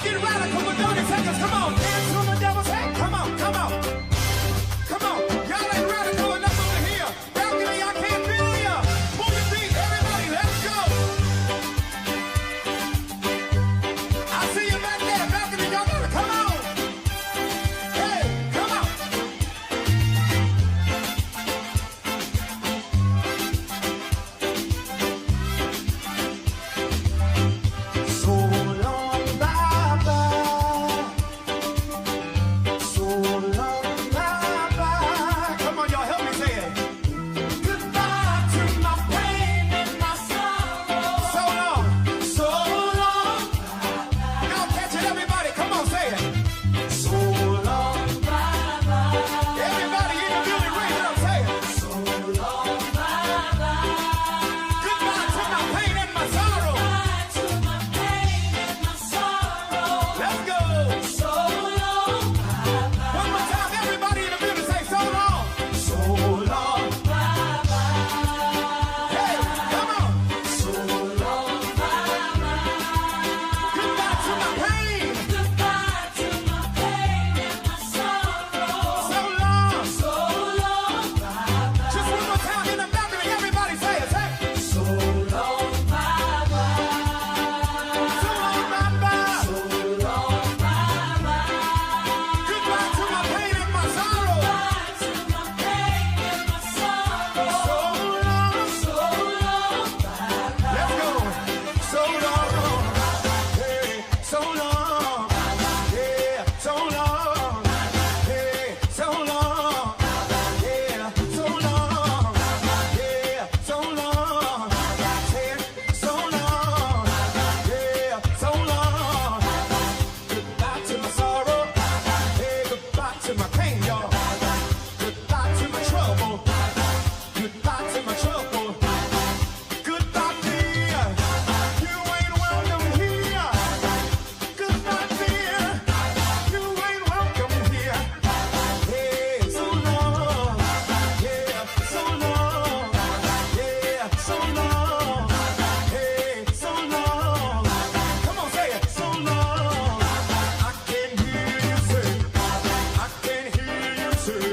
get radical with 30 seconds. Come on, dance to the devil's head. Come on, come on. Come on. Y'all ain't radical enough over here. Balcony, I can't feel ya. Move your feet, everybody, let's go. I see you back there, balcony, y'all gotta come on. Hey, come on. So long, bye-bye. So long, bye-bye. Come on, y'all, help me say it. Goodbye to my pain and my sorrow. So long, so long. Y'all catch it, everybody. Come on, say it. So long, bye-bye. Everybody in the building, raise it up, say it. So long, bye-bye. Goodbye to my pain and my sorrow. Goodbye to my pain and my sorrow. Let's go. So long, bye-bye. One more time, everybody in the building, say so long. So long, bye-bye. Hey, come on. So long, bye-bye. Goodbye to my pain. Goodbye to my pain and my sorrow. So long, bye-bye. Just one more time in the balcony, everybody say it. Say so long, bye-bye. So long, bye-bye. So long, bye-bye. Goodbye to my pain and my sorrow. Goodbye to my pain and my sorrow. So long, bye-bye. Let's go. So long, hey, so long, yeah, so long, hey, so long, yeah, so long, yeah, so long, hey, so long, yeah, so long. Goodbye to my sorrow, hey, goodbye to my pain, y'all. Goodbye to my trouble, goodbye to my trouble. Goodbye, dear, you ain't welcome here. Goodbye, dear, you ain't welcome here. Hey, so long, yeah, so long, yeah, so long, hey, so long. Come on, say it, so long. I can hear you say, I can hear you say,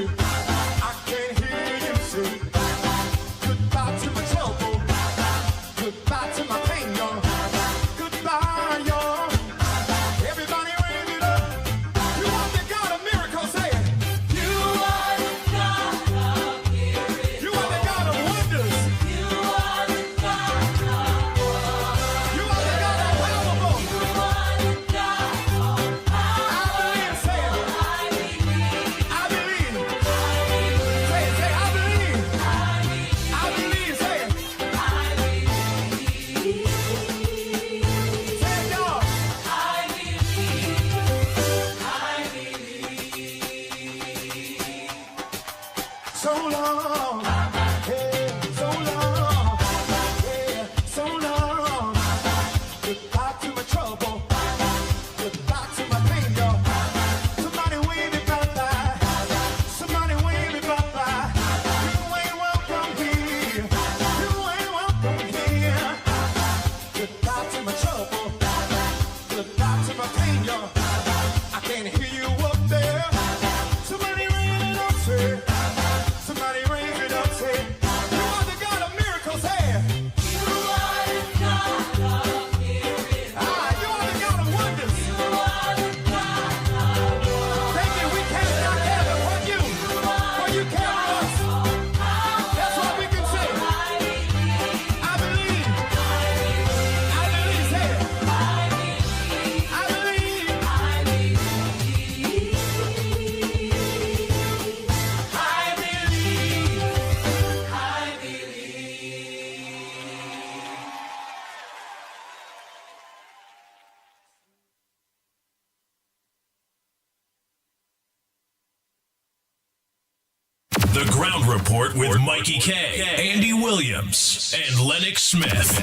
I can hear you say. Goodbye to my trouble. Goodbye to my pain, y'all. Goodbye, y'all. Everybody raise it up. You are the God of miracles, say it. You are the God of miracles. You are the God of wonders. You are the God of wonders. You are the God of powerful. You are the God of power. I believe, say it. I believe. Say it, say I believe. I believe, say it. Say it, y'all. So long, hey, so long, yeah, so long. Goodbye to my trouble, goodbye to my pain, y'all. Somebody wave me bye-bye, somebody wave me bye-bye. You ain't welcome here, you ain't welcome here. Goodbye to my trouble, goodbye to my pain, y'all. I can't hear you up there. Somebody raise it up, say. Somebody raise it up, say. You are the God of miracles, hey. You are the God of miracles. Ah, you are the God of wonders. You are the God of wonders. Thank you, we cast our care upon you, for you care for us. That's what we can say. I believe. I believe, say it. I believe. The Ground Report with Mikey K, Andy Williams, and Lennox Smith.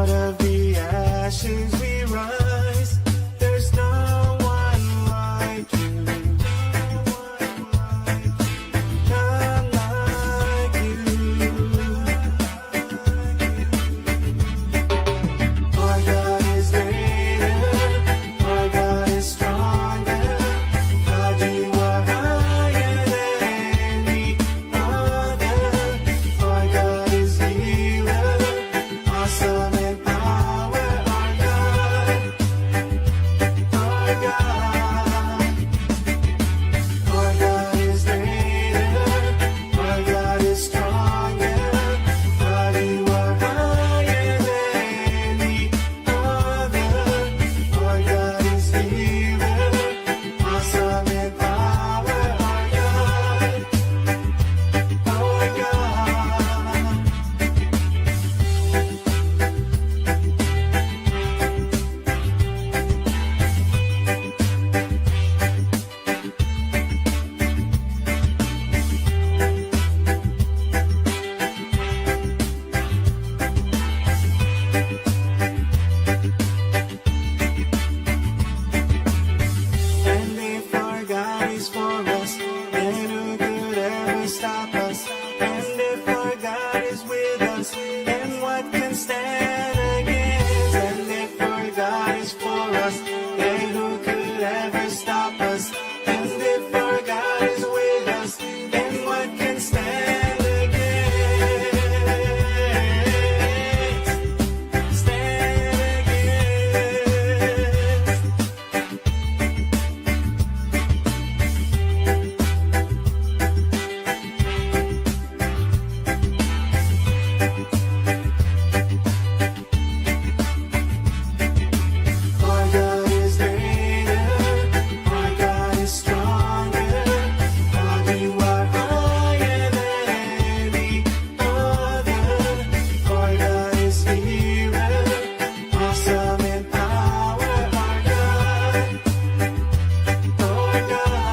Out of the ashes we rise. There's no one like you. None like you. Our God is greater. Our God is stronger. God, you are higher than any other. Our God is healer. Awesome in power. Our God. Our God. Our God is greater. Our God is stronger. God, you are higher than any other. Our God is healer. Awesome in power. Our God. Our God. And if our God is for us, then who could ever stop us? And if our God is with us, then what can stand against? And if our God is for us, then who could ever stop us? And if our God is with us, then what can stand against? Stand against. Our God is greater. Our God is stronger. God, you are higher than any other. Our God is healer. Awesome in power. Our God. Our God.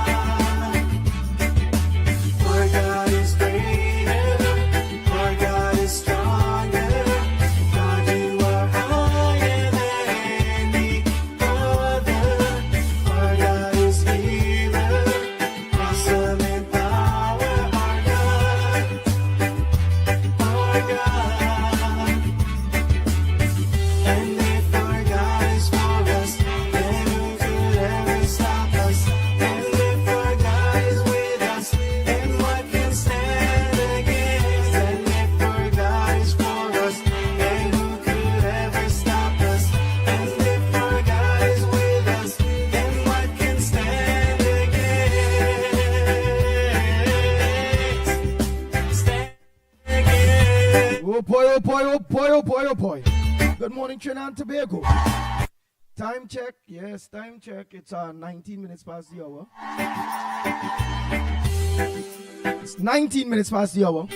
Our God is greater. Our God is stronger. God, you are higher than any other. Our God is healer. Awesome in power. Our God. Our God. And if our God is for us, then who could ever stop us? And if our God is with us, then what can stand against? And if our God is for us, then who could ever stop us? And if our God is with us, then what can stand against? Stand against. Oh boy, oh boy, oh boy, oh boy, oh boy. Good morning, Trinidad and Tobago. Time check, yes, time check. It's 19 minutes past the hour. It's 19 minutes past the hour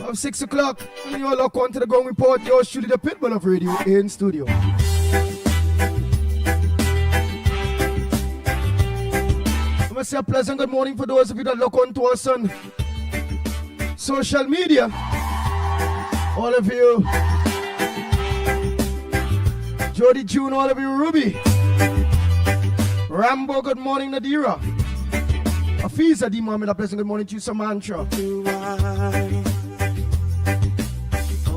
of 6 o'clock. And you're locked on to the Going Report. You're shooting the Pitbull of radio in studio. I must say a pleasant good morning for those of you that look on to us on social media. All of you, Jody June, all of you, Ruby, Rambo, good morning, Nadira, Afiza D. Mohammed, a pleasant good morning to you, Samantha,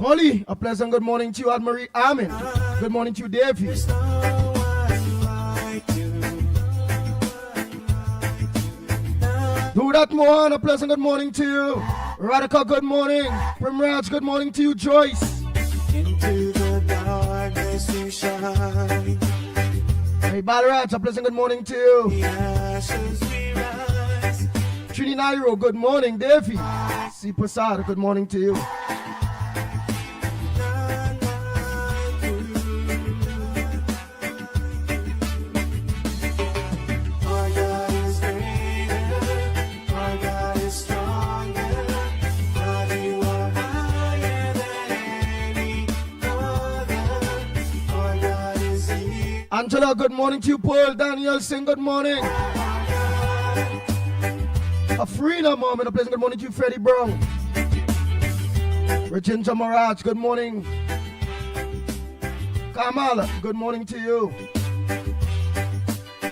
Molly, a pleasant good morning to you, Anne-Marie Amin, good morning to you, Davey, Do That Mohan, a pleasant good morning to you, Radhika, good morning, Primraj, good morning to you, Joyce, Into the darkness you shine. Hey Balaraj, a pleasant good morning to you, The ashes we rise. Trini Nairo, good morning, Davey, C. Pasada, good morning to you. None like you. Our God is greater. Our God is stronger. God, you are higher than any other. Our God is here. Angela, good morning to you. Paul Danielson, good morning. Afrina, mom, and a pleasant good morning to you, Freddie Brown. Virginia Mirage, good morning. Kamala, good morning to you.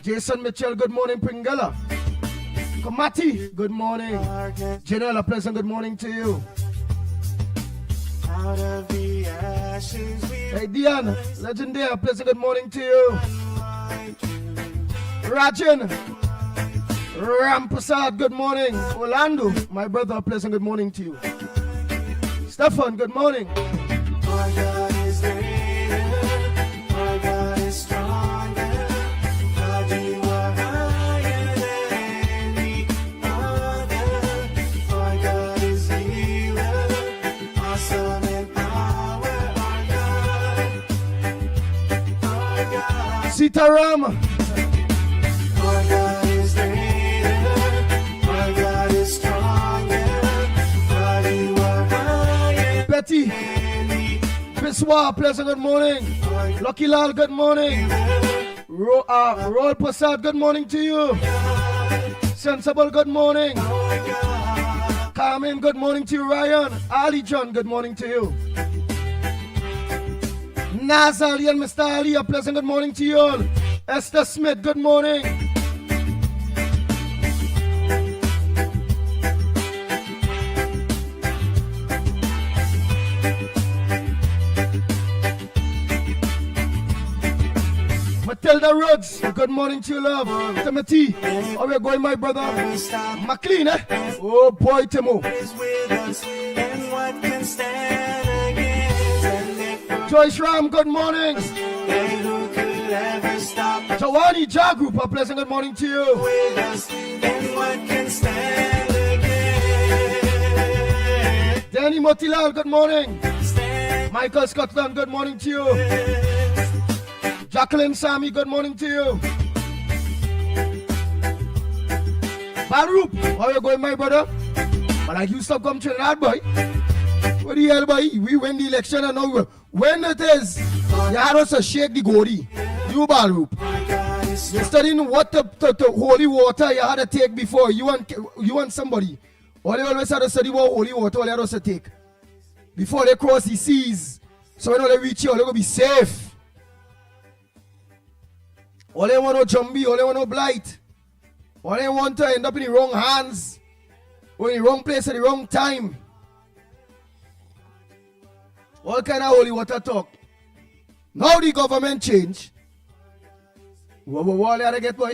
Jason Mitchell, good morning. Pringala. Kamati, good morning. Janelle, a pleasant good morning to you. Out of the ashes we Hey Diana, legendary, a pleasant good morning to you. Rajan, Rampasad, good morning. Orlando, my brother, a pleasant good morning to you. Stefan, good morning. Our God is greater, our God is stronger. God, you are higher than any other. Our God is healer, awesome in power. Our God, Sitaram, our God is greater, our God is stronger. God, you are higher Betty, than any Biswa, pleasant good morning. Lucky Lal, good morning. Roll Prasad, good morning to you. Sensible, good morning. Carmen, good morning to you. Ryan, Ali John, good morning to you. Naz Ali and Mr. Ali, a pleasant good morning to you all. Esther Smith, good morning. Matilda Rhodes, good morning to you, love. Timothy, how are you going, my brother? McLean, eh? Oh boy, Timo. is with us, and what can stand against? And if Joyce Ram, good morning. they who could ever stop Jawani Jagroup, a pleasant good morning to you. with us, and what can stand against? Danny Motilal, good morning. Stand Michael Scotland, good morning to you. Jacqueline Sami, good morning to you. Barup, how are you going, my brother? But like you stop come Trinidad, boy. What the hell, boy? We win the election and now when it is, you had us to shake the godi. You, Barup. You're studying what the holy water you had to take before. You want somebody. All they always had to study about holy water, all they had us to take. Before they cross the seas. So when they reach you, they're going to be safe. All they want no jumbie, all they want no blight. All they want to end up in the wrong hands. Or in the wrong place at the wrong time. All kind of holy water talk. Now the government change. What they had to get, boy?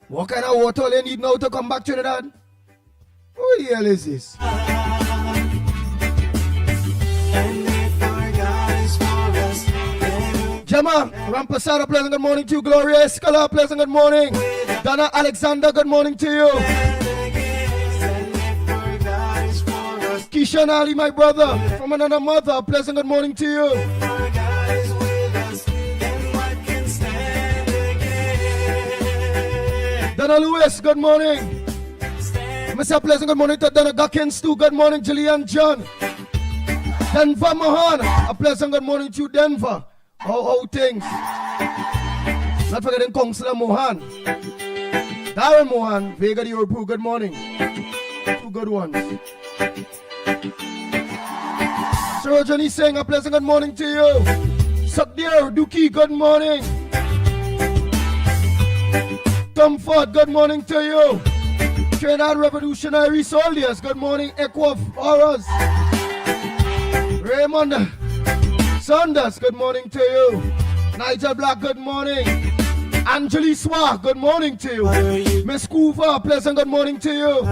What kind of water they need now to come back to Trinidad? Who the hell is this? and if our God is for us, then Gemma, Rampasada, pleasant good morning to you. Gloria Escala, pleasant good morning. Donna Alexander, good morning to you. against, and if our God is for us, Kishan Ali, my brother, from another mother, pleasant good morning to you. our God is with us, then what can stand against? Donna Lewis, good morning. Mr. Pleasant, good morning to Donna Guckins too. Good morning, Jillian John. Denver Mohan, a pleasant good morning to you, Denver. How things? Not forgetting Councillor Mohan. Darren Mohan, Vega the Europe, good morning. Two good ones. Sir Johnny Singh, a pleasant good morning to you. Sakdir Duki, good morning. Tom Ford, good morning to you. Trinidad Revolutionary Soldiers, good morning. Equaf Horrors. Raymond Saunders, good morning to you. Nigel Black, good morning. Angeli Swa, good morning to you. Miss Coover, pleasant good morning to you.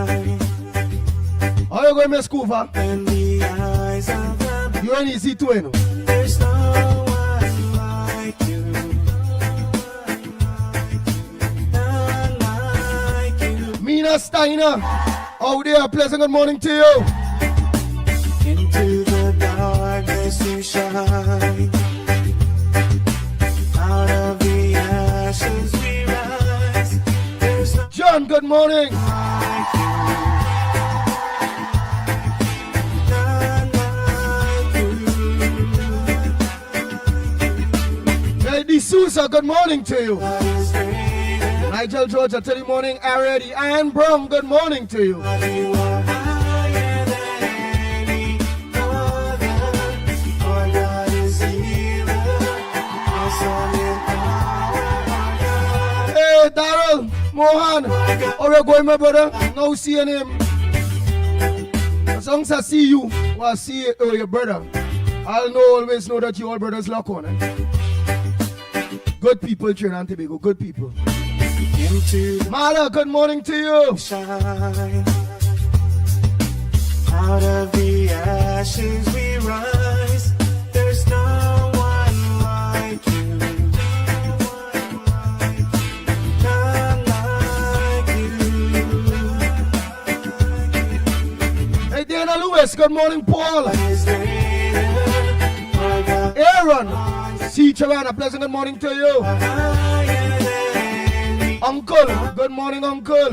How you going, Miss Coover? In the eyes of the You ain't easy to know. there's no one like you, none like you. Mina Steiner, out there, pleasant good morning to you. Into the darkness you shine, out of the ashes we rise. There's no John, good morning. like you, none like you. Lady Sousa, good morning to you. God is greater, Nigel Georgia, Teddy Morning, Already. Ann Brown, good morning to you. you are higher than any man. How you going, my brother? Now seeing him. As long as I see you, or I see your brother, I'll always know that you all brothers lock on. Good people, Trinidad and Tobago. Good people. Mala, good morning to you. Shine. Out of the ashes we rise. There's no one like you. None like you. Hey, Dana Lewis, good morning, Paul. Aaron, see Chavana, pleasant good morning to you. Uncle, good morning, Uncle.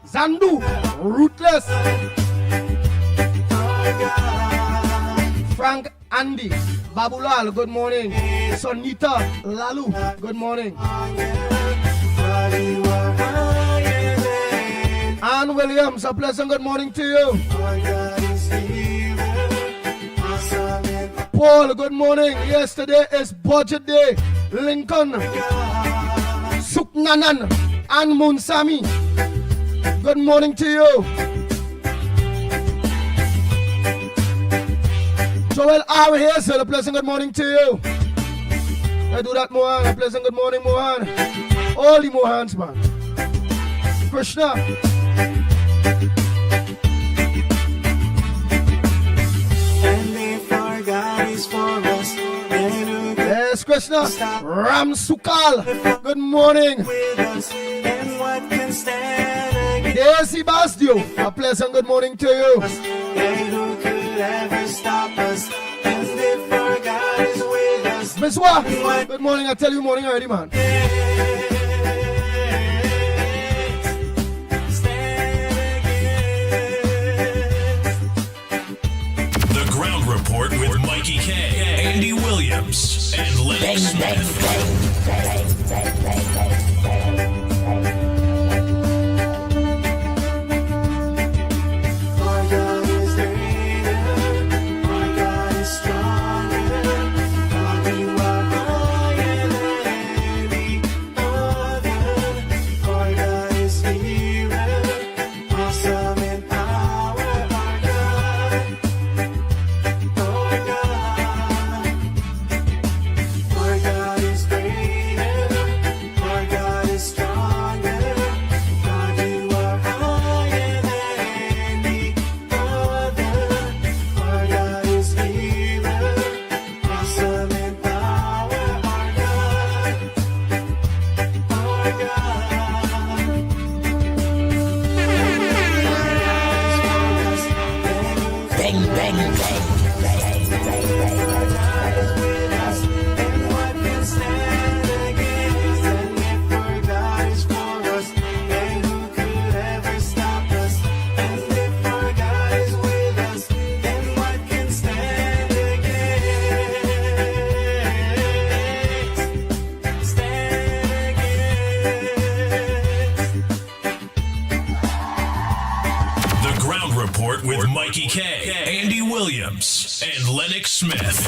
Zandu, Ruthless. Frank Andy, Babulal, good morning. Sonita Lalu, good morning. Ann Williams, a pleasant good morning to you. Paul, good morning. Yesterday is budget day. Lincoln, Suknanan, and Munsami. Good morning to you. Joel R. Hazel, a pleasant good morning to you. I do that, Mohan. A pleasant good morning, Mohan. All the Mohans, man. Krishna. Yes, Krishna. Ram Sukal. Good morning. Daisy Basdio. A pleasant good morning to you. Miss Wa. Good morning. I tell you morning already, man. Report with Mickie K, Andy Williams, and Lennox Smith. With Mickie K, Andy Williams, and Lennox Smith.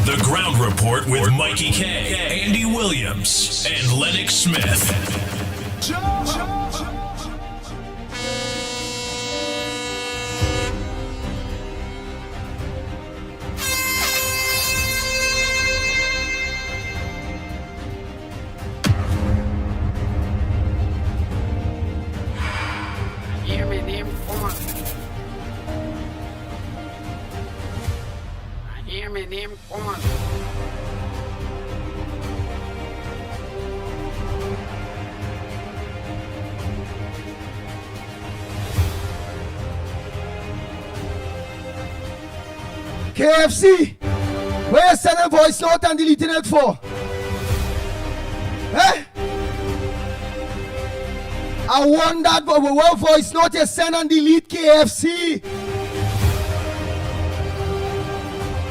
The Ground Report with Mickie K, Andy Williams, and Lennox Smith. KFC, where you send a voice note and deleting it for? Eh? I want that what voice note you send and delete KFC.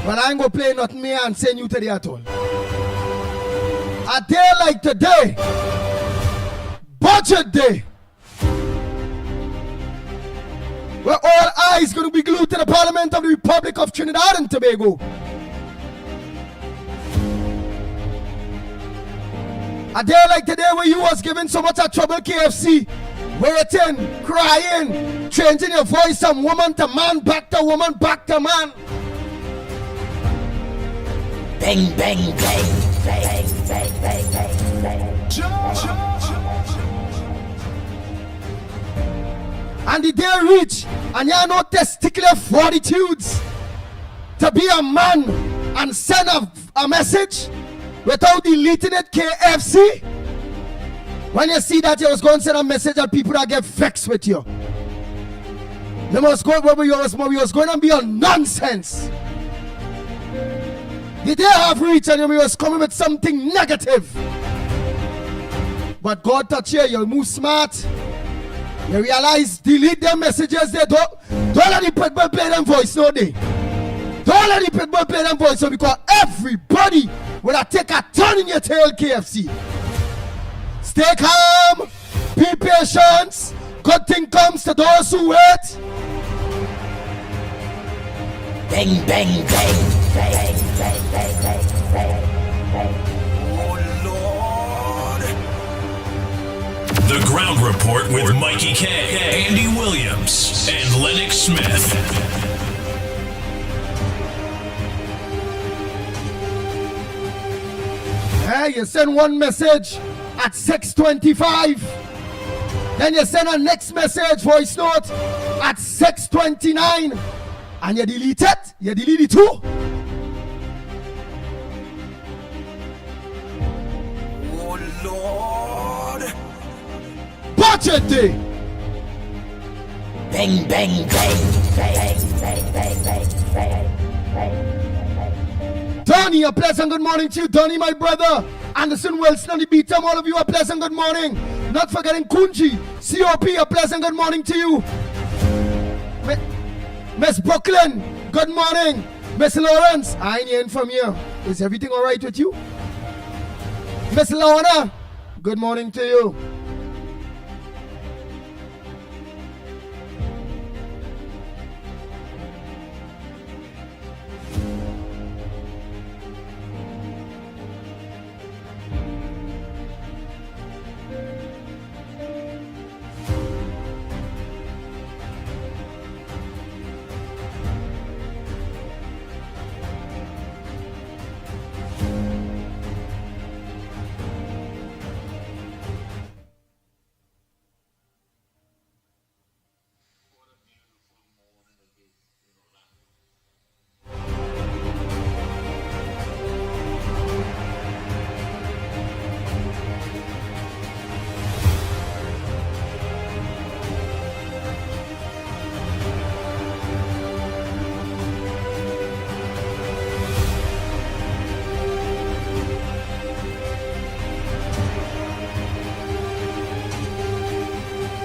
Well, I ain't gonna play nothing me and send you to the at all. A day like today, budget day, where all eyes going to be glued to the Parliament of the Republic of Trinidad and Tobago. A day like today where you was given so much trouble, KFC, waiting, crying, changing your voice from woman to man, back to woman, back to man. Bang, bang, bang, bang, bang, bang, bang, bang. And the day reach, and you have no testicular fortitudes to be a man and send a message without deleting it, KFC. When you see that, you was going to send a message that people that get vexed with you. You must go where you was going to be on nonsense. The day have reached and you was coming with something negative. But God touch you, you move smart. You realize, delete them messages there. Don't let the Pitbull play them voice, no day. Don't let the Pitbull play them voice, so because everybody will take a turn in your tail, KFC. Stay calm, be patient. Good thing comes to those who wait. Bang, bang, bang, bang, bang, bang, bang, bang, bang. The Ground Report with Mickie K, Andy Williams, and Lennox Smith. Hey, you send one message at 6:25. Then you send a next message, voice note, at 6:29. And you delete it. You delete it too. Oh Lord. Budget day. Bang, bang, bang, bang, bang, bang, bang, bang, bang. Donnie, a pleasant good morning to you. Donnie, my brother. Anderson Wilson on the beat. All of you, a pleasant good morning. Not forgetting Kunji. COP, a pleasant good morning to you. Miss Brooklyn, good morning. Miss Lawrence, I ain't hearing from you. Is everything all right with you? Miss Lorna, good morning to you.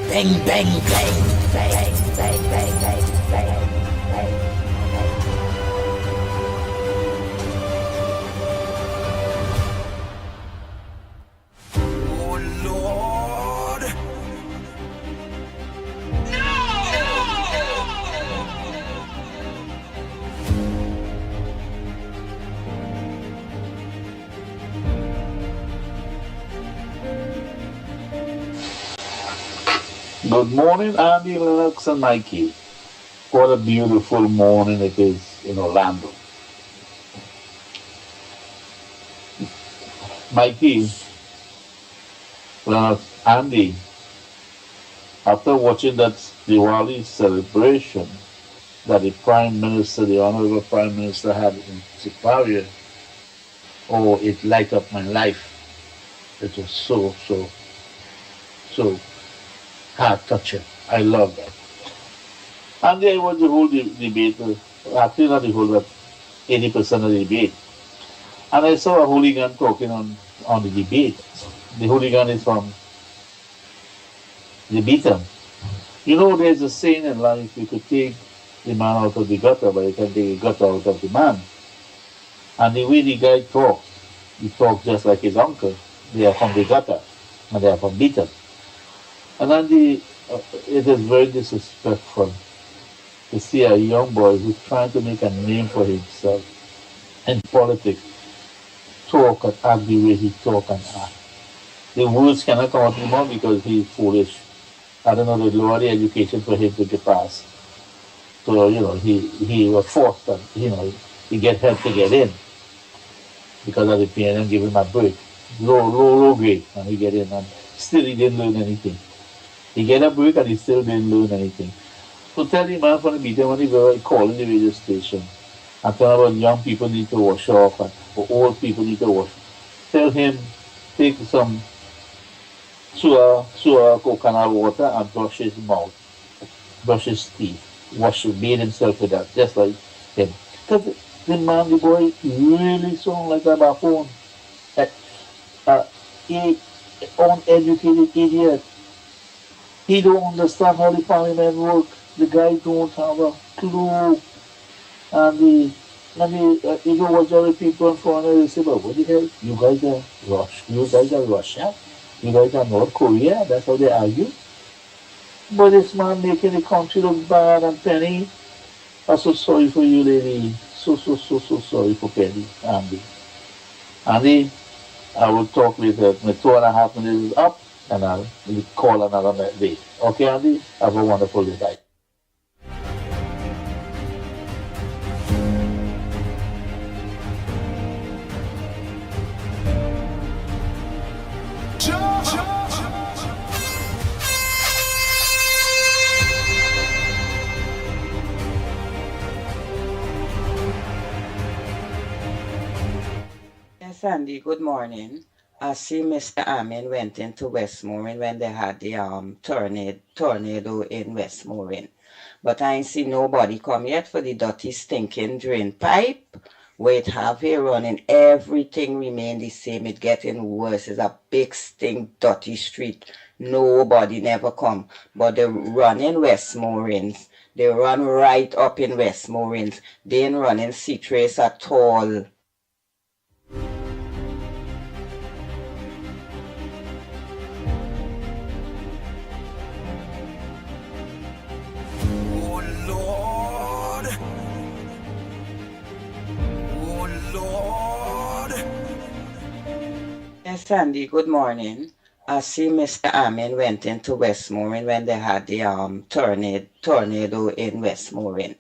Bang, bang, bang, bang, bang, bang, bang, bang, bang. Oh Lord. Good morning, Andy, Lennox, and Mickie. What a beautiful morning it is in Orlando. Mickie, Lennox, Andy, after watching that Diwali celebration that the Prime Minister, the Honorable Prime Minister had in Superior, oh, it lighted up my life. It was so heart-touching. I love that. And there was the whole debate, actually not the whole, but 80% of the debate. And I saw a hooligan talking on the debate. The hooligan is from the beaten. You know, there's a saying in life, you could take the man out of the gutter, but you can take the gutter out of the man. And the way the guy talked, he talks just like his uncle. They are from the gutter, and they are from Beaton. And then it is very disrespectful to see a young boy who's trying to make a name for himself in politics talk and act the way he talk and act. The words cannot come out of his mouth because he's foolish. I don't know, they lower the education for him to get past. So, he was forced and, he get help to get in because of the PNM give him a break. Low grade, and he get in and still he didn't learn anything. He get a break and he still didn't learn anything. So tell the man from the meeting when he was calling the radio station and tell about young people need to wash off and old people need to wash. Tell him take some sour coconut water and brush his mouth, brush his teeth, bathe himself with that, just like him. Because the boy really sound like a baboon. He uneducated idiot. He don't understand how the parliament work. The guy don't have a clue. And he go watch other people in front of him and say, but what the hell? You guys are Russia? You guys are North Korea? That's how they argue? But this man making the country look bad and Penny. I'm so sorry for you, lady. So sorry for Penny, Andy. Andy, I will talk later. My 2.5 minutes is up and I'll call another day. Okay, Andy? Have a wonderful day. Bye. Sandy, good morning. I see Mr. Amin went into Westmoreland when they had the tornado in Westmoreland. But I ain't see nobody come yet for the dirty stinking drain pipe. Wait, have here running, everything remain the same. It getting worse. It's a big stink, dirty street. Nobody never come. But they run in Westmoreland. They run right up in Westmoreland. They ain't running C-Trace at all. Yes, Sandy, good morning. I see Mr. Amin went into Westmoreland when they had the tornado in Westmoreland.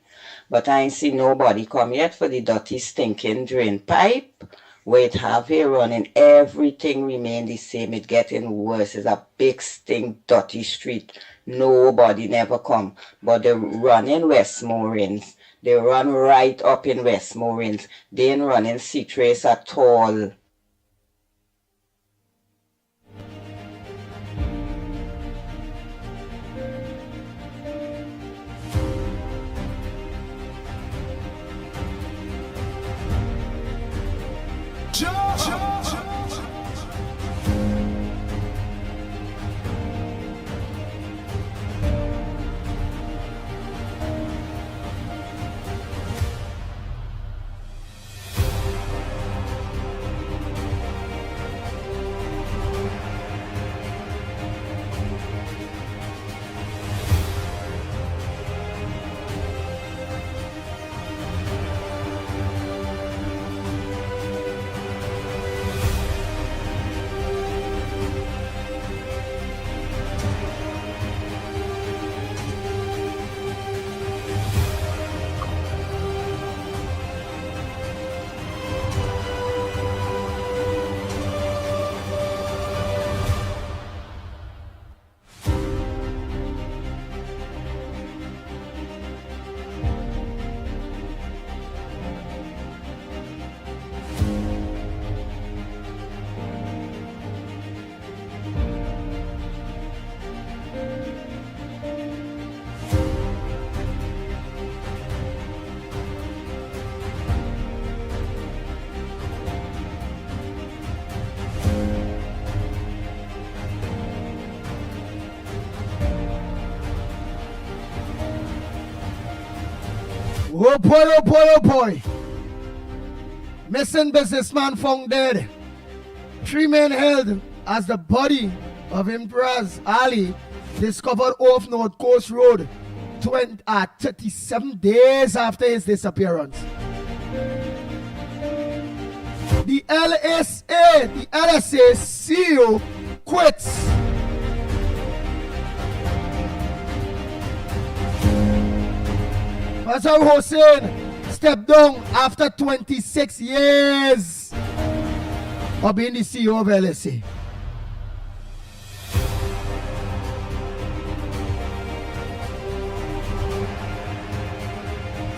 But I ain't see nobody come yet for the dirty stinking drain pipe. Wait, have here running, everything remain the same. It getting worse. It's a big stink, dirty street. Nobody never come. But they run in Westmoreland. They run right up in Westmoreland. They ain't running C-Trace at all. Oh boy, oh boy, oh boy. Missing businessman found dead. 3 men held as the body of Imtiaz Ali discovered off North Coast Road 37 days after his disappearance. The LSA CEO quits. Pastor Hussein stepped down after 26 years of being the CEO of LSA.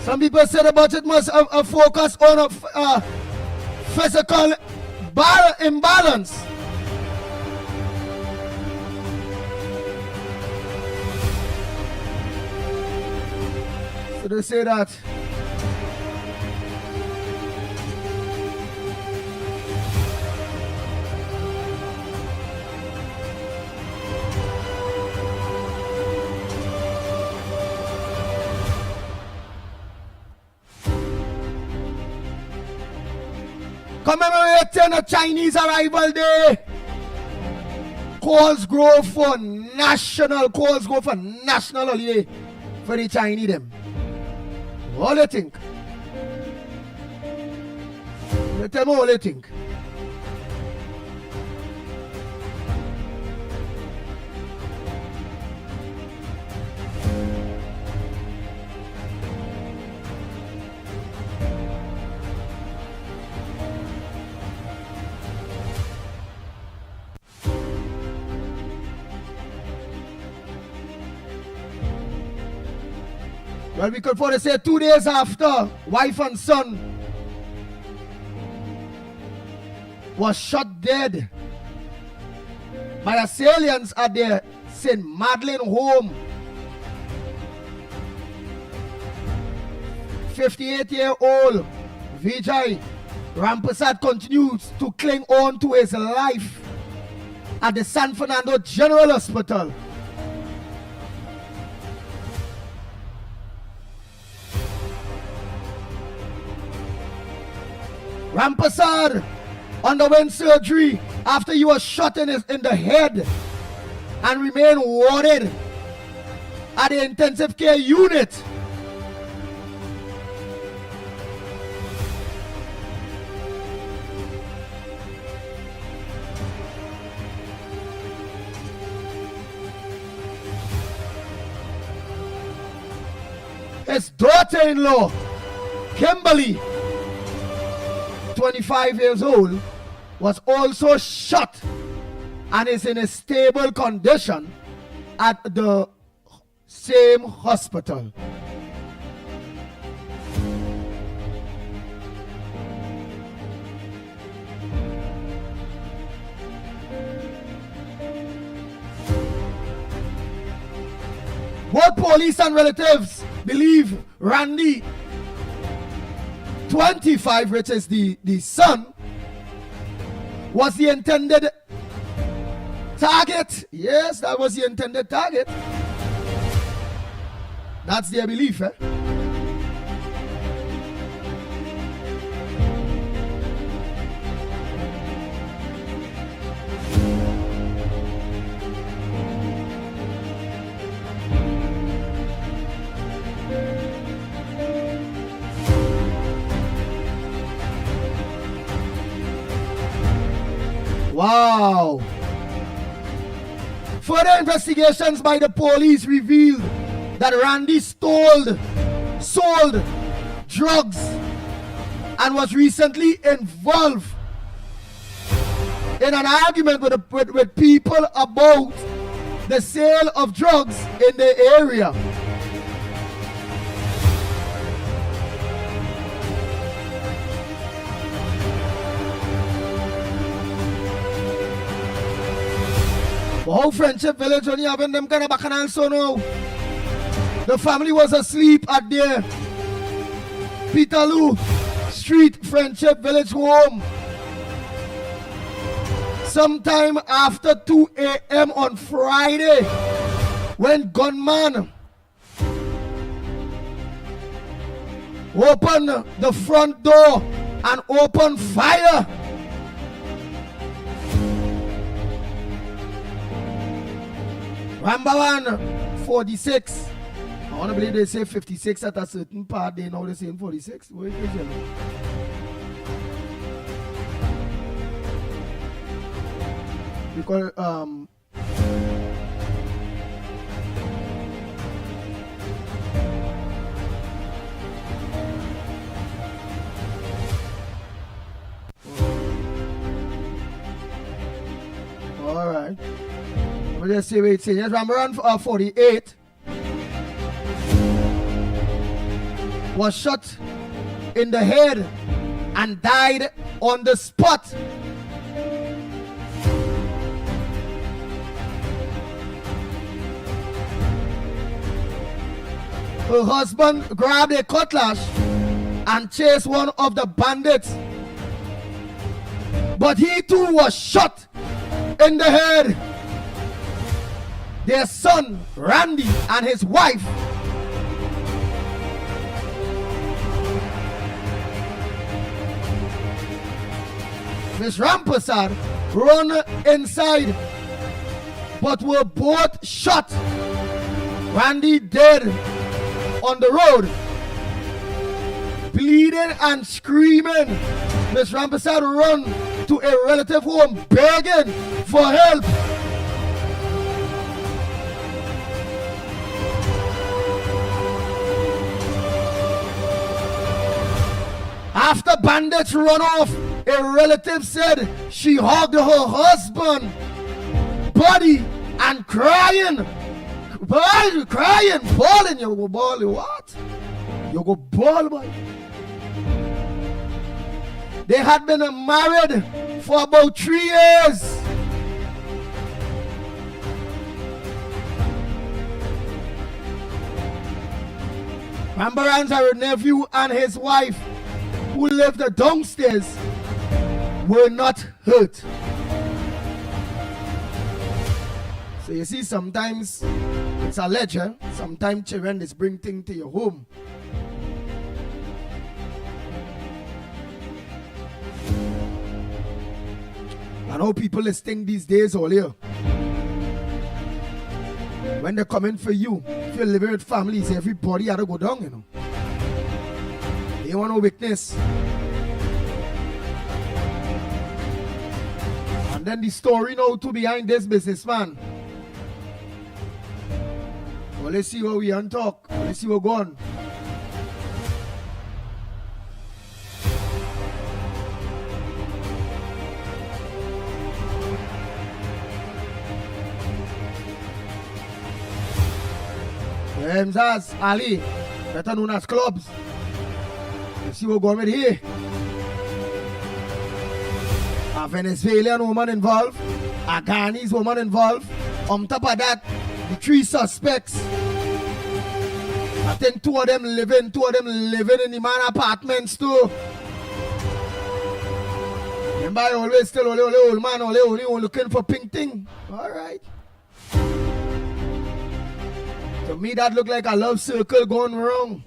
Some people say the budget must focus on a physical imbalance. So they say that commemorating the Chinese arrival day. Calls grow for national holiday for the Chinese them. What do you think? Tell me what you think. Well, we could probably say 2 days after wife and son was shot dead by assailants at their St. Madeleine home. 58-year-old Vijay Rampasad continues to cling on to his life at the San Fernando General Hospital. Rampasad underwent surgery after he was shot in the head and remained warded at the intensive care unit. His daughter-in-law, Kimberly, 25 years old, was also shot and is in a stable condition at the same hospital. Both police and relatives believe Randy, 25, which is the son, was the intended target. Yes, that was the intended target. That's their belief, eh? Wow. Further investigations by the police revealed that Randy sold drugs and was recently involved in an argument with people about the sale of drugs in the area. How Friendship Village only having them kind of bacchanal so now. The family was asleep at their Peterloo Street Friendship Village home sometime after 2 a.m. on Friday when gunmen opened the front door and opened fire. Rambawan 46. I want to believe they say 56 at a certain part. They know they say 46. Where is it? Because all right. Let me just see what it's saying. Yes, Rambaran 48 was shot in the head and died on the spot. Her husband grabbed a cutlass and chased one of the bandits, but he too was shot in the head. Their son Randy and his wife Miss Rampasad run inside but were both shot. Randy dead on the road, bleeding and screaming. Miss Rampasad run to a relative home begging for help. After bandits run off, a relative said she hugged her husband body and crying, bawling. You go bawling what? You go bawl, boy. They had been married for about 3 years. Rambaran's her nephew and his wife, who lived downstairs, were not hurt. So you see, sometimes it's a ledger. Sometimes children just bring things to your home. I know people listening these days all here. When they're coming for you, if you're living with families, everybody had to go down, you know. They want no weakness. And then the story now to behind this businessman. Well, let's see what we on talk. Let's see what go on. Mzaz Ali, better known as Clubs. Let's see what go on with here. A Venezuelan woman involved, a Ghanese woman involved. On top of that, the 3 suspects. I think 2 of them living in the man apartments too. Remember, I always tell old man, only looking for pink thing. All right. To me, that look like a love circle gone wrong.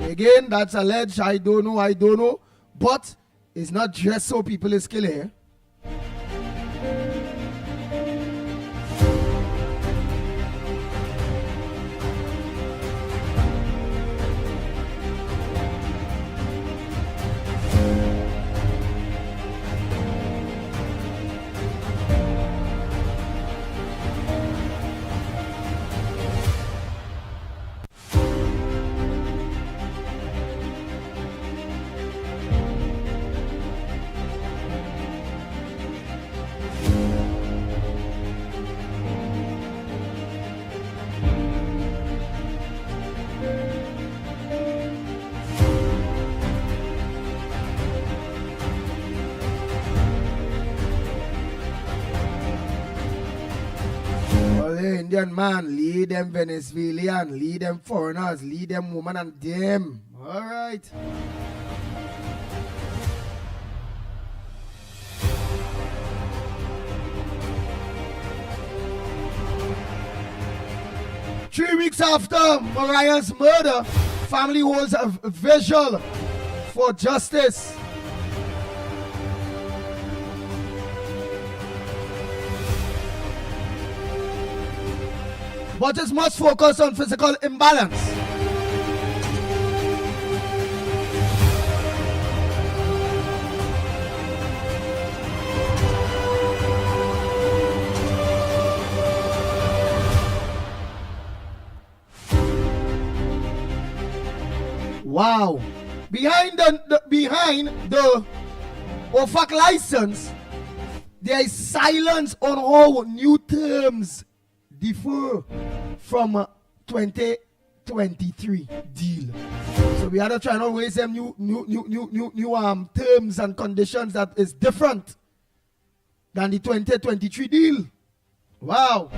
Again, that's alleged. I don't know. But it's not just so people is killed here. Indian man, lead them Venezuelan, lead them foreigners, lead them woman and them. All right. Three weeks after Mariah's murder, family holds a vigil for justice. Budgets must focus on physical imbalance. Wow. Behind the OFAC license, there is silence on how new terms differ from 2023 deal. So we are not trying to raise them new terms and conditions that is different than the 2023 deal. Wow.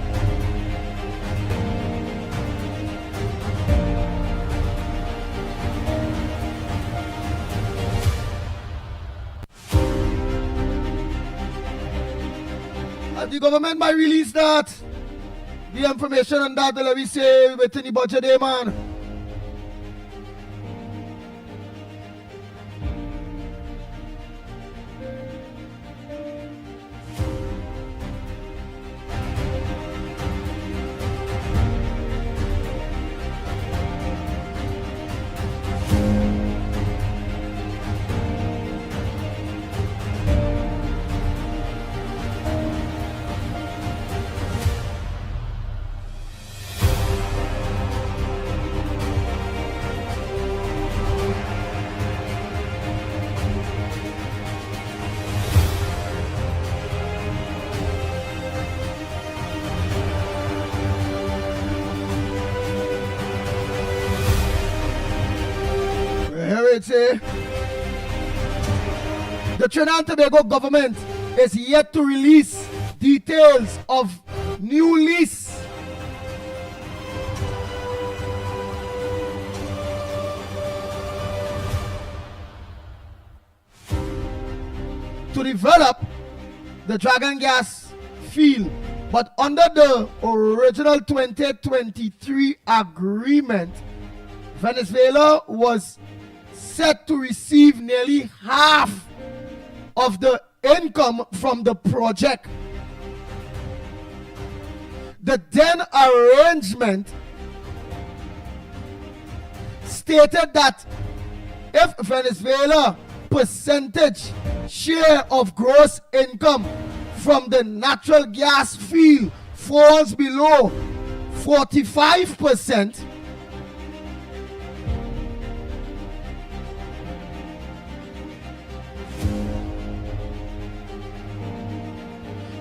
The government might release that. The information on that, let me say, within the budget day, man. The Trinidad and Tobago government is yet to release details of new lease to develop the Dragon Gas field, but under the original 2023 agreement, Venezuela was set to receive nearly half of the income from the project. The then arrangement stated that if Venezuela percentage share of gross income from the natural gas field falls below 45%,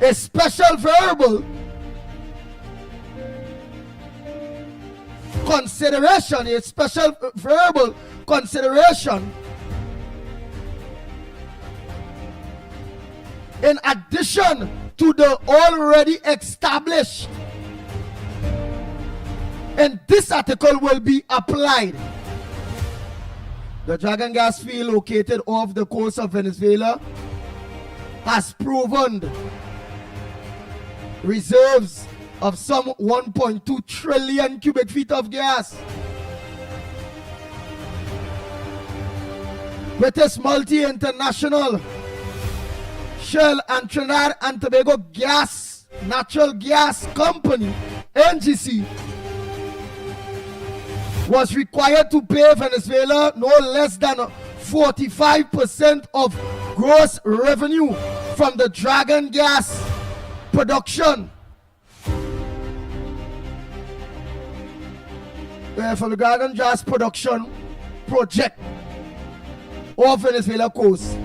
a special verbal consideration in addition to the already established. And this article will be applied. The Dragon Gas field located off the coast of Venezuela has proven reserves of some 1.2 trillion cubic feet of gas. British multi-international Shell and Trinidad and Tobago Natural Gas Company, NGC, was required to pay Venezuela no less than 45% of gross revenue from the Dragon Gas production. For the Dragon Gas production project off Venezuela coast.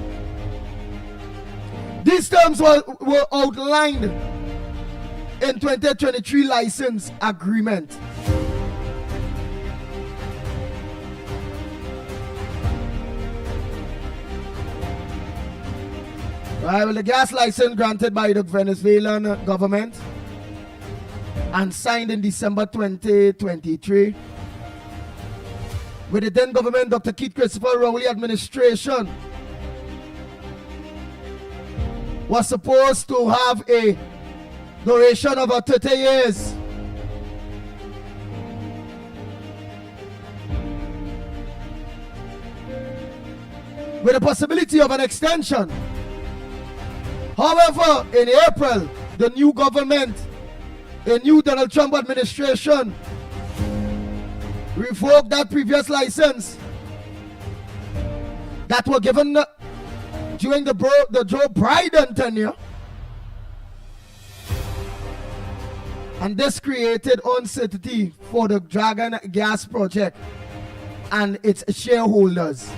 These terms were outlined in 2023 license agreement. Right, well, the gas license granted by the Venezuelan government and signed in December 2023 with the then government Dr. Keith Christopher Rowley administration was supposed to have a duration of about 30 years. With the possibility of an extension. However, in April, the new government a new Donald Trump administration revoked that previous license that were given during the Joe Biden tenure. And this created uncertainty for the Dragon Gas Project and its shareholders.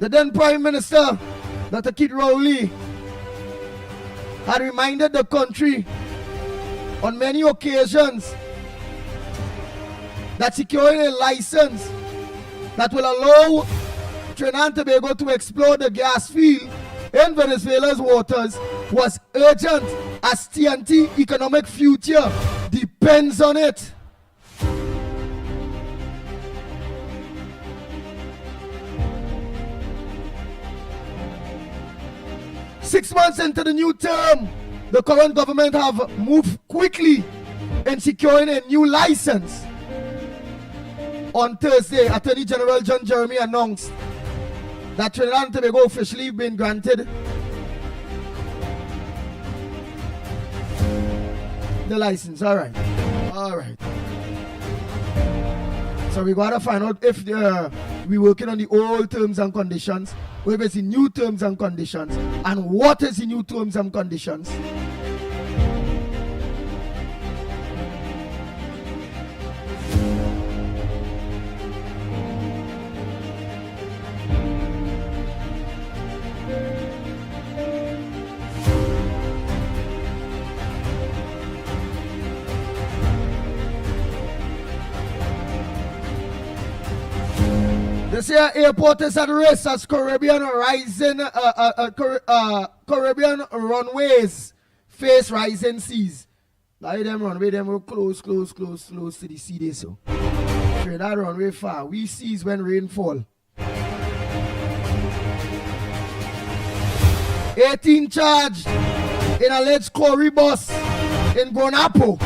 The then Prime Minister, Dr. Keith Rowley, had reminded the country on many occasions that securing a license that will allow Trinidad and Tobago to explore the gas field in Venezuela's waters was urgent, as TNT economic future depends on it. Six months into the new term, the current government have moved quickly in securing a new license. On Thursday, Attorney General John Jeremy announced that Trinidad and Tobago officially been granted the license. All right. So we gotta find out if we working on the old terms and conditions, or if it's the new terms and conditions, and what is the new terms and conditions. This here airport is at risk as Caribbean runways face rising seas. Like them runway, them will close to the sea they so. Straight that runway far. We seas when rain fall. 18 charged in alleged quarry bus in Gornapo.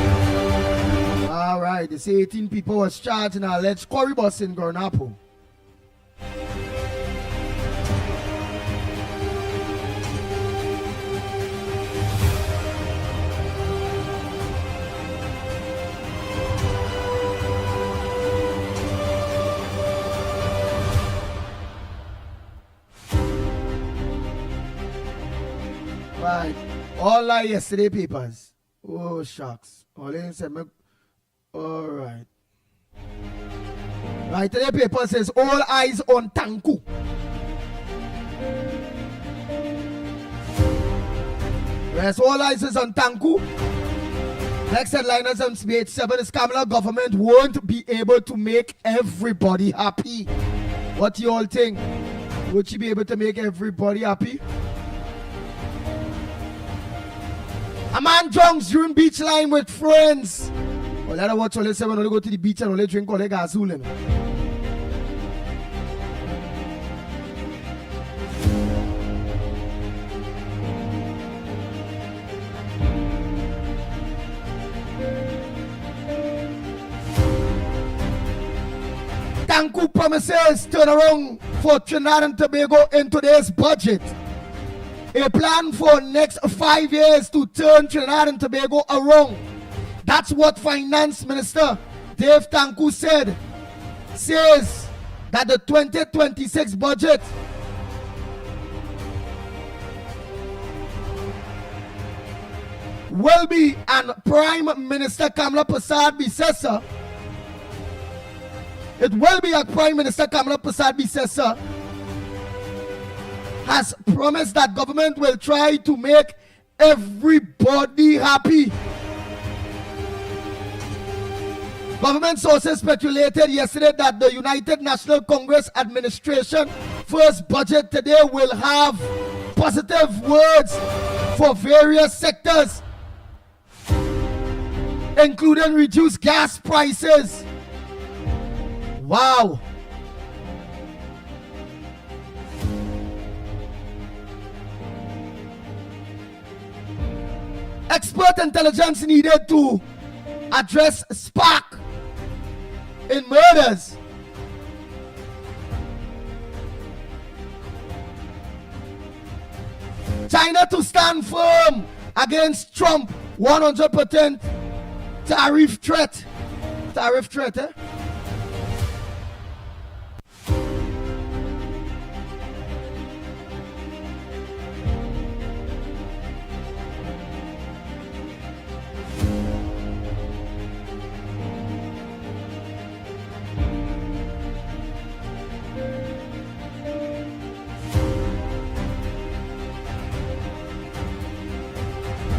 Alright, they say 18 people was charged in an alleged quarry bus in Gornapo. Right. All like yesterday papers. Oh, shucks. All in said, all right. Right, today paper says all eyes on Tanku. Yes, all eyes is on Tanku. Next headliners on page 7 is Kamala government won't be able to make everybody happy. What you all think? Would she be able to make everybody happy? A man drunks during beach line with friends. Well, that's what you say when you go to the beach and only drink all the gasoline. Tanku promises turnaround for Trinidad and Tobago in today's budget. A plan for next 5 years to turn Trinidad and Tobago around. That's what Finance Minister Dave Tanku says that the 2026 budget will be, and Prime Minister Kamala Persad-Bissessar, it will be a Prime Minister Kamala Persad-Bissessar has promised that government will try to make everybody happy. Government sources speculated yesterday that the United National Congress administration first budget today will have positive words for various sectors, including reduced gas prices. Wow. Expert intelligence needed to address spark in murders. China to stand firm against Trump 100% tariff threat. Tariff threat, eh?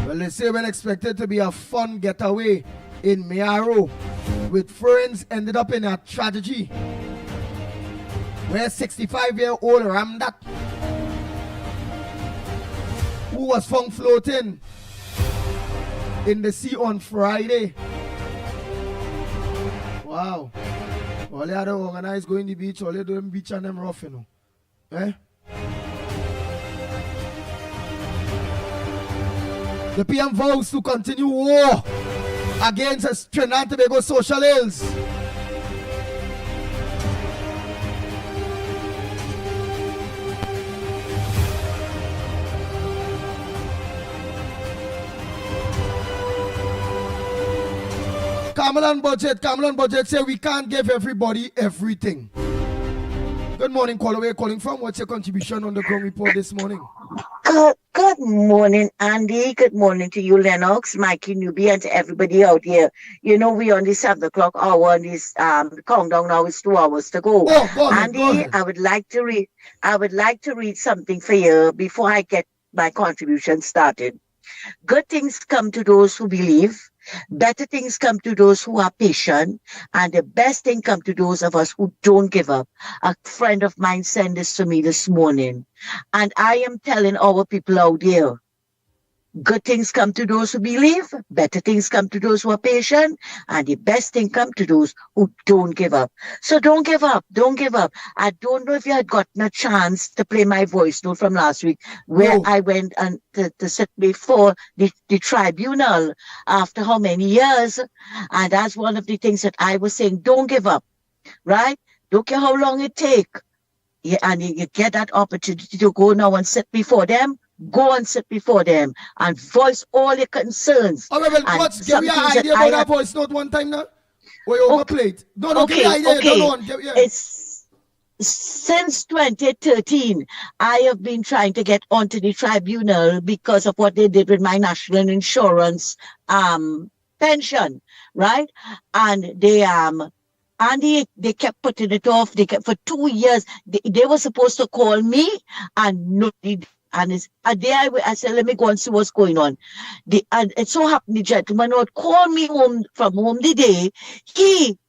Well, they say when expected to be a fun getaway in Miaro, with friends ended up in a tragedy where 65-year-old Ramdat, who was found floating in the sea on Friday. Wow. All they had to organize going to the beach, all they doing beach and them rough, you know. Eh? The PM vows to continue war against Trinidad and Tobago social ills. Cameron Budget say we can't give everybody everything. Good morning, caller. Where you calling from? What's your contribution on the ground report this morning? Good morning, Andy. Good morning to you, Lennox, Mickie, Newbie, and to everybody out here. You know, we on the 7 o'clock hour, and this countdown now is 2 hours to go. Oh, go ahead, Andy, go ahead. I would like to read something for you before I get my contribution started. Good things come to those who believe. Better things come to those who are patient, and the best thing come to those of us who don't give up. A friend of mine sent this to me this morning, and I am telling our people out there, good things come to those who believe, better things come to those who are patient, and the best thing come to those who don't give up. So don't give up, don't give up. I don't know if you had gotten a chance to play my voice note from last week, where I went and to sit before the tribunal after how many years, and that's one of the things that I was saying, don't give up, right? Don't care how long it takes. Yeah, and you get that opportunity to go now and sit before them. Go and sit before them and voice all your concerns. All right, well, give me an idea about that voice note one time now. Or you overplayed. No, give me an idea. Okay. Go on. It's since 2013, I have been trying to get onto the tribunal because of what they did with my national insurance pension, right? And they kept putting it off. For 2 years. They were supposed to call me, and nobody. And I said, let me go and see what's going on. And it so happened the gentleman would call me home from home the day.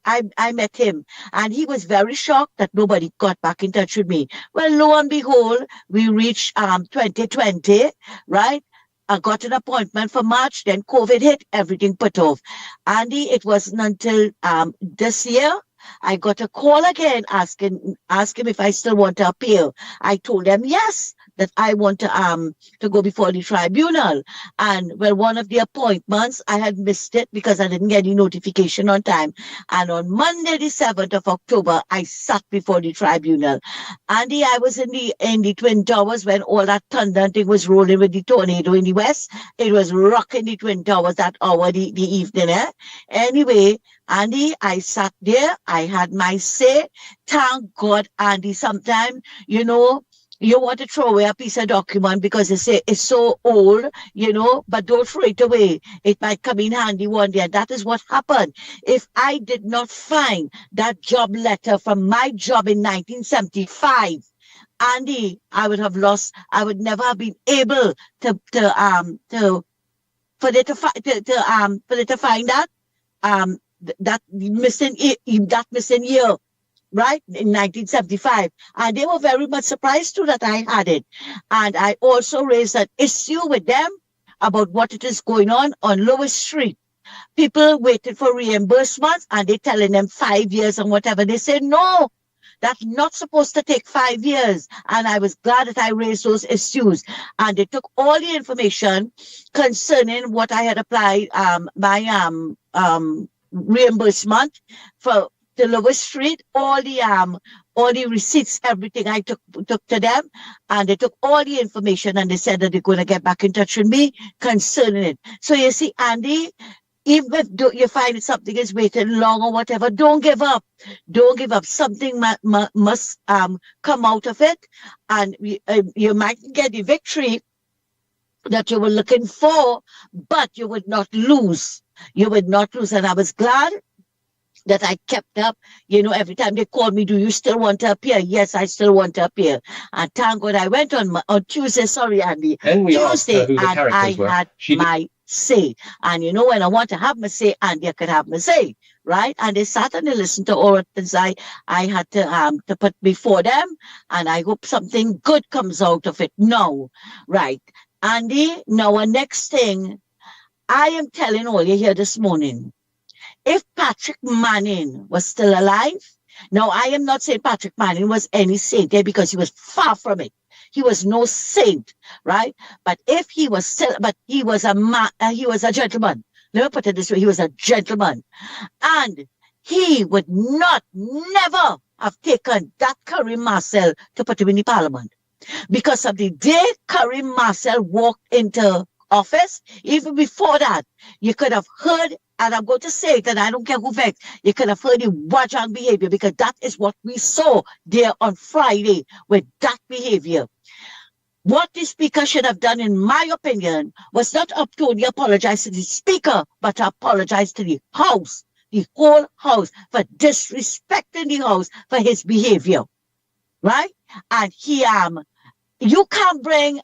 I met him, and he was very shocked that nobody got back in touch with me. Well, lo and behold, we reached 2020, right? I got an appointment for March, then COVID hit, everything put off. Andy, it wasn't until this year I got a call again asking him if I still want to appeal. I told them yes, that I want to go before the tribunal. And well, one of the appointments, I had missed it because I didn't get any notification on time. And on Monday, the 7th of October, I sat before the tribunal. Andy, I was in the Twin Towers when all that thunder and thing was rolling with the tornado in the west. It was rocking the Twin Towers that hour, the evening. Anyway, Andy, I sat there. I had my say. Thank God, Andy. Sometimes, you know, you want to throw away a piece of document because they say it's so old, you know, but don't throw it away. It might come in handy one day. And that is what happened. If I did not find that job letter from my job in 1975, Andy, I would have lost. I would never have been able to find that missing year. Right, in 1975. And they were very much surprised too that I had it. And I also raised an issue with them about what it is going on Lewis Street. People waited for reimbursements and they're telling them 5 years and whatever. They say, no, that's not supposed to take 5 years. And I was glad that I raised those issues. And they took all the information concerning what I had applied, my reimbursement for the Lewis Street, all all the receipts, everything I took to them, and they took all the information, and they said that they're going to get back in touch with me concerning it. So you see, Andy, even if you find something is waiting long or whatever, don't give up. Don't give up. Something must come out of it, and you might get the victory that you were looking for, but you would not lose. You would not lose, and I was glad that I kept up. Every time they called me, do you still want to appear? Yes, I still want to appear. And thank God I went on Tuesday, sorry, Andy. And we asked her Tuesday, who the and characters I were. had my say. And when I want to have my say, Andy, I could have my say, right? And they sat and they listened to all the things I had to put before them. And I hope something good comes out of it now, right? Andy, now our next thing, I am telling all you here this morning, if Patrick Manning was still alive, now I am not saying Patrick Manning was any saint there, because he was far from it. He was no saint, right? But if he was still, but he was a man, he was a gentleman. Let me put it this way: he was a gentleman, and he would never have taken that Curry Marcel to put him in the parliament, because of the day Curry Marcel walked into office. Even before that, you could have heard, and I'm going to say it, and I don't care who vexed, you could have heard the wajang behavior, because that is what we saw there on Friday with that behavior. What the speaker should have done, in my opinion, was not up to only apologize to the speaker, but to apologize to the house, the whole house, for disrespecting the house for his behavior, right? And you can't bring,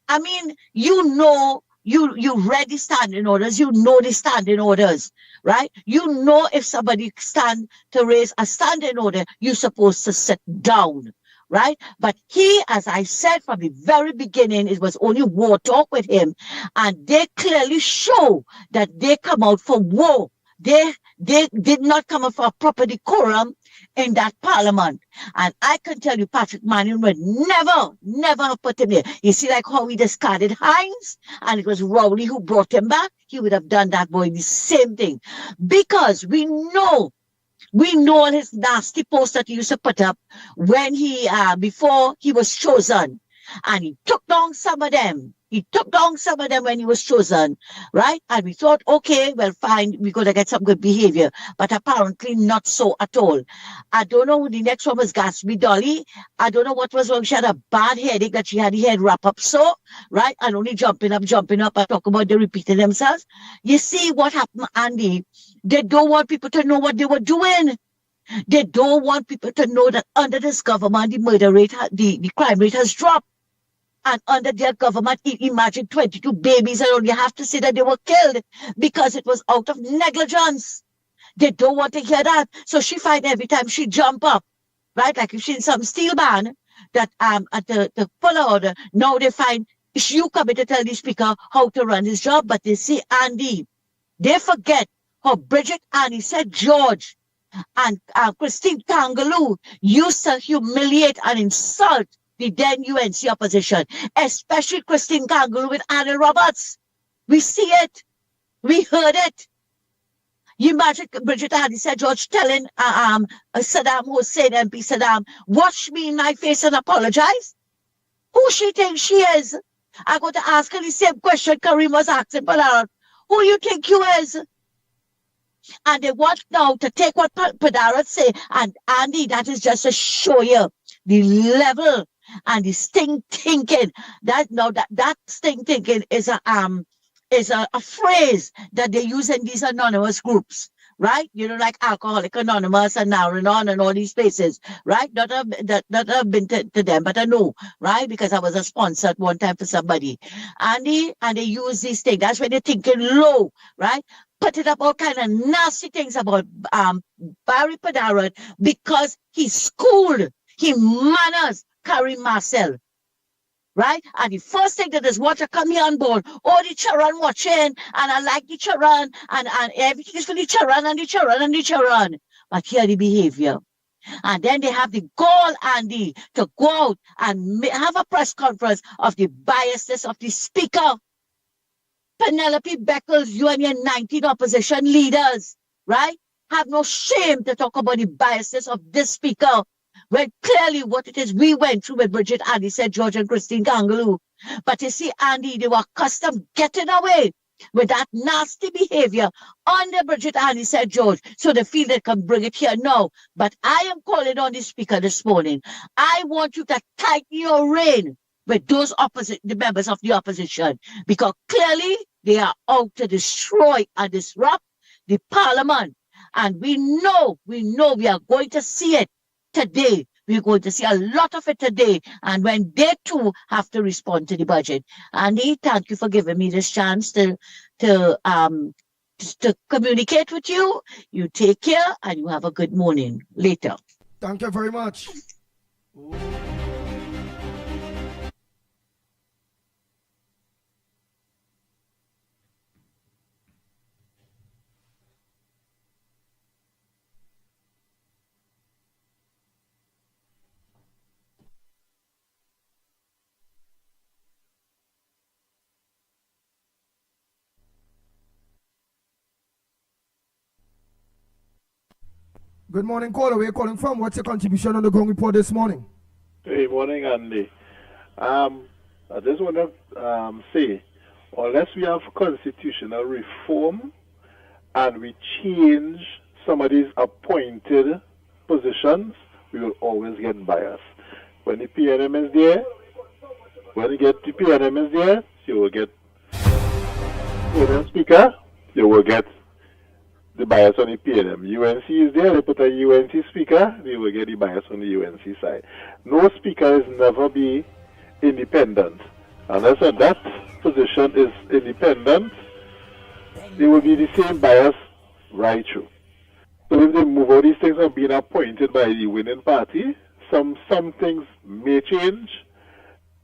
you read the standing orders, the standing orders, right? If somebody stand to raise a standing order, you're supposed to sit down, right? But he, as I said from the very beginning, it was only war talk with him, and they clearly show that they come out for war. They did not come out for a proper decorum in that parliament. And I can tell you, Patrick Manning would never have put him there. You see, like how he discarded Hines, and it was Rowley who brought him back. He would have done that boy the same thing, because we know all his nasty posts that he used to put up when he before he was chosen, and he took down some of them. He took down some of them when he was chosen, right? And we thought, okay, well, fine, we're going to get some good behavior. But apparently not so at all. I don't know who the next one was, Gatsby Dolly. I don't know what was wrong. She had a bad headache that she had the head wrap up so, right? And only jumping up. I talk about they repeating themselves. You see what happened, Andy? They don't want people to know what they were doing. They don't want people to know that under this government, the murder rate, the crime rate has dropped. And under their government, imagine 22 babies, and you have to say that they were killed because it was out of negligence. They don't want to hear that. So she find every time she jump up, right? Like if she's in some steel band, that at the full order, now they find you coming to tell the speaker how to run his job, but they see Andy. They forget how Bridget Annie said George and Christine Kangaloo used to humiliate and insult the then UNC opposition, especially Christine Kangaroo with Anna Roberts. We see it. We heard it. You imagine Bridget Andy said George telling Saddam Hussein, MP Saddam, watch me in my face and apologize. Who she thinks she is? I got to ask her the same question Kareem was asking Padarat. Who you think you is? And they want now to take what Padarat say, and Andy, that is just to show you the level and the stink thinking. That stink thinking is a phrase that they use in these anonymous groups, right? Like Alcoholic Anonymous and Al-Anon and all these places, right? Not have been to them, but I know, right? Because I was a sponsor at one time for somebody. And they use these things. That's when they're thinking low, right? Put it up all kind of nasty things about Barry Padarat, because he schooled, he manners Karim Marcel, right? And the first thing that is water come here on board, all the children watching, and I like the children, and everything is for the children and the children and the children. But here the behavior. And then they have the gall, Andy, to go out and have a press conference of the biasness of the speaker. Penelope Beckles, you and your 19 opposition leaders, right? Have no shame to talk about the biasness of this speaker. When clearly what it is we went through with Bridget, Andy said George and Christine Gangaloo. But you see, Andy, they were accustomed getting away with that nasty behavior under Bridget, Andy said George, so they feel they can bring it here now. But I am calling on the speaker this morning. I want you to tighten your rein with those the members of the opposition, because clearly they are out to destroy and disrupt the parliament. And we know we are going to see it today. We're going to see a lot of it today. And when they too have to respond to the budget. Andy, thank you for giving me this chance to communicate with you. You take care and you have a good morning. Later. Thank you very much. Good morning, caller. Where are you calling from? What's your contribution on the ground report this morning? Hey, morning, Andy. I just want to say, unless we have constitutional reform and we change some of these appointed positions, we will always get bias. When the PNM is there, you will get the speaker, you will get the bias on the PNM. UNC is there, they put a UNC speaker, they will get the bias on the UNC side. No speaker is never be independent. Unless that position is independent, there will be the same bias right through. So if they move all these things are being appointed by the winning party, some things may change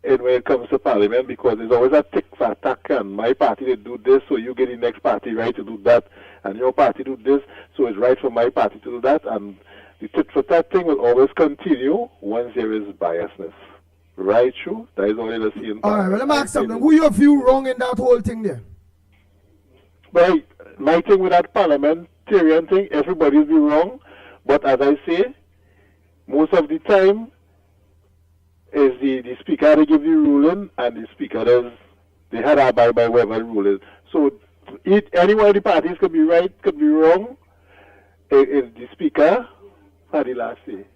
and when it comes to parliament, because there's always a tick for tack, and my party they do this, so you get the next party right to do that, and your party do this, so it's right for my party to do that, and the tit for tat thing will always continue once there is biasness. Right through, that is all you're seeing. All right, well, let me ask something. Who you view wrong in that whole thing there? Well, my thing with that parliamentarian thing, everybody's be wrong, but as I say, most of the time, is the speaker they give the ruling, and the speaker does they had to abide by whatever the rule is. So any one of the parties could be right, could be wrong. If the speaker had the last say.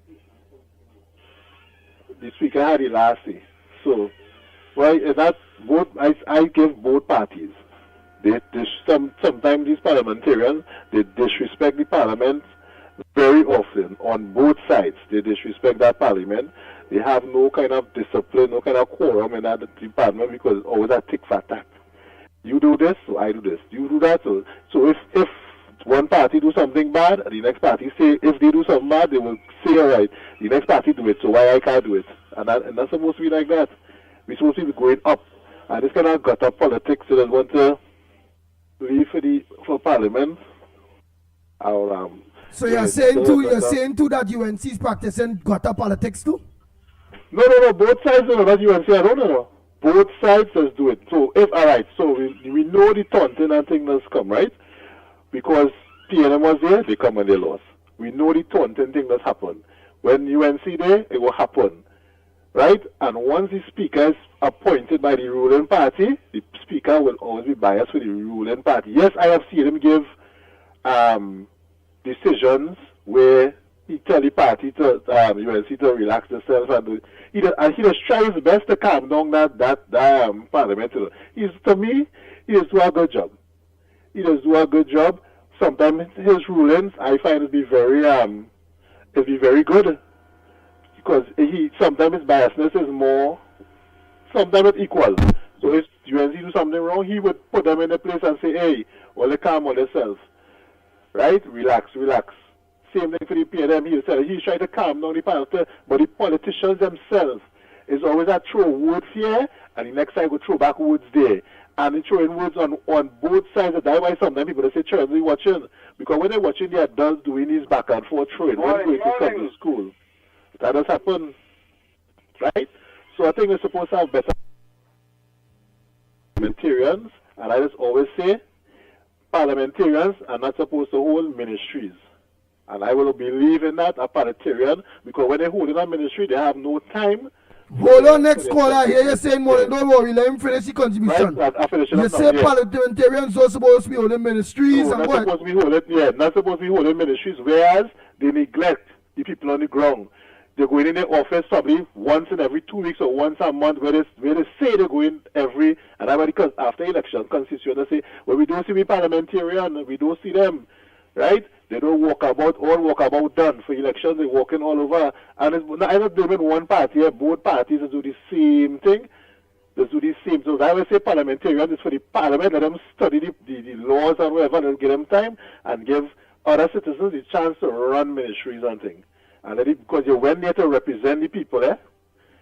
The speaker had the last say. So that both I give both parties. Sometimes these parliamentarians they disrespect the parliament very often on both sides. They disrespect that parliament. They have no kind of discipline, no kind of quorum in that department because it's always a tick for tack. You do this, so I do this. You do that, so if one party do something bad, the next party say if they do something bad, they will say all right. The next party do it, so why I can't do it? And that's supposed to be like that. We're supposed to be going up, and this kind of gutter politics. So they want to leave for parliament. So you're saying too that UNC is practicing gutter politics too? No. Both sides do that. UNC, I don't know. Both sides just do it. So we know the taunting and thing that's come, right? Because PNM was there, they come and they lost. We know the taunting thing that's happened. When UNC there, it will happen, right? And once the speaker is appointed by the ruling party, the speaker will always be biased with the ruling party. Yes, I have seen him give decisions where he tell the party to UNC to relax themselves and he does try his best to calm down that parliament. To me, he does do a good job. He does do a good job. Sometimes his rulings I find it be very good because sometimes his biasness is more, sometimes it's equal. So if UNC do something wrong, he would put them in a place and say, hey, well, they calm on themselves. Right? Relax. Same thing for the PNM. He's trying to calm down the party, but the politicians themselves is always a throw words here, and the next side go throw back words there. And they're throwing words on both sides. That's why sometimes people say, children are watching. Because when they're watching the adults doing these back and forth throwing, when they're going to come to school, that does happen. Right? So I think we're supposed to have better parliamentarians, and I just always say, parliamentarians are not supposed to hold ministries. And I will believe in that, a parliamentarian, because when they hold in a ministry, they have no time. Hold on, next caller. Here you're saying more. Don't worry, let him finish the contribution. Right, I finish it You up say now, parliamentarians are supposed to be holding ministries No, and not what? supposed to be holding, not supposed to be holding ministries, whereas they neglect the people on the ground. They go in their office probably once in every 2 weeks or once a month, where they say they go in every, and everybody, because after election, constituents say, well, we don't see the parliamentarian, we don't see them, right? They don't walk about, all walk about done for elections, they're walking all over, and it's not, I'm not blaming one party, both parties do the same thing. They do the same. So I would say parliamentarian is for the parliament, let them study the laws and whatever, and give them time and give other citizens the chance to run ministries and things. And let it, because you went there to represent the people, eh?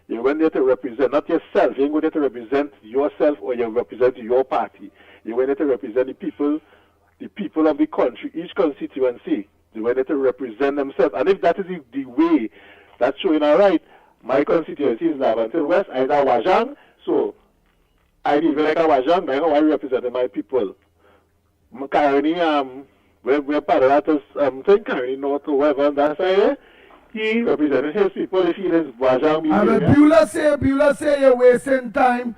You went there to represent, not yourself. You ain't going there to represent yourself or you represent your party. You went there to represent the people of the country, each constituency. They went there to represent themselves. And if that is the way that's showing all right, my constituency is Lavantil West, I know Wajang, so I live like a Wajang, I know I represent my people. Currently, we're part of that thing, currently North or whatever, and that's why he represented his people if he is Wajang. Beulah say you're wasting time.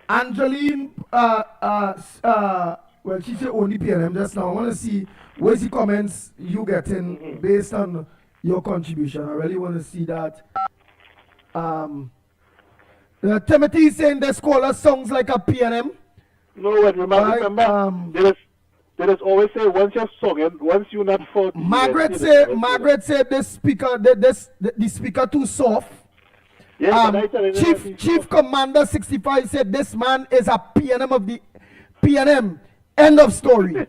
Angeline, well, she said only PNM just now. I want to see where's the comments you getting based on your contribution. I really want to see that. Timothy is saying this caller sounds like a PNM. No, wait, remember, they just always say once you're singing, once you're not for. Margaret said this speaker, the speaker too soft. Yes, Chief Commander 65 said this man is a PNM of the PNM. End of story.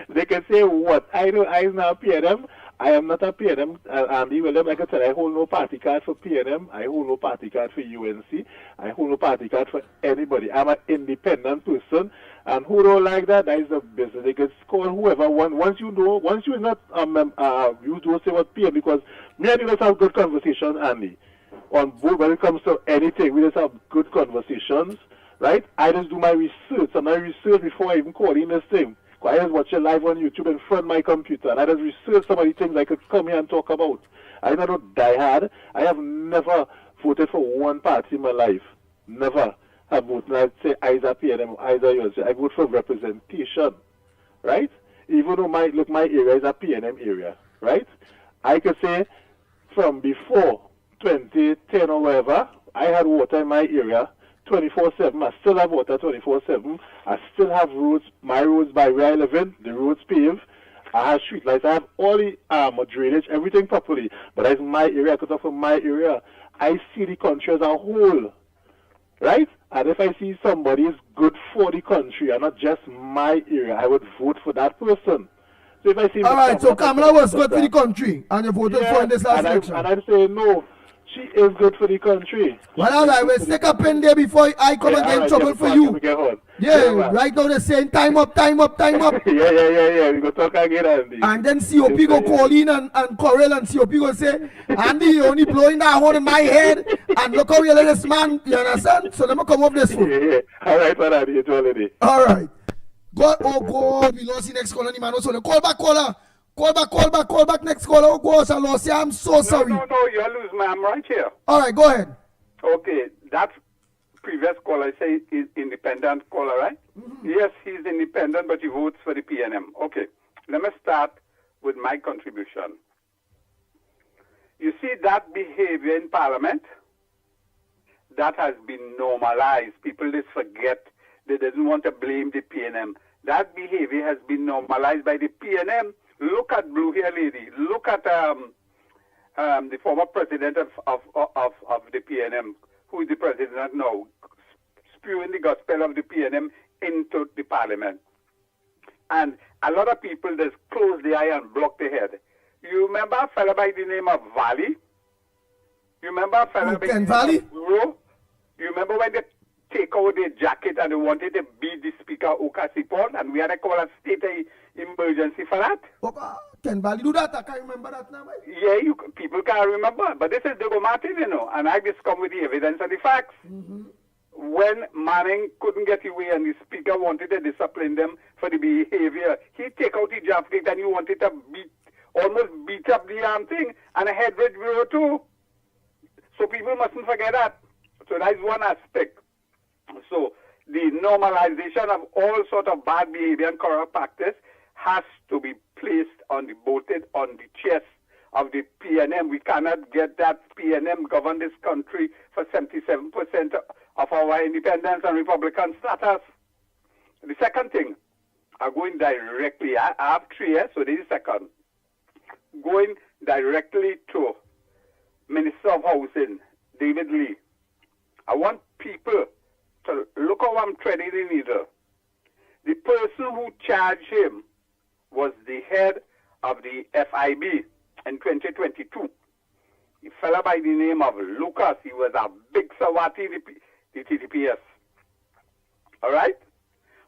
They can say what? I know I'm not a PNM. I am not a PNM. Andy William, like I said, I hold no party card for PNM. I hold no party card for UNC. I hold no party card for anybody. I'm an independent person. And who don't like that, that is a business. They can call whoever want. Once you're not, you don't say what PM, because me and you just have good conversation, Andy. On board when it comes to anything, we just have good conversations, right? I just do my research, and I research before I even call in this thing. I just watch it live on YouTube in front of my computer, and I just research some of the things I could come here and talk about. I'm not a diehard. I have never voted for one party in my life. Never have voted. I'd say either PNM, either UNC. I vote for representation, right? Even though my area is a PNM area, right? I could say from before 2010 or whatever, I had water in my area 24/7. I still have water 24/7. I still have roads, my roads by where I live in, the roads paved. I have street lights. I have all the drainage, everything properly. But that's my area, because of my area, I see the country as a whole, right? And if I see somebody is good for the country and not just my area, I would vote for that person. So if I see all right, so Kamala was good for the country, and you voted for in this last election. And I'd say no. She is good for the country. Well, all right, we'll stick up in there before I come and get in trouble for you. Right now they're saying time up. Yeah. We go talk again, Andy. And then COP go call in and quarrel, and COP go say, Andy, you're only blowing that hole in my head, and look how you let this man, you understand? So let me come up this one. Yeah. All right, man, Andy, it's already. All right. God, oh God, we lost the next caller, man. Also, call back, caller. Call back, next caller. Oh, gosh, I lost you. I'm so sorry. No, you're losing, man. I'm right here. All right, go ahead. Okay, that previous caller say is independent caller, right? Mm-hmm. Yes, he's independent, but he votes for the PNM. Okay, let me start with my contribution. You see that behavior in Parliament? That has been normalized. People just forget. They doesn't want to blame the PNM. That behavior has been normalized by the PNM. Look at Blue Hair Lady. Look at the former president of the PNM, who is the president now, spewing the gospel of the PNM into the parliament. And a lot of people just close the eye and block the head. You remember a fellow by the name of Valley? You remember a fellow by the name of Guru? You remember when they take out their jacket and they wanted to beat the speaker, Okasipon, and we had to call a state emergency for that? Can Valley do that? I can't remember that now. Yeah, people can't remember. But this is Dogo Martin, you know, and I just come with the evidence and the facts. Mm-hmm. when Manning couldn't get away and the speaker wanted to discipline them for the behavior, he take out the jacket and he wanted to almost beat up the thing, and a Headbridge Bureau too. So people mustn't forget that. So that is one aspect. So the normalization of all sort of bad behavior and corrupt practice has to be placed bolted on the chest of the PNM. We cannot get that PNM govern this country for 77% of our independence and Republican status. The second thing, I'm going directly, I have 3 years, so this is second. Going directly to Minister of Housing, David Lee. I want people to look how I'm treading in either. The person who charged him was the head of the FIB in 2022. A fella by the name of Lucas. He was a big Sawati, the TTPS. All right?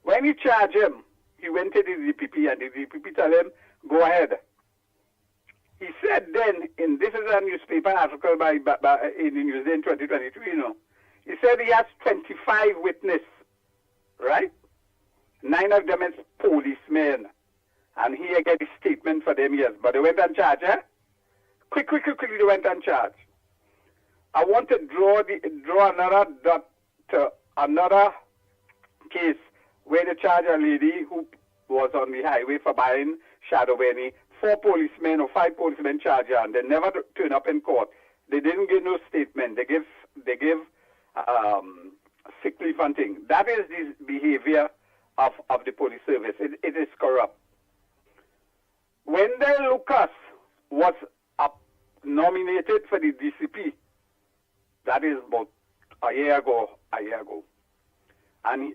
When he charged him, he went to the DPP and the DPP told him, go ahead. He said then, this is a newspaper article in the Newsday in 2023, you know. He said he has 25 witnesses, right? 9 of them is policemen. And he get a statement for them, yes. But they went on charge, eh? Quickly, they went on charge. I want to draw another dot to another case where they charge a lady who was on the highway for buying shadow benny. 4 policemen or 5 policemen charge her, and they never turn up in court. They didn't give no statement. They give sick leave and thing. That is the behavior of the police service. It is corrupt. When Lucas was nominated for the DCP, that is about a year ago, and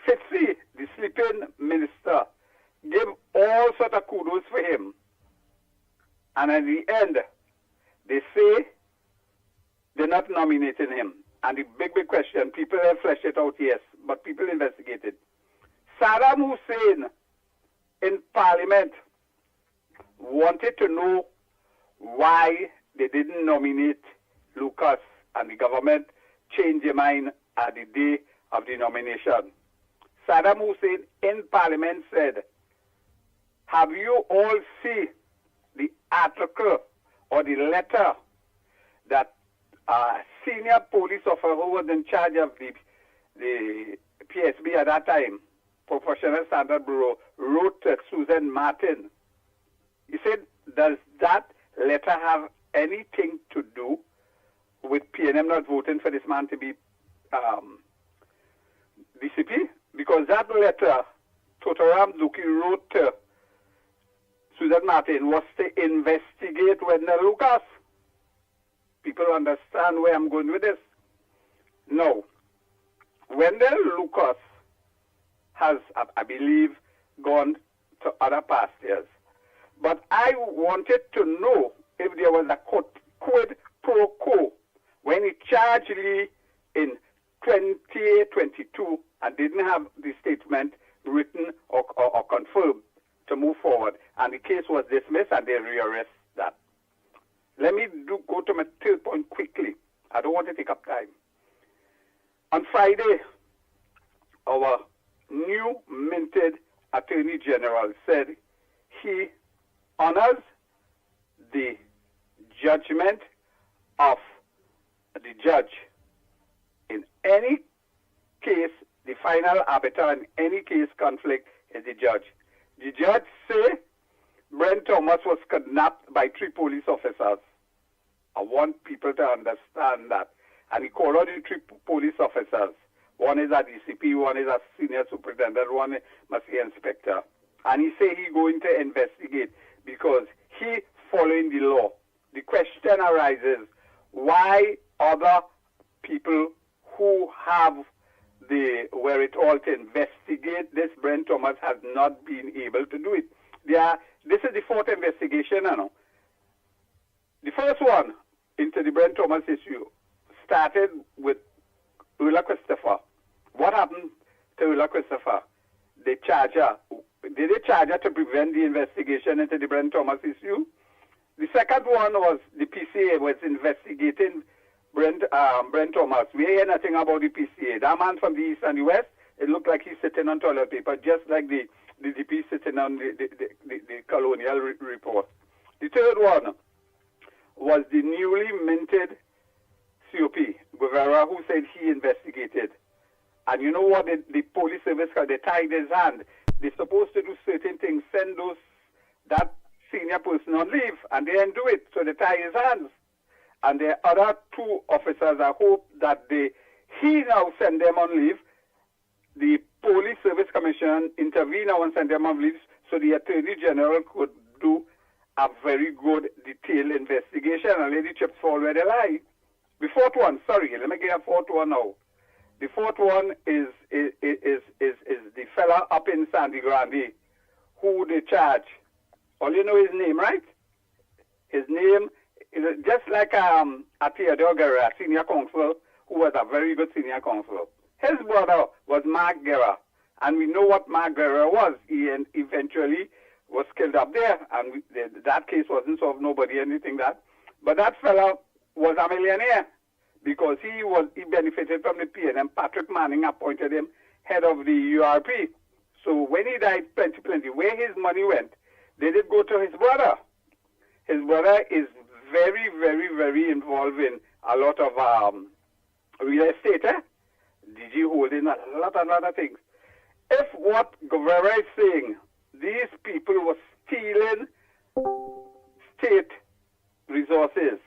Fitzy, the sleeping minister, gave all sort of kudos for him. And at the end, they say they're not nominating him. And the big question, people have fleshed it out, yes, but people investigated. Saddam Hussein in Parliament wanted to know why they didn't nominate Lucas, and the government changed their mind at the day of the nomination. Saddam Hussein in Parliament said, have you all seen the article or the letter that a senior police officer who was in charge of the PSB at that time, Professional Standard Bureau, wrote to Susan Martin? He said, does that letter have anything to do with PNM not voting for this man to be DCP? Because that letter, Totaram Duki wrote to Susan Martin was to investigate Wendell Lucas. People understand where I'm going with this. No. Wendell Lucas has, I believe, gone to other pastures. But I wanted to know if there was a quid pro quo when he charged Lee in 2022 and didn't have the statement written or confirmed to move forward. And the case was dismissed and they rearrest that. Let me go to my third point quickly. I don't want to take up time. On Friday, our new minted Attorney General said he honors the judgment of the judge. In any case, the final arbiter in any case conflict is the judge. The judge say Brent Thomas was kidnapped by 3 police officers. I want people to understand that. And he called out the 3 police officers. One is a DCP, one is a senior superintendent, one must be inspector. And he say he going to investigate because he following the law. The question arises, why other people who have the wherewithal to investigate this, Brent Thomas has not been able to do it. This is the 4th investigation, you know. The first one into the Brent Thomas issue started with Ulla Christopher. What happened to Ulla Christopher? They charge her. Did they charge her to prevent the investigation into the Brent Thomas issue? The second one was the PCA was investigating Brent Thomas. We hear nothing about the PCA. That man from the east and the west, it looked like he's sitting on toilet paper, just like the DP sitting on the colonial report. The third one was the newly minted COP, Guevara, who said he investigated. And you know what? The police service, they tied his hand. They're supposed to do certain things, send that senior person on leave, and they didn't do it, so they tie his hands. And the other two officers, I hope that he now send them on leave. The Police Service Commission intervene now and send them on leave, so the Attorney General could do a very good detailed investigation and let the chips fall where they lie. The fourth one, sorry, let me get a fourth one now. The fourth one is the fella up in Sandy Grande who they charge. All you know his name, right? His name is just like a Theodore Guerra, a senior counsel, who was a very good senior counsel. His brother was Mark Guerra, and we know what Mark Guerra was. He eventually was killed up there, and that case wasn't solved, nobody, anything that. But that fella was a millionaire, because he benefited from the PNM. Patrick Manning appointed him head of the URP. So when he died 2020, where his money went, they did go to his brother. His brother is very, very, very involved in a lot of real estate, DG holding a lot of things. If what Guevara is saying, these people were stealing state resources,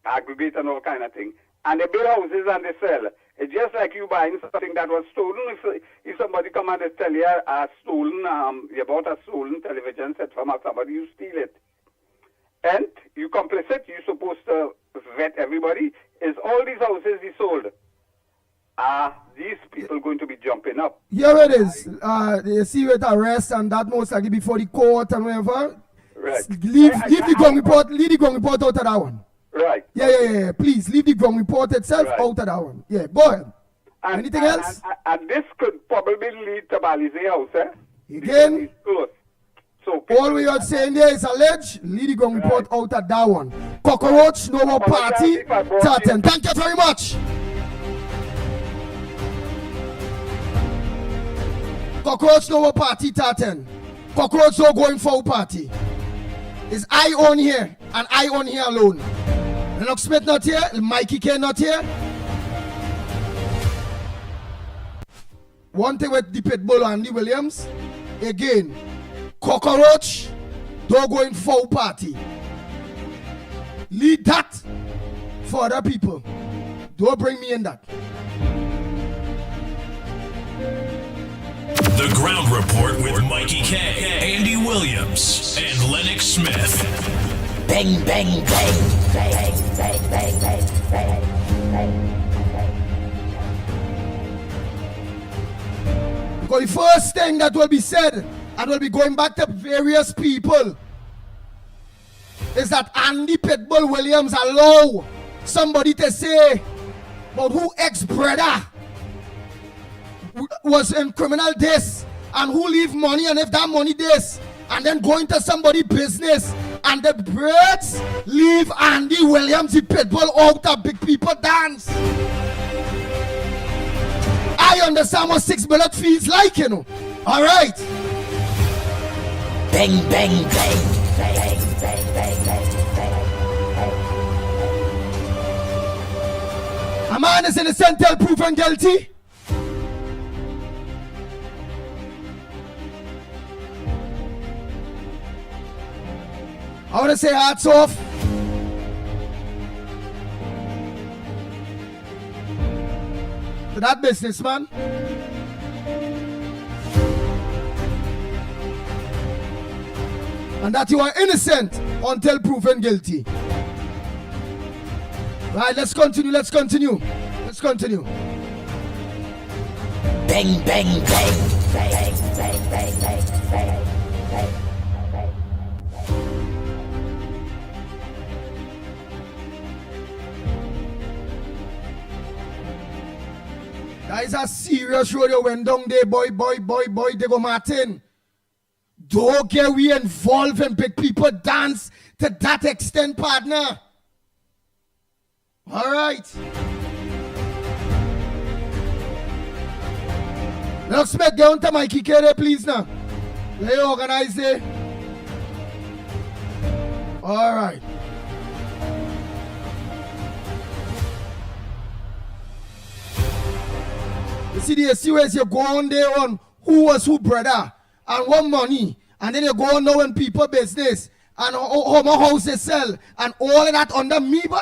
aggregate and all kind of thing, and they build houses and they sell. It's just like you buying something that was stolen. If somebody come and they tell you you bought a stolen television set from somebody, you steal it. And you complicit, you're supposed to vet everybody. Is all these houses he sold? Are these people going to be jumping up? Here it is. You see with arrest and that most likely before the court and whatever. Right. Leave the ground report out of that one. Right. Yeah. Please leave the ground report itself out of that one. Yeah, go ahead. Anything else? And this could probably lead to Balize House, Again, so all we are saying there is alleged. Leave the ground report out of that one. Cockroach, no more party. Tartan. Thank you very much. Cockroach, no more party, Tartan. Cockroach, no going for party. It's I on here, and I on here alone. Lennox Smith not here, Mickie Kerr not here. One thing with the Pitbull and Andy Williams, again, cockroach, don't go in full party. Lead that for other people. Don't bring me in that. The Ground Report with Mickie Kerr, Andy Williams, and Lennox Smith. Bang, bang, bang, bang, bang, bang, bang, bang, bang. Because the first thing that will be said, and will be going back to various people, is that Andy Pitbull Williams allow somebody to say about who ex-brother was in criminal this and who leave money, and if that money this, and then go into somebody's business, and the birds leave Andy Williams, the Pitbull, out of big people dance. I understand what 6 bullet feels like, you know. All right. Bang, bang, bang, bang, bang, bang, bang, bang. A man is innocent till proven guilty. I want to say hats off to that businessman. And that you are innocent until proven guilty. Right, let's continue. Bang, bang, bang, bang, bang, bang, bang, bang, bang. That is a serious rodeo went down there, boy, they go Martin. Don't get we involved in big people dance to that extent, partner. All right. Let's make down to Mickie Kerr, please now. Let you organize it. All right. You see the series you go on there on who was who brother and what money, and then you go on now in people business and how my house they sell and all of that under me, boy.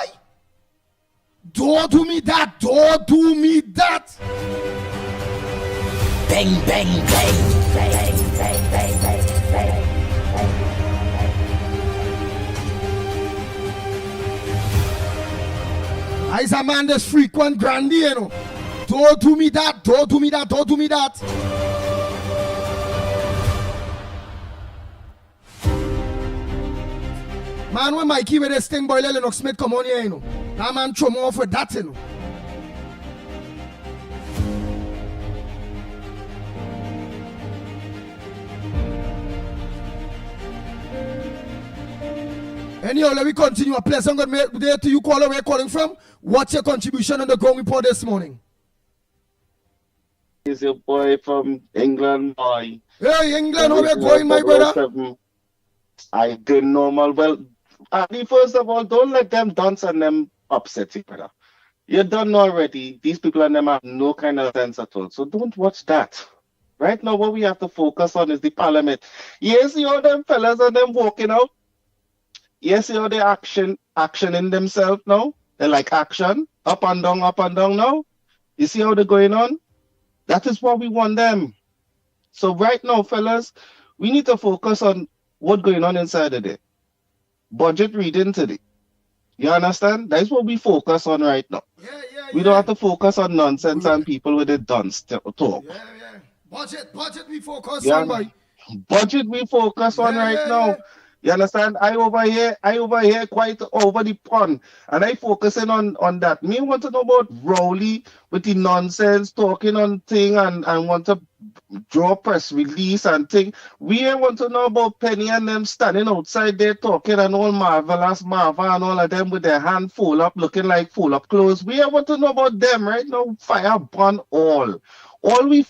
Don't do me that. Don't do me that. Bang, bang, bang. Bang, bang, bang, bang, bang, bang. I's a man that's frequent grandy, you know. Don't do me that. Don't do me that. Don't do me that. Man, when Mickie with this thing, boy, Lennox Smith come on here, you know. That man throw me off with that, you know. Anyhow, let me continue. A pleasant good day to you, caller. Where you calling from? What's your contribution on the ground report this morning? Is your boy from England, boy. Hey, England, how you going, my brother? I did normal. Well, Andy, first of all, don't let them dance and them upset you, brother. You're done already. These people and them have no kind of sense at all. So don't watch that. Right now, what we have to focus on is the parliament. Yes, you all them fellas and them walking out. Yes, you know, they're actioning themselves now. They like action, up and down now. You see how they're going on? That is what we want them. So right now, fellas, we need to focus on what's going on inside of there. Budget reading today. You understand? That's what we focus on right now. We don't have to focus on nonsense and people with a dunce talk. Budget we focus on, boy. Budget we focus on right now. You understand? I over here quite over the pond. And I focusing on that. Me want to know about Rowley with the nonsense, talking on thing and want to draw press release and thing. We want to know about Penny and them standing outside there talking and all marvelous Marva and all of them with their hand full up, looking like full up clothes. We want to know about them right now. Fire burn all. All we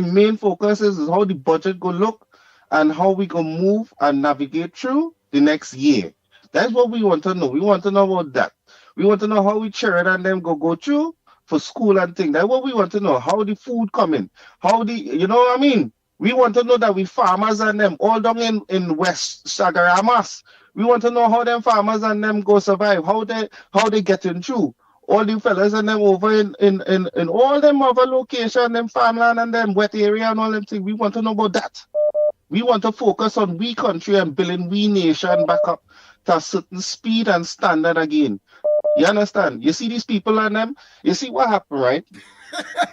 main focus is how the budget go look and how we can move and navigate through the next year. That's what we want to know. We want to know about that. We want to know how we children and them go through for school and things. That's what we want to know. How the food coming. You know what I mean? We want to know that we farmers and them all down in West Sagaramas. We want to know how them farmers and them go survive. How they getting through. All the fellas and them over in all them other location, them farmland and them wet area and all them things. We want to know about that. We want to focus on we country and building we nation back up to a certain speed and standard again. You understand? You see these people and them? You see what happened, right?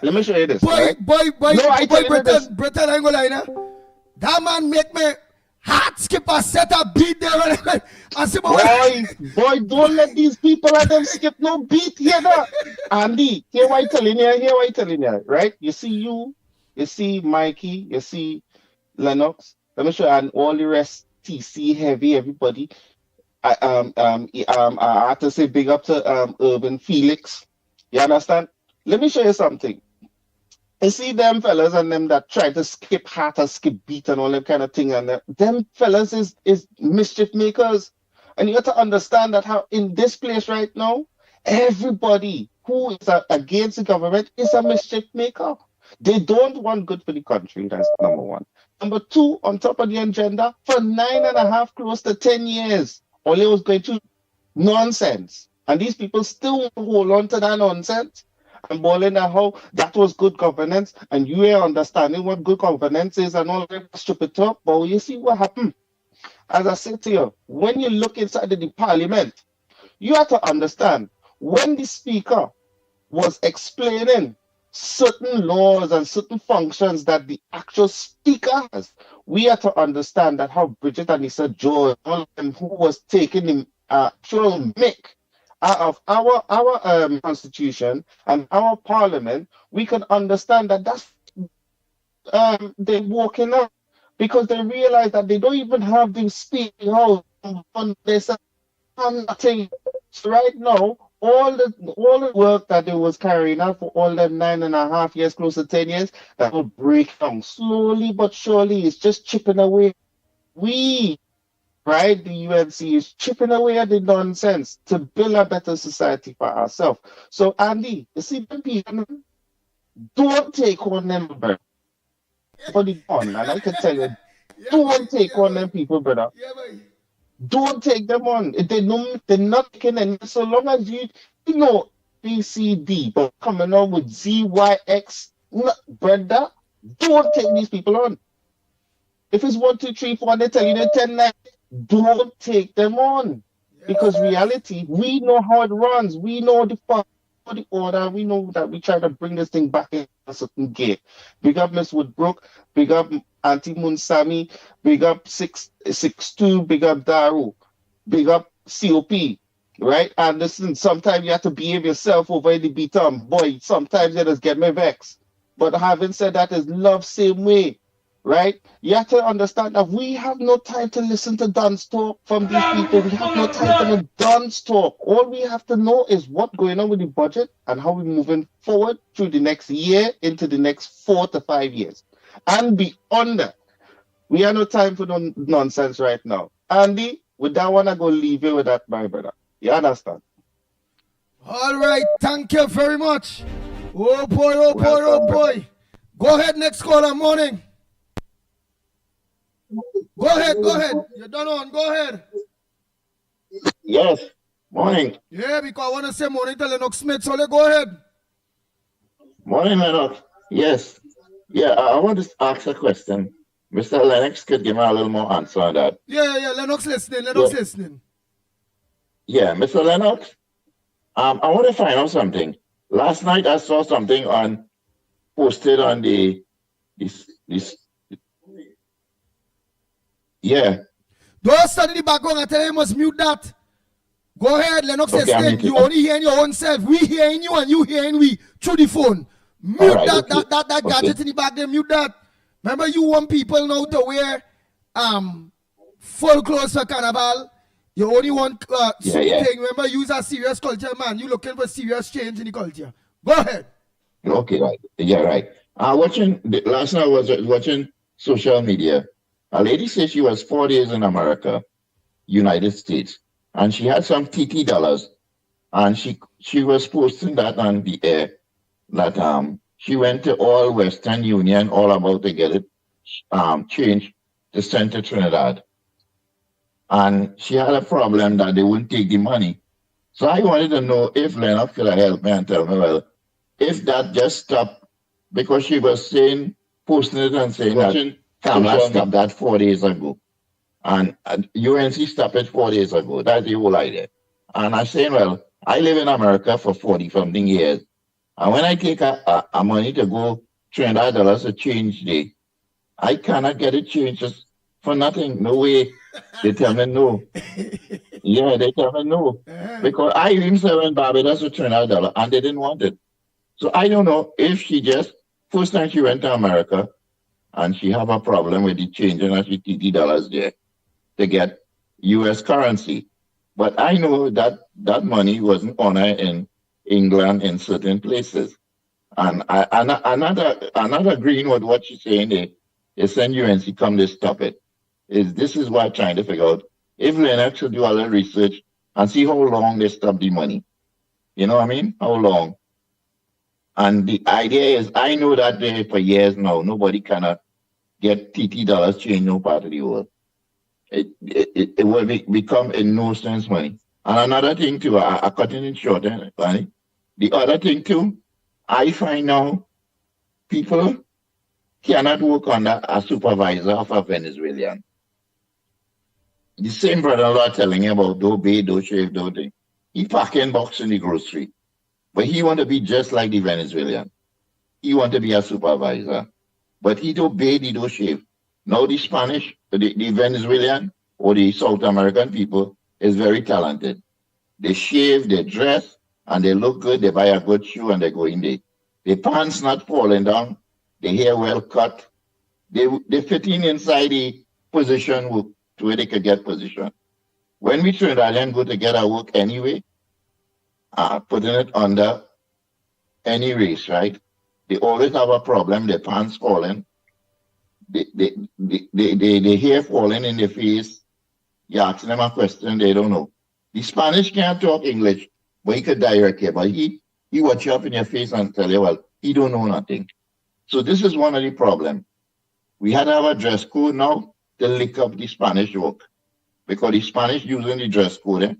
Let me show you this. Boy, this. Britain, I'm gonna lie now. That man make me heart skip a set a beat there. I say, boy, don't let these people and them skip no beat here. Andy, here what I telling you, right? You see Mickie, you see Lennox, let me show you, and all the rest, TC, Heavy, everybody. I have to say big up to Urban Felix. You understand? Let me show you something. You see them fellas and them that try to skip heart or skip beat and all that kind of thing, and them fellas is mischief makers. And you have to understand that how in this place right now, everybody who is against the government is a mischief maker. They don't want good for the country. That's number one. Number two, on top of the agenda, for 9.5, close to 10 years, Ole was going to nonsense. And these people still hold on to that nonsense and balling at how that was good governance. And you are understanding what good governance is and all that stupid talk. But you see what happened? As I said to you, when you look inside the parliament, you have to understand when the speaker was explaining certain laws and certain functions that the actual speaker has, we have to understand that how Bridget and Lisa George, all of them who was taking the actual make out of our constitution and our parliament, we can understand that that's they're walking up because they realize that they don't even have the speaking house on this nothing. So right now, all the work that they was carrying out for all them 9.5 years, close to 10 years, that will break down slowly but surely. It's just chipping away. We, right, the UNC is chipping away at the nonsense to build a better society for ourselves. So Andy, you see the people, don't take on them, brother. For the gun, and I can tell you, don't take on them people, brother. Don't take them on. They're not making any. So long as you know BCD, but coming on with ZYX, brother, don't take these people on. If it's 1, 2, 3, 4, and they tell you they're 10, 9, don't take them on. Because reality, we know how it runs. We know the order. We know that we try to bring this thing back in a certain gear. Big up Miss Woodbrook. Big up Auntie Munsami. Big up 662. Big up Daru. Big up COP. Right? And listen, sometimes you have to behave yourself over the beat. Boy, sometimes you just get me vexed. But having said that, is love same way. Right? You have to understand that we have no time to listen to dance talk from these people. We have no time for the dance talk. All we have to know is what's going on with the budget and how we're moving forward through the next year into the next 4 to 5 years. And beyond that, we have no time for no nonsense right now. Andy, with that one, I'm going to leave you with that, my brother. You understand? All right. Thank you very much. Oh, boy, oh, boy, oh, boy. Go ahead, next caller, morning. Go ahead. You're done on. Go ahead. Yes. Morning. Yeah, because I want to say morning to Lennox Smith, so go ahead. Morning, Lennox. Yes. Yeah, I want to ask a question. Mr. Lennox could give me a little more answer on that. Yeah. Lennox listening. Yeah, Mr. Lennox, I want to find out something. Last night I saw something posted on this. Yeah. Don't study the background. I tell you, you must mute that. Go ahead, Lennox. Okay, you only hearing your own self. We hearing you and you hearing we through the phone. Mute right, that gadget in the back there. Mute that. Remember, you want people now to wear full clothes for carnival. You only want thing. Remember, use a serious culture, man. You looking for serious change in the culture. Go ahead. Okay, right. Yeah, right. Last night I was watching social media. A lady said she was 4 days in America, United States, and she had some TT dollars, and she was posting that on the air that she went to all Western Union, all about to get it changed to send to Trinidad, and she had a problem that they wouldn't take the money. So I wanted to know if Lennox could help me and tell me, well, if that just stopped, because she was posting it and saying that Kamala stopped that 4 days ago. And UNC stopped it 4 days ago. That's the whole idea. And I'm saying, well, I live in America for 40-something years. And when I take a money to go $300 to change day, I cannot get it changed just for nothing. No way. They tell me no. Yeah, they tell me no. Because I even said in Barbados for $300 and they didn't want it. So I don't know if she just, first time she went to America, and she have a problem with the changing of the TT dollars there to get U.S. currency. But I know that that money wasn't honored in England in certain places. And I'm not agreeing with what she's saying. They send UNC come to stop it. This is what I'm trying to figure out. If Lennox should do a little research and see how long they stop the money. You know what I mean? How long? And the idea is, I know that there for years now, nobody cannot get TT dollars changed no part of the world. It will become a no sense money. And another thing too, I cut it in short, Bonnie. The other thing too, I find now people cannot work under a supervisor of a Venezuelan. The same brother-in-law telling you about don't bathe, don't shave, don't thing. He packing box in the grocery. But he want to be just like the Venezuelan. He want to be a supervisor. But he don't bathe, he don't shave. Now the Spanish, the Venezuelan or the South American people is very talented. They shave, they dress, and they look good. They buy a good shoe and they go in there. The pants not falling down. The hair well cut. They fit in inside the position to where they could get position. When we Trinidadian go to get our work anyway, putting it under any race, right? They always have a problem, their pants falling, they hair falling in their face. You ask them a question, they don't know. The Spanish can't talk English, but he could direct you. But he watch you up in your face and tell you, well, he don't know nothing. So this is one of the problems. We had to have a dress code now to lick up the Spanish work. Because the Spanish using the dress code,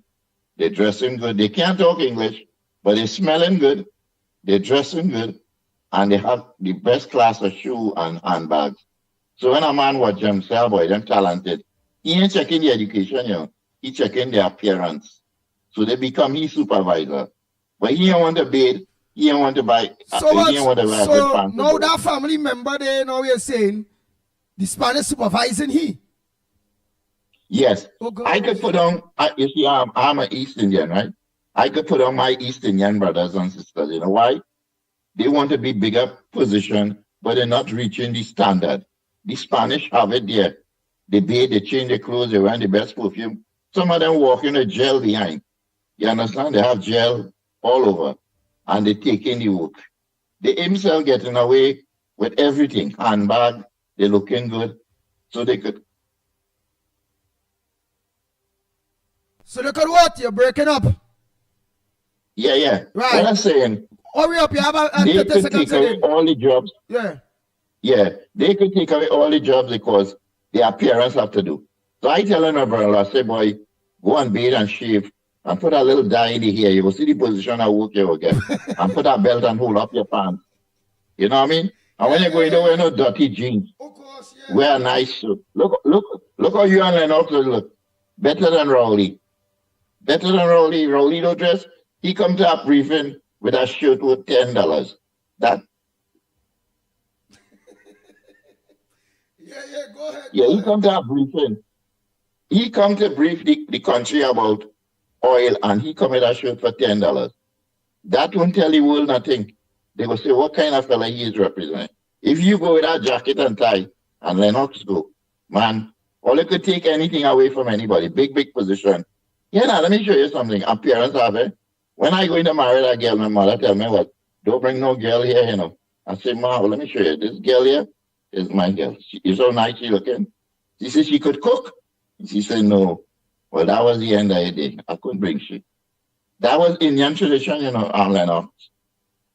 they're dressing good. They can't talk English, but they're smelling good, they're dressing good, and they have the best class of shoe and handbags. So when a man watch them say, boy, them talented, he ain't checking the education, he checking their appearance. So they become his supervisor. But he don't want to bathe, he don't want to buy, he don't want to wear good pants. Now that family member there, now you're saying, the Spanish supervising he? Yes. I could put on, you see, I'm an East Indian, right? I could put on my East Indian brothers and sisters. You know why? They want to be bigger position, but they're not reaching the standard. The Spanish have it there. They bathe, they change their clothes, they wear the best perfume. Some of them walk in a gel behind. You understand? They have gel all over. And they take in the work. They himself getting away with everything. Handbag, they're looking good. So they could. So look at what? You're breaking up. Yeah. Right. What I'm saying. Hurry up, you have they could take away all the jobs. Yeah, they could take away all the jobs because their appearance have to do. So I tell my brother, I say, boy, go and bathe and shave and put a little dye in the hair. You will see the position of work you will get. And put a belt and hold up your pants. You know what I mean? And when you go, you don't wear no dirty jeans. Of course, Wear a nice suit. Look how you and Lennox look. Better than Rowley. Better than Rowley. Rowley don't dress. He comes to a briefing with a shirt worth $10. That. Go ahead. Yeah, he come to a briefing. He come to brief the country about oil, and he come with a shirt for $10. That won't tell the world nothing. They will say what kind of fella he is representing. If you go with a jacket and tie, and Lennox go, man, all you could take anything away from anybody. Big position. Yeah, now let me show you something. Appearance of it. When I go in to marry that girl, my mother tell me, what, don't bring no girl here, I say, Ma, well, let me show you. This girl here is my girl. She's so nice she looking. She said she could cook. She said, no. Well, that was the end of the day. I couldn't bring she. That was Indian tradition, Lennox.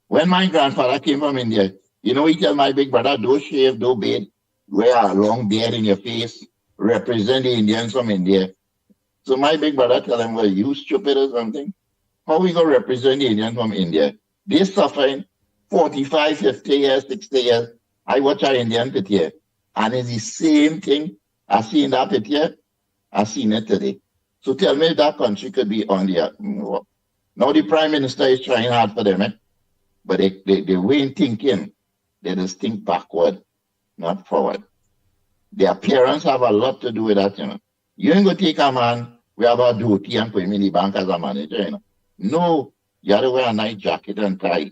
When my grandfather came from India, he tell my big brother, don't shave, don't bathe, wear a long beard in your face, represent the Indians from India. So my big brother tell him, well, you stupid or something? How we going to represent the Indians from India? They're suffering 45, 50 years, 60 years. I watch our Indian picture, and it's the same thing I see in that picture, I seen it today. So tell me if that country could be on the now the Prime Minister is trying hard for them, but they ain't thinking. They just think backward, not forward. The appearance have a lot to do with that, You ain't going to take a man, we have a duty and put him in the bank as a manager, No, you have to wear a nice jacket and tie.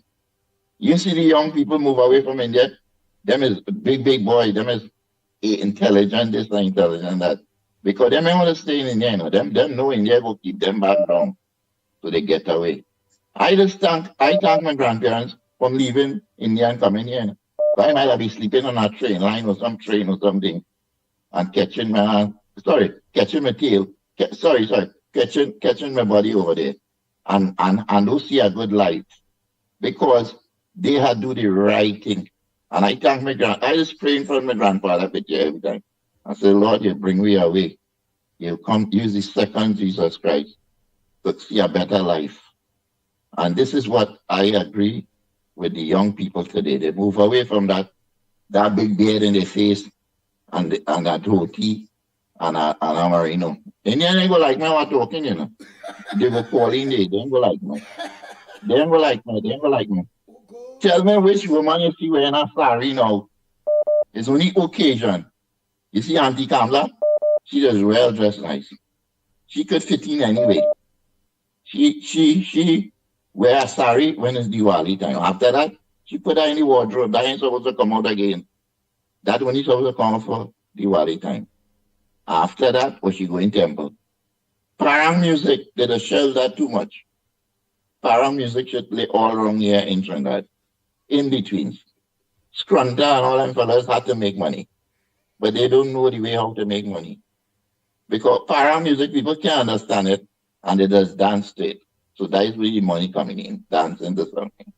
You see the young people move away from India, them is big boy, them is intelligent, this and intelligent that. Because them ain't want to stay in India, Them know India will keep them back down. So they get away. I thank my grandparents from leaving India and coming here. So I might have been sleeping on a train line or some train or something and catching my tail. Catching my body over there. And don't see a good life. Because they had to do the right thing. And I thank I just praying for my grandfather picture every time. I say, Lord, you bring me away. You come use the second Jesus Christ to see a better life. And this is what I agree with the young people today. They move away from that big beard in their face and that roti and a merino. Indian ain't go like me what talking, They go calling they ain't go like me. They ain't go like me. Tell me which woman you see wearing a sari now. It's only occasion. You see Auntie Kamla? She does well dressed nice. She could fit in anyway. She wear a sari when it's Diwali time. After that, she put her in the wardrobe. That ain't supposed to come out again. That one is supposed to come out for Diwali time. After that, she go in temple. Parang music, they just shelve that too much. para music should play all around here in Trinidad. In between. Scrunta and all them fellas had to make money. But they don't know the way how to make money. Because para music, people can't understand it, and they just dance to it. So that is where the money coming in, dancing to something.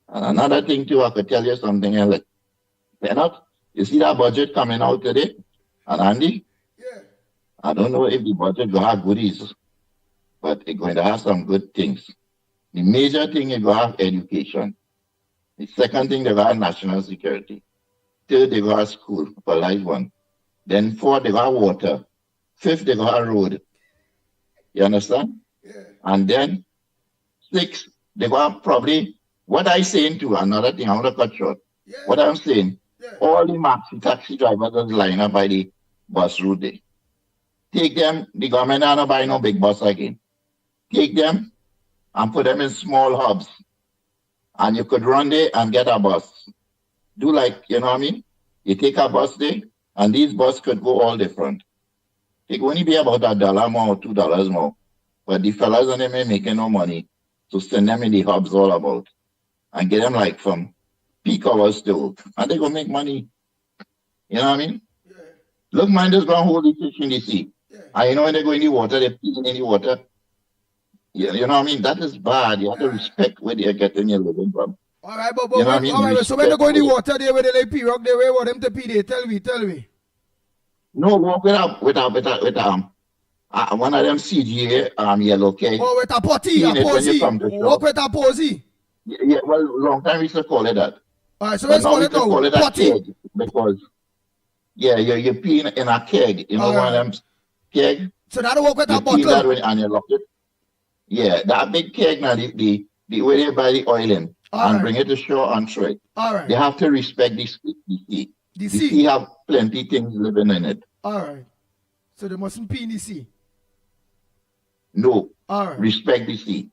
And another thing too, I could tell you something else. Lennox, you see that budget coming out today? And Andy? Yeah. I don't know if the budget will have goodies, but it's going to have some good things. The major thing is going to have education. The second thing, they got national security. Third, they got school for life one. Then fourth, they got water. Fifth, they got road. You understand? Yeah. And then six, they got probably, what I saying to another thing, I want to cut short. Yeah. What I'm saying, Yeah. all the maxi taxi drivers that line up by the bus route there. Take them, the government not buy no big bus again. Take them and put them in small hubs. And you could run there and get a bus. Do like, you know what I mean? You take a bus there, and these buses could go all different. It could only be about $1 more or $2 more. But the fellas on them ain't making no money to send them in the hubs all about. And get them like from peak hours to, and they gonna make money. You know what I mean? Yeah. Look, man, just gonna hold the fish in the sea. Yeah. And you know when they go in the water, they're peeing in the water. You know what I mean? That is bad. You have to respect where they're getting your living from. All right, but You know what I mean? all right, so when they go in the water, they where they like pirogue, they where them to pee there. Tell me. No, walk with one of them CGA yellow keg. Oh, with a potty, Clean it when you come to walk shop. with a posy. Yeah, well, long time we used to call it that. All right, so But let's now call we it used to call now. it a Potty. keg because you pee in a keg. You know All one right. of them keg. So that walk with You a pee that bottle. way and you lock it. Yeah, that big keg now, the way they buy the oil in All and right. bring it to shore and throw it. All right. They have to respect the sea. The The sea. sea have plenty things living in it. All right. So they mustn't pee in the sea. No, All right. respect the sea.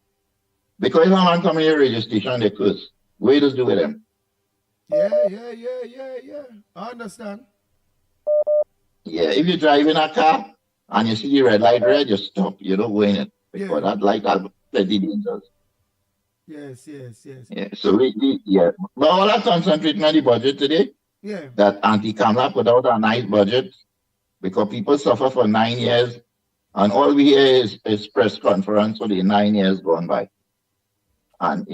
Because if a man come in your radio station and they curse, what you just do with them? Yeah. I understand. Yeah, if you drive in a car and you see the red light red, you stop. You don't go in it. Because Yeah. that light has plenty dangerous. Yes. Yeah, so yeah. But all that concentrating on the budget today, Yeah. that anti-Kamala put out a nice budget because people suffer for 9 years and all we hear is press conference for the 9 years gone by. And,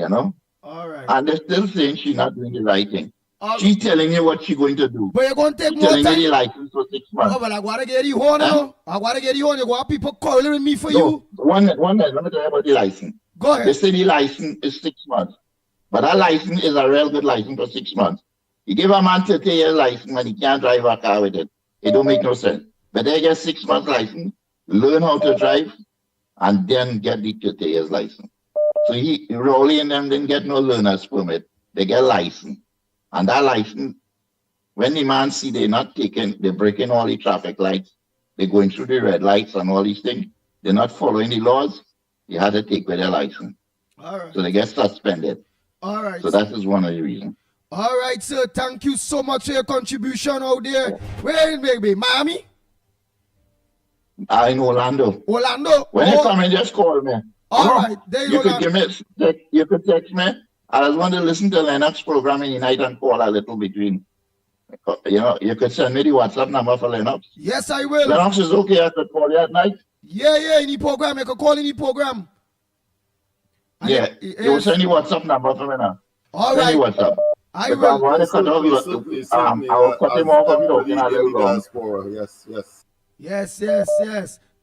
All right. and they're still saying she's not doing the right thing. All She's telling you what she's going to do. But you're going to take She's more telling time. you the license for 6 months. Oh, but I want to get you on now. I want to get you on. You want people calling me for No, you. one minute, let me tell you about the license. Go They ahead. say the license is 6 months. But that license is a real good license for 6 months. You give a man 30 years license and he can't drive a car with it. It don't make no sense. But they get 6 months license, learn how to drive, and then get the 30 years license. So Rowley and them didn't get no learner's permit. They get license. And that license, when the man see they're not taking, they're breaking all the traffic lights, they're going through the red lights and all these things, they're not following the laws, you had to take with their license. All right. So they get suspended. All right. So that is one of the reasons. All right, sir. Thank you so much for your contribution out there. Where, baby? Miami? In Orlando. Orlando? When you come in, just call me. All right. There You you could go. give me, you could text me. I just want to listen to Lennox program in the night and call a little between. You could send me the WhatsApp number for Lennox. Yes, I will. Lennox is okay. I could call you at night. Yeah, in the program. You can call in the program. And Yeah. You will send the WhatsApp number for me now. All Send the right. WhatsApp. I Because will. want to cut off I will cut him off and talking a little long. Yes.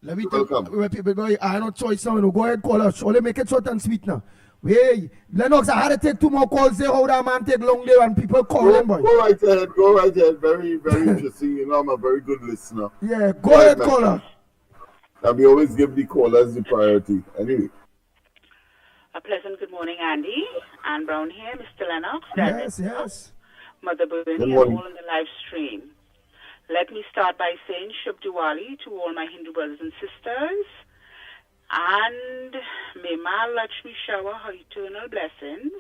Let me tell you, I have no choice now. Go ahead, call us. Only make it short and sweet now. Hey, Lennox, I had to take 2 more calls there. How that man take long there and people call him, boy. Go right ahead. Very, very interesting. I'm a very good listener. Yeah, go ahead, caller. And we always give the callers the priority. Anyway. A pleasant good morning, Andy. Ann Brown here, Mr. Lennox. Yes. Mother Bernie, Good and morning. all in the live stream. Let me start by saying Shub Diwali to all my Hindu brothers and sisters. And may Ma Lakshmi shower her eternal blessings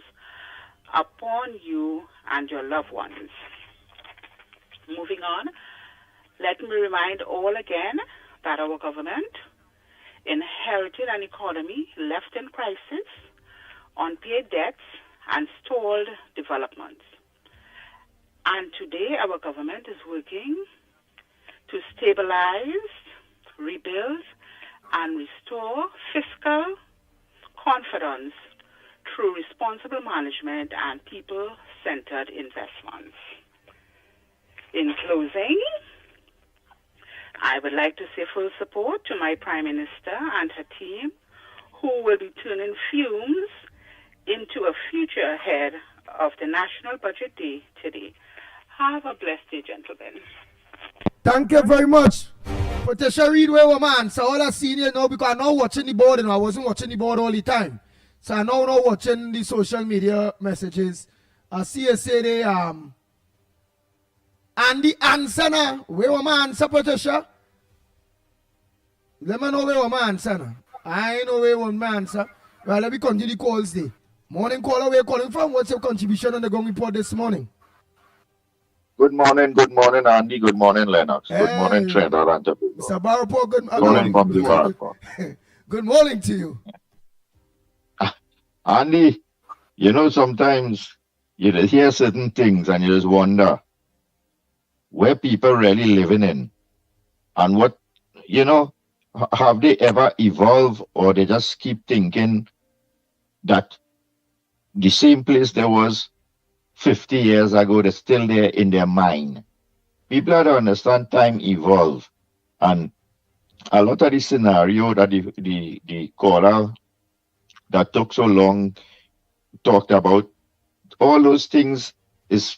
upon you and your loved ones. Moving on, let me remind all again that our government inherited an economy left in crisis unpaid debts, and stalled developments. And today our government is working to stabilize, rebuild, and restore fiscal confidence through responsible management and people-centered investments. In closing, I would like to say full support to my Prime Minister and her team, who will be turning fumes into a future ahead of the National Budget Day today. Have a blessed day, gentlemen. Thank you very much. Patricia Reed, where we man. So all I seen here now because I'm not watching the board and I wasn't watching the board all the time. So I'm now not watching the social media messages. I see you say they and the answer now. Where we man answer, Patricia? Let me know where we man answer now. I know where one man answer. Well, let me continue the calls there. Morning caller, where you calling from? What's your contribution on the Gong Report this morning? Good morning, Andy. Good morning, Lennox. Hey. Good morning, Trinidad and Tobago. Mr. Barapo, good morning from the Barapo. Good morning to you. Andy, you know, sometimes you just hear certain things and you just wonder where people really living in and what, you know, have they ever evolved or they just keep thinking that the same place there was 50 years ago, they're still there in their mind. People have to understand time evolve. And a lot of the scenario that the caller that took so long talked about, all those things is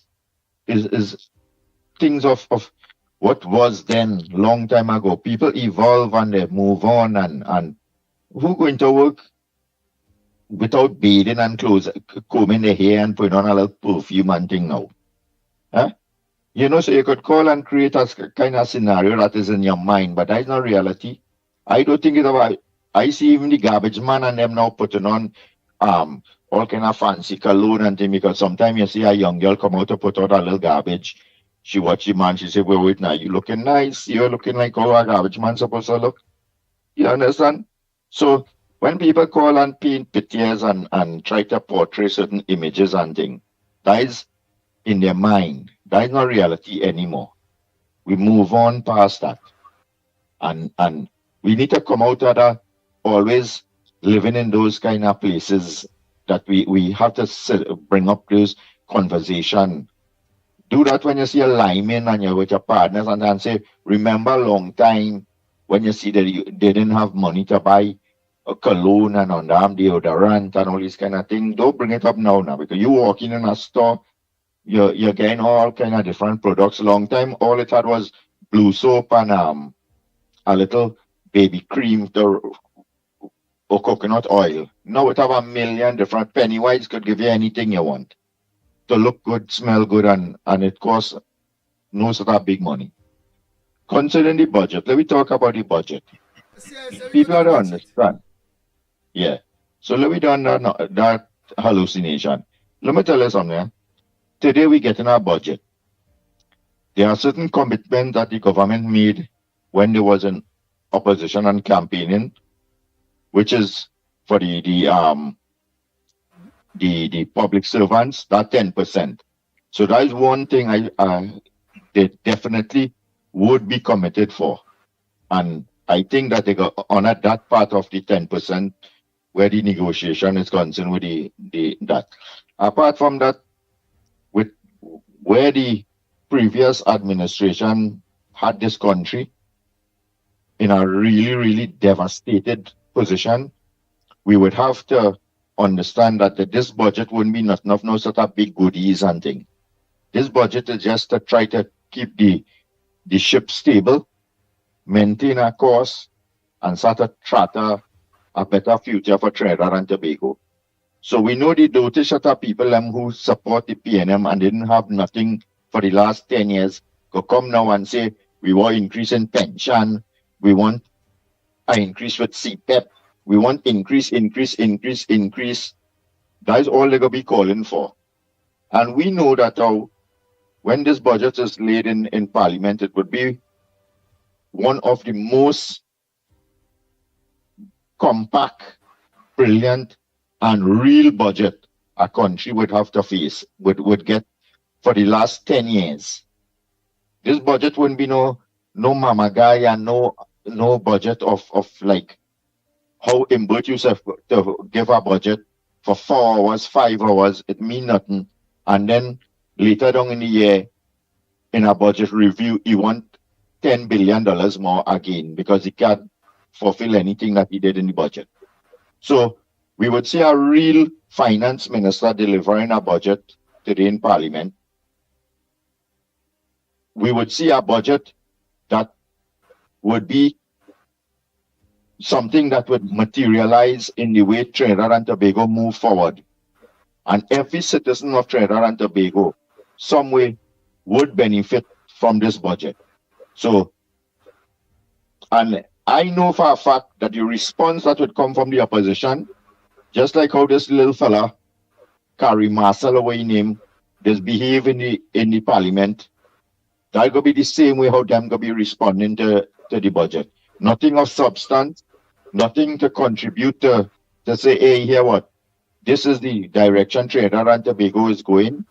things of what was then long time ago. People evolve and they move on and who going to work without bathing and clothes, combing their hair and putting on a little perfume and thing now? Huh? You know, so you could call and create a kind of scenario that is in your mind, but that's not reality. I don't think it's about, I see even the garbage man and them now putting on all kind of fancy cologne and thing, because sometimes you see a young girl come out to put out a little garbage. She watch the man, she say, wait now, you looking nice, you're looking like how a garbage man supposed to look. You understand? So when people call and paint pictures and try to portray certain images and things, that is in their mind. That is not reality anymore. We move on past that. And we need to come out of that, always living in those kind of places that we have to bring up those conversation. Do that when you see a lineman and you're with your partners and say, remember a long time when you see that they didn't have money to buy a cologne and underarm deodorant and all these kind of things. Don't bring it up now because you walk in a store, you're getting all kind of different products. Long time, all it had was blue soap and a little baby cream or coconut oil. Now it have a million different. Pennywise could give you anything you want to look good, smell good, and it costs no sort of big money. Considering the budget, let me talk about the budget. People don't understand. Yeah. So let me do that hallucination. Let me tell you something. Today we get in our budget. There are certain commitments that the government made when there was an opposition and campaigning, which is for the public servants, that 10%. So that is one thing they definitely would be committed for. And I think that they got honored that part of the 10% where the negotiation is concerned with that. Apart from that, with where the previous administration had this country in a really, really devastated position, we would have to understand that this budget wouldn't be nothing of no sort of big goodies and thing. This budget is just to try to keep the ship stable, maintain a course, and sort of charter a better future for Trinidad and Tobago. So we know the dirty sort of people who support the PNM and didn't have nothing for the last 10 years could come now and say, we want increase in pension, we want an increase with CPEP, we want increase. That is all they're going to be calling for. And we know that when this budget is laid in Parliament, it would be one of the most compact, brilliant, and real budget a country would have to face, would get for the last 10 years. This budget wouldn't be no mama guy and no budget of like how Imbert used to give a budget for 4 hours, 5 hours, it mean nothing. And then later down in the year, in a budget review, he want $10 billion more again because he can't fulfill anything that he did in the budget. So we would see a real finance minister delivering a budget today in Parliament. We would see a budget that would be something that would materialize in the way Trinidad and Tobago move forward. And every citizen of Trinidad and Tobago, some way, would benefit from this budget. So, and I know for a fact that the response that would come from the opposition, just like how this little fella, Carrie Marcel, away name, just behave in the Parliament, that going to be the same way how them going to be responding to the budget. Nothing of substance, nothing to contribute to say, hey, here what? This is the direction Trinidad and Tobago is going.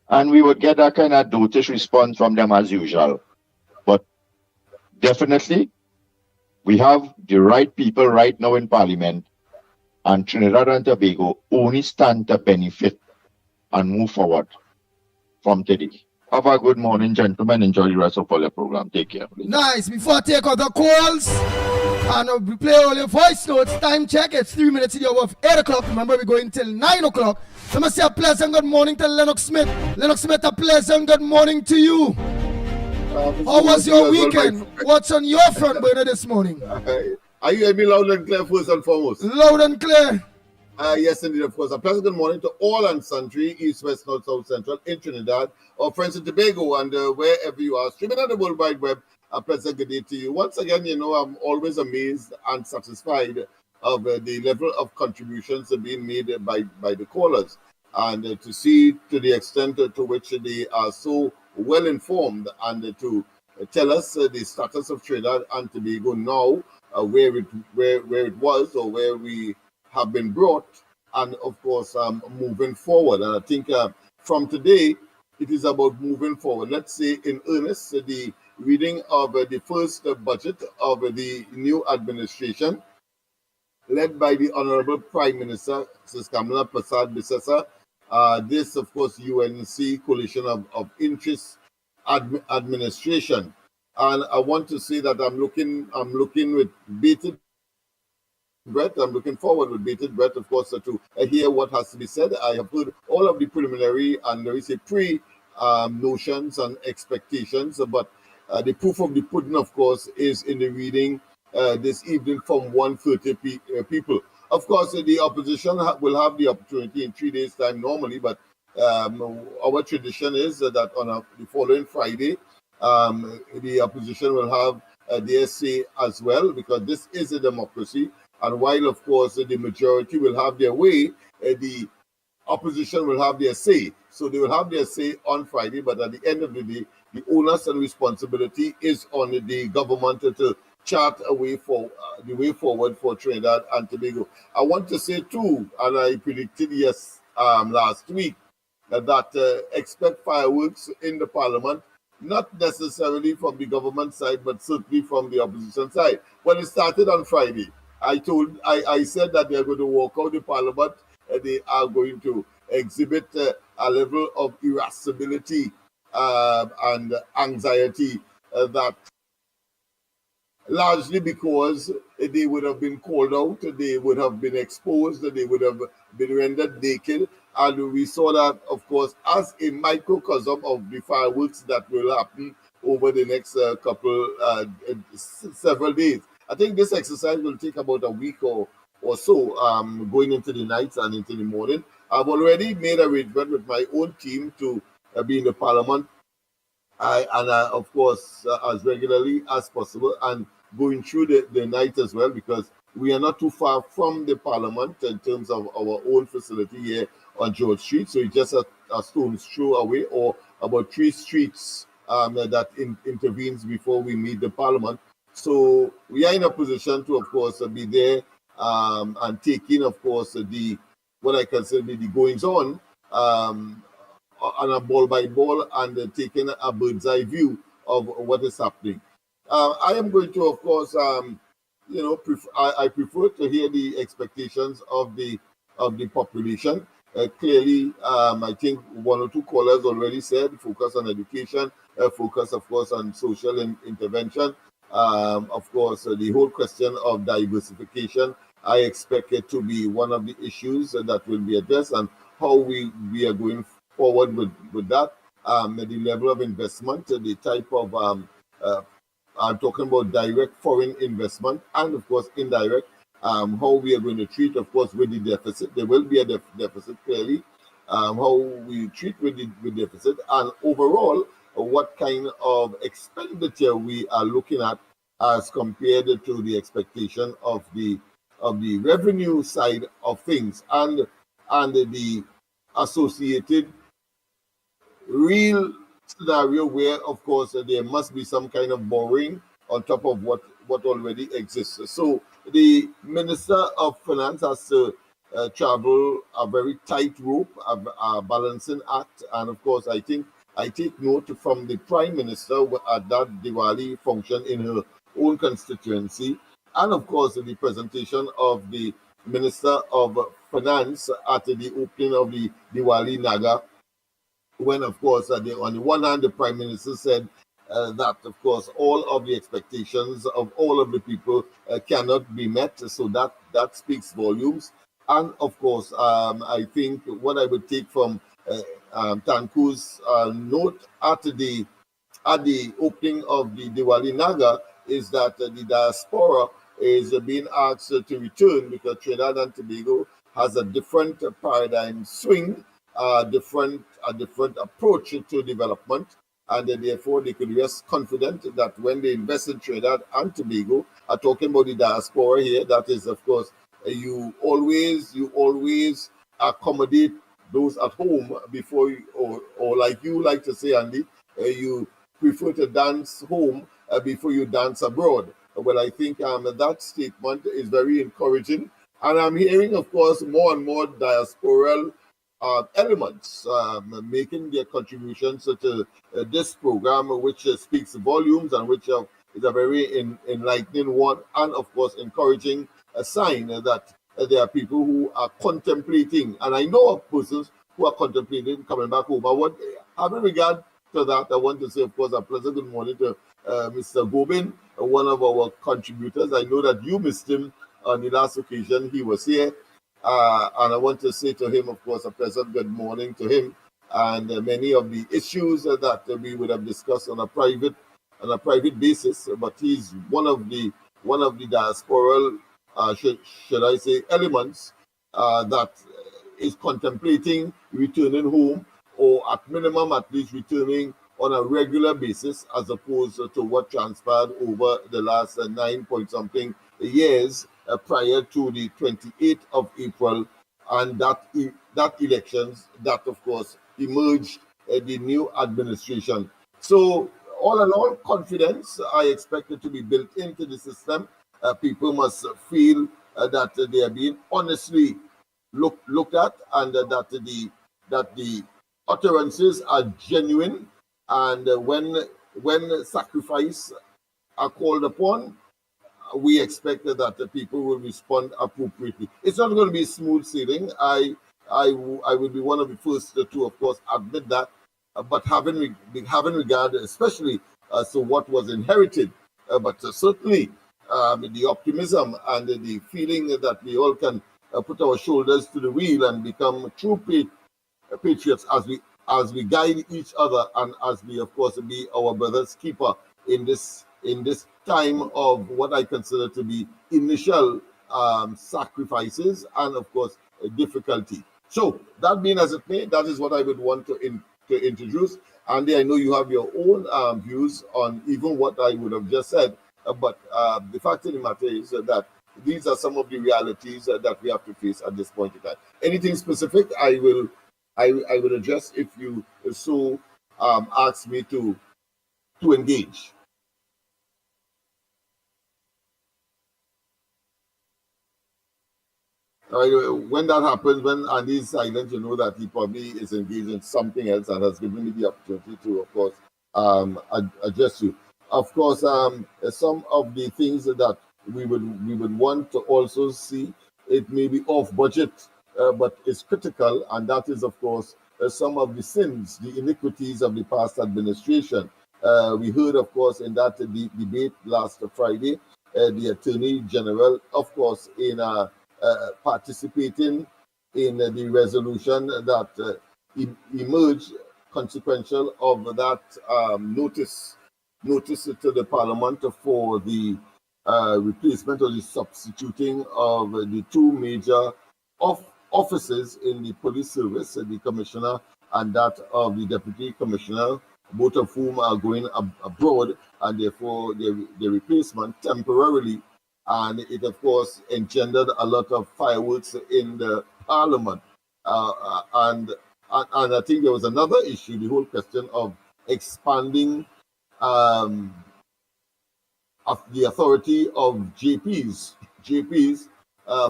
And we would get that kind of dotish response from them as usual. But definitely, we have the right people right now in Parliament, and Trinidad and Tobago only stand to benefit and move forward from today. Have a good morning, gentlemen. Enjoy the rest of all your program. Take care. Please. Nice. Before I take other calls, and we play all your voice notes, time check. It's 3 minutes in the hour of 8 o'clock. Remember, we're going till 9 o'clock. So I must say a pleasant good morning to Lennox Smith. Lennox Smith, a pleasant good morning to you. How was your weekend? What's on your front burner this morning? Are you hearing me loud and clear first and foremost? Loud and clear. Yes, indeed, of course. A pleasant good morning to all and sundry, East, West, North, South, Central, in Trinidad, or friends in Tobago, and wherever you are, streaming on the World Wide Web. A pleasant good day to you. Once again, you know, I'm always amazed and satisfied of the level of contributions being made by the callers, and to see to the extent to which they are so well informed, and to tell us the status of Trinidad and Tobago now, where it was or where we have been brought, and of course moving forward. And I think from today it is about moving forward. Let's say in earnest the reading of the first budget of the new administration led by the Honorable Prime Minister Ms. Kamala Prasad Bissessa. This of course UNC coalition of interest administration, and I want to say that I'm looking with bated breath. I'm looking forward with bated breath, of course, to hear what has to be said. I have heard all of the preliminary and notions and expectations, but the proof of the pudding, of course, is in the reading this evening from 130 people. Of course, the opposition will have the opportunity in 3 days' time normally, but our tradition is that on the following Friday, the opposition will have their say as well, because this is a democracy. And while, of course, the majority will have their way, the opposition will have their say. So they will have their say on Friday, but at the end of the day, the onus and responsibility is on the government to chart a way for the way forward for Trinidad and Tobago. I want to say too, and I predicted last week, that expect fireworks in the Parliament, not necessarily from the government side, but certainly from the opposition side. When it started on Friday, I said that they are going to walk out the Parliament. They are going to exhibit a level of irascibility and anxiety that largely because they would have been called out, they would have been exposed, they would have been rendered naked. And we saw that, of course, as a microcosm of the fireworks that will happen over the next several days. I think this exercise will take about a week or so, going into the night and into the morning. I've already made arrangement with my own team to be in the Parliament, of course, as regularly as possible, and going through the night as well, because we are not too far from the Parliament in terms of our own facility here on George Street. So it's just a stone's throw away, or about 3 streets that intervenes before we meet the Parliament. So we are in a position to, of course, be there and taking, of course, the what I consider the goings on a ball by ball and taking a bird's eye view of what is happening. I am going to, of course, I prefer to hear the expectations of the population. Clearly, I think one or two callers already said focus on education, focus, of course, on social intervention. Of course, the whole question of diversification, I expect it to be one of the issues that will be addressed, and how we are going forward with that. The level of investment, the type of I'm talking about direct foreign investment and, of course, indirect. How we are going to treat, of course, with the deficit. There will be a deficit, clearly. How we treat with the deficit, and overall, what kind of expenditure we are looking at as compared to the expectation of the revenue side of things, and the associated real scenario where, of course, there must be some kind of borrowing on top of what already exists. So the Minister of Finance has to travel a very tight rope, a balancing act, and of course, I take note from the Prime Minister at that Diwali function in her own constituency, and of course, the presentation of the Minister of Finance at the opening of the Diwali Naga, when, of course, on the one hand, the Prime Minister said that, of course, all of the expectations of all of the people cannot be met. So that speaks volumes. And, of course, I think what I would take from Tanku's note at the opening of the Diwali Naga is that the diaspora is being asked to return, because Trinidad and Tobago has a different paradigm swing, a different approach to development, and therefore they could rest confident that when they invest in Trinidad and Tobago, are talking about the diaspora here, that is, of course, you always accommodate those at home before you, or like you like to say, Andy, you prefer to dance home before you dance abroad. Well, I think that statement is very encouraging, and I'm hearing, of course, more and more diasporal elements making their contributions to this program, which speaks volumes and which is a very enlightening one, and of course encouraging a sign that there are people who are contemplating, and I know of persons who are contemplating coming back home. Having regard to that, I want to say, of course, a pleasant good morning to Mr. Gobin, one of our contributors. I know that you missed him on the last occasion he was here. And I want to say to him, of course, a pleasant good morning to him, and many of the issues that we would have discussed on a private basis. But he's one of the diasporal, should I say, elements that is contemplating returning home, or at minimum, at least returning on a regular basis, as opposed to what transpired over the last 9 point something years prior to the 28th of April, and that elections that, of course, emerged the new administration. So all in all, confidence I expect it to be built into the system. People must feel that they are being honestly looked at, and that the utterances are genuine, and when sacrifice are called upon, we expect that the people will respond appropriately. It's not going to be smooth sailing. I will be one of the first to, of course, admit that. But having regard, especially to what was inherited, but certainly the optimism and the feeling that we all can put our shoulders to the wheel and become true patriots as we guide each other, and as we, of course, be our brother's keeper in this time of what I consider to be initial sacrifices and, of course, difficulty. So that being as it may, that is what I would want to introduce. Andy, I know you have your own views on even what I would have just said, but the fact of the matter is that these are some of the realities that we have to face at this point in time. Anything specific, I will address if you so ask me to engage. When that happens, when Andy is silent, you know that he probably is engaged in something else and has given me the opportunity to, of course, address you. Of course, some of the things that we would want to also see, it may be off budget, but it's critical, and that is, of course, some of the sins, the iniquities of the past administration. We heard, of course, in that debate last Friday, the Attorney General, of course, in participating in the resolution that emerged consequential of that notice to the Parliament for the replacement or the substituting of the two major offices in the police service, the Commissioner and that of the Deputy Commissioner, both of whom are going abroad, and therefore the replacement temporarily. And it, of course, engendered a lot of fireworks in the Parliament. And I think there was another issue, the whole question of expanding of the authority of JPs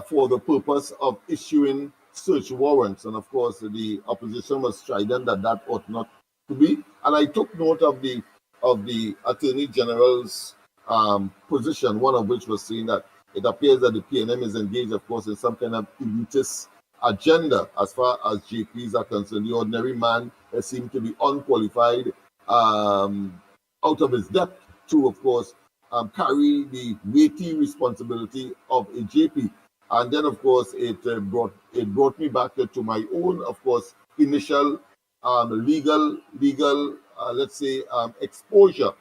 for the purpose of issuing search warrants. And of course, the opposition was strident that ought not to be. And I took note of the Attorney General's position, one of which was saying that it appears that the PNM is engaged, of course, in some kind of elitist agenda as far as JPs are concerned. The ordinary man seemed to be unqualified, out of his depth to, of course, carry the weighty responsibility of a JP. And then, of course, it brought me back to my own, of course, initial legal let's say, exposure,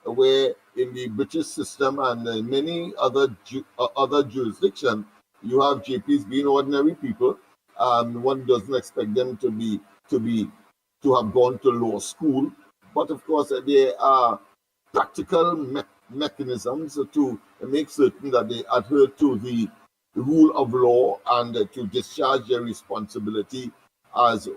where in the British system and many other jurisdictions, you have JPs being ordinary people. One doesn't expect them to have gone to law school, but of course there are practical mechanisms to make certain that they adhere to the rule of law and to discharge their responsibility as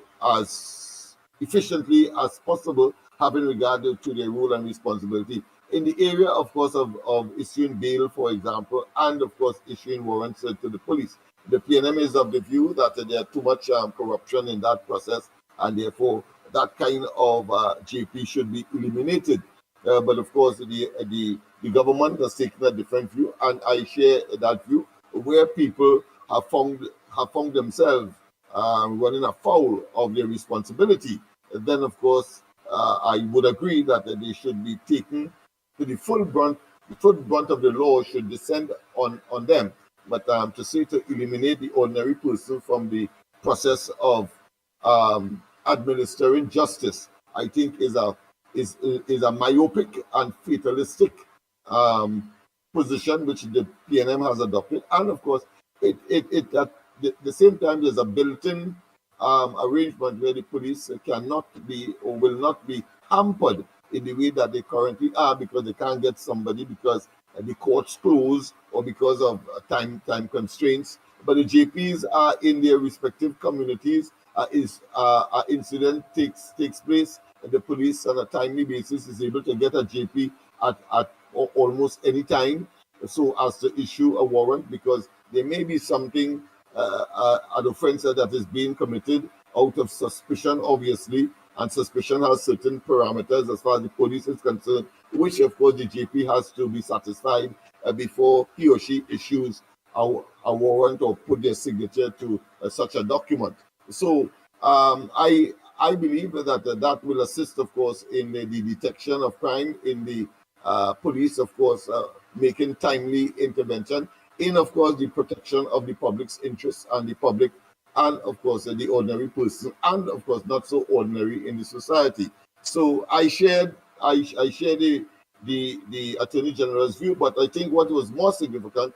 efficiently as possible, having regard to their role and responsibility in the area, of course, of issuing bail, for example, and of course issuing warrants to the police. The PNM is of the view that there are too much corruption in that process, and therefore that kind of JP should be eliminated. But of course, the government has taken a different view, and I share that view, where people have found themselves running afoul of their responsibility. Then, of course, I would agree that they should be taken to the full brunt of the law should descend on them. But to say to eliminate the ordinary person from the process of administering justice, I think is a myopic and fatalistic position which the PNM has adopted. And of course, it at the same time, there's a built-in arrangement where the police cannot be or will not be hampered in the way that they currently are, because they can't get somebody because the courts close or because of time constraints. But the JPs are in their respective communities. Incident takes place, and the police on a timely basis is able to get a JP at almost any time, so as to issue a warrant, because there may be something an offense that is being committed out of suspicion, obviously, and suspicion has certain parameters as far as the police is concerned, which of course the JP has to be satisfied before he or she issues a warrant or put their signature to such a document. So I believe that will assist, of course, in the detection of crime, in the police, of course, making timely intervention, in, of course, the protection of the public's interests and the public, and, of course, the ordinary person, and, of course, not so ordinary in the society. So I share the Attorney General's view, but I think what was more significant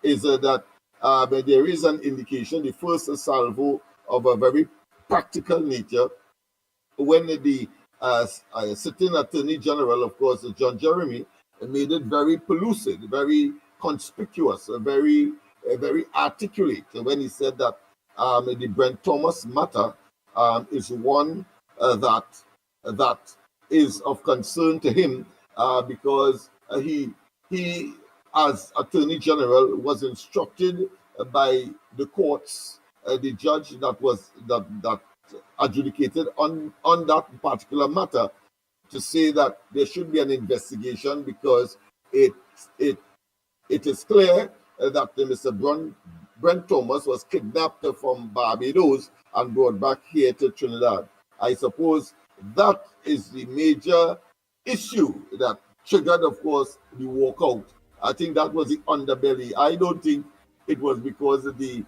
is that there is an indication, the first salvo of a very practical nature, when the sitting Attorney General, of course, John Jeremy, made it very pellucid, very conspicuous, very articulate when he said that the Brent Thomas matter is one that is of concern to him because he as Attorney General was instructed by the courts, the judge that adjudicated on that particular matter, to say that there should be an investigation because it is clear that Mr. Brent Thomas was kidnapped from Barbados and brought back here to Trinidad. I suppose that is the major issue that triggered, of course, the walkout. I think that was the underbelly. I don't think it was because of the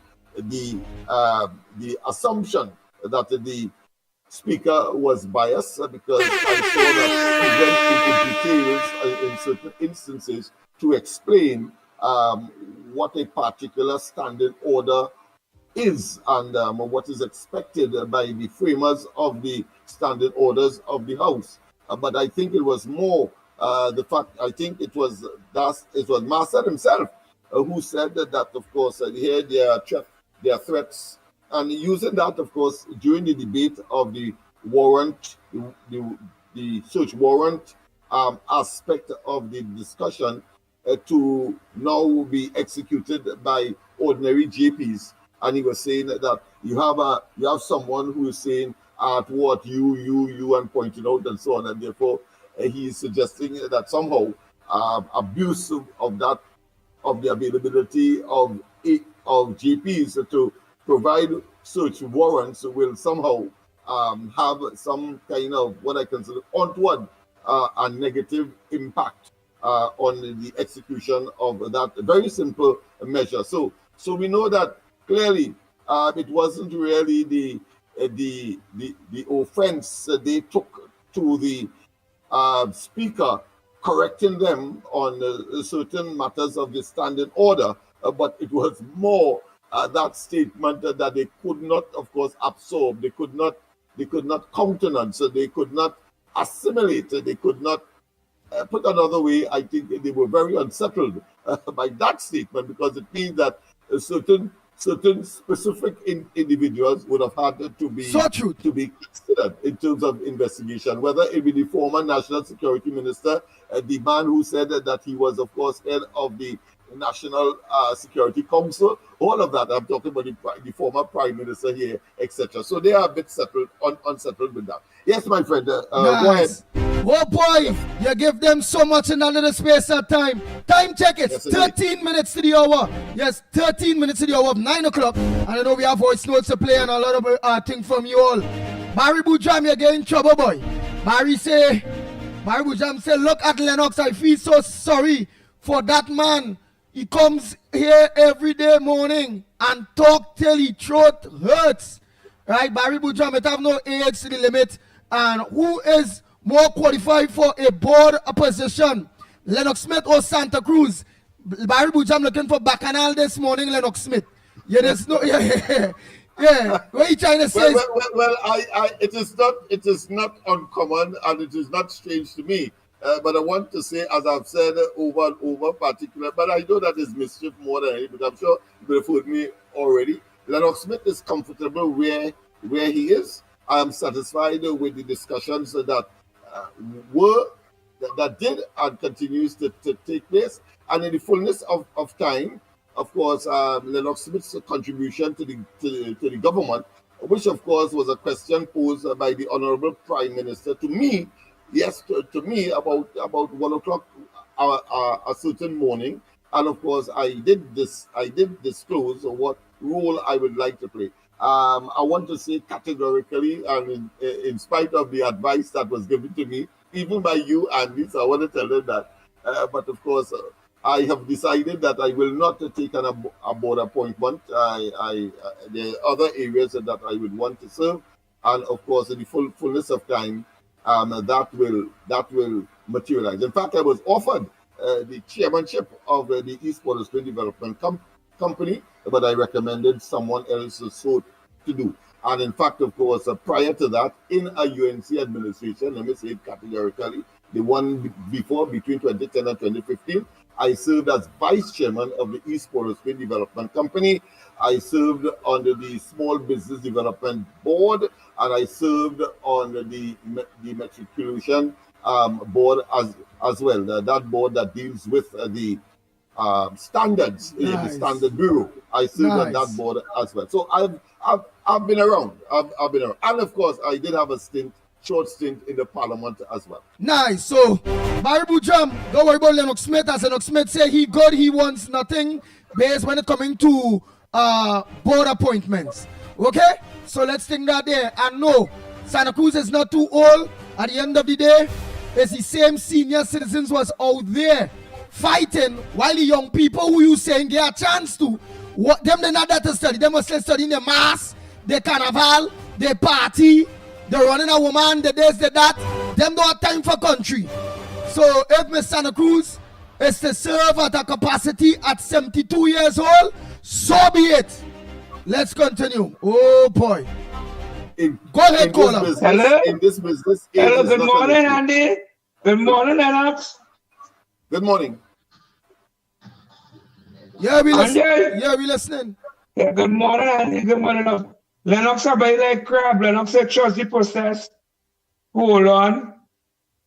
assumption that the speaker was biased, because I saw that he went into details in certain instances to explain what a particular standing order is and what is expected by the framers of the standing orders of the House. But I think it was more the fact. I think it was Master himself who said that of course, here there are threats, and using that, of course, during the debate of the warrant, the search warrant aspect of the discussion to now be executed by ordinary JPs. And he was saying that you have someone who is saying at what you and pointing out and so on, and therefore he is suggesting that somehow abuse of the availability of GPs to provide search warrants will somehow have some kind of what I consider untoward and negative impact on the execution of that very simple measure. So we know that clearly it wasn't really the offense they took to the speaker correcting them on certain matters of the standing order, but it was more that statement that they could not, of course, absorb. They could not countenance. They could not assimilate. They could not. Put another way, I think they were very unsettled by that statement, because it means that certain specific individuals would have had to be considered in terms of investigation, whether it be the former National Security Minister, the man who said that he was, of course, head of the National Security Council, all of that. I'm talking about the former Prime Minister here, etc. So they are a bit unsettled with that. Yes, my friend, go ahead. Oh boy, you give them so much in a little space of time. Time check, it's 13 minutes to the hour. Yes, 13 minutes to the hour of 9 o'clock. And I know we have voice notes to play and a lot of things from you all. Barry Bujam, you're getting in trouble, boy. Barry Bujam say, look at Lennox, I feel so sorry for that man. He comes here every day morning and talk till his throat hurts. Right, Barry Bujam, it have no age to the limit. And who is more qualified for a board position, Lennox Smith or Santa Cruz? Barry Bujam looking for Bacchanal this morning, Lennox Smith. Yeah, there's no, yeah. What are you trying to say? Well, it is not uncommon and it is not strange to me. But I want to say, as I've said over and over, particular, but I know that is mischief more than anything, but I'm sure you've heard me already. Lennox Smith is comfortable where he is. I am satisfied with the discussions that did and continues to take place. And in the fullness of time, of course, Lennox Smith's contribution to the government, which of course was a question posed by the Honorable Prime Minister to me. Yes, to me about 1 o'clock a certain morning, and of course I did disclose what role I would like to play. I want to say categorically, and in spite of the advice that was given to me, even by you, Andy, so I want to tell them that. But of course, I have decided that I will not take a board appointment. There are other areas that I would want to serve, and of course, in the fullness of time, that will materialize. In fact, I was offered the chairmanship of the East Port of Spain Development Company, but I recommended someone else so to do. And in fact, of course, prior to that, in a UNC administration, let me say it categorically, the one before, between 2010 and 2015, I served as vice chairman of the East Port of Spain Development Company. I served under the Small Business Development Board, and I served on the matriculation board as well. That board that deals with the standards in the Standard Bureau. I served on that board as well. So I've been around. I've been around. And of course, I did have a short stint in the Parliament as well. Nice. So, Barry Bujam, don't worry about Lennox Smith. As Lennox Smith say, he wants nothing based when it coming to board appointments. Okay? So let's think that there. And no, Santa Cruz is not too old. At the end of the day, it's the same senior citizens was out there fighting while the young people who you saying get a chance to. Them they not that to study. They must study in the mass, the carnival, the party, the running a woman, the this, the that. Them don't have time for country. So if Miss Santa Cruz is to serve at a capacity at 72 years old, so be it. Let's continue. Oh boy. Go ahead, caller. Hello. In this business. Hello. Good morning, Andy. Good morning, Lennox. Good morning. Yeah, we listening. Yeah, we listening. Yeah, good morning, Andy. Good morning. Lennox are by like crab. Lennox said trust the process. Hold on.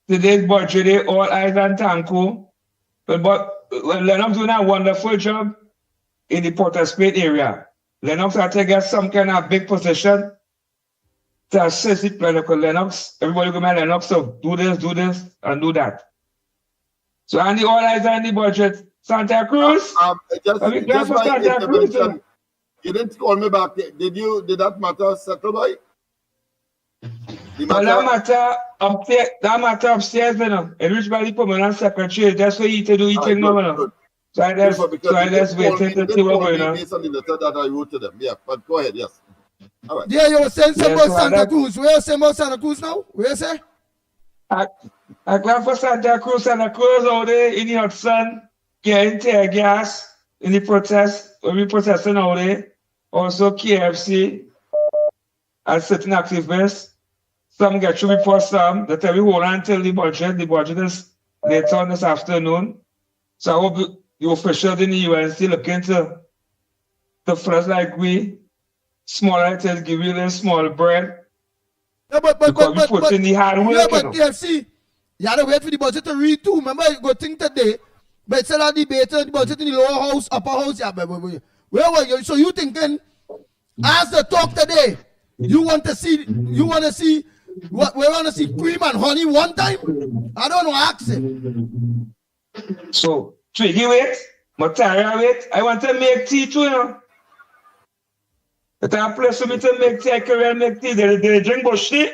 Today's budget, all eyes on Tanko. But Lennox doing a wonderful job in the Port of Spain area. Lennox had to get some kind of big position to assist the political Lennox. Everybody go to Lennox, so do this, and do that. So, Andy, all eyes on the budget. Santa Cruz? Just by intervention, you didn't call me back. Did that matter settle, boy? That matter upstairs, you know. It reached by the permanent secretary. That's what he to do. He take no, you know. So I just wait to see what's going on. Based on the letter that I wrote to them. Yeah, but go ahead, yes. All right. Yeah, you were saying something about Santa Cruz. Where you saying about Santa Cruz now? Where you say? I glad for Santa Cruz out there in the hot sun, getting tear gas in the protest. We protesting out there. Also KFC and certain activists. Some get through before some. They tell me hold on until the budget. The budget is later on this afternoon. So I hope the officials in the UNC look into the first like we, small items, give you the small bread. Yeah, but we put in the hard work. Yeah, but KFC, you had to wait for the budget to read too. Remember, you go think today, but it's a debate, the budget in the lower house, upper house. Yeah, but where were you? So you thinking, as the talk today, you want to see what we want to see cream and honey one time? I don't know, ask it. So, Twiggy wait, Mataria wait. I want to make tea too, you know. It's a place for me to make tea. I can make tea. They drink bush tea.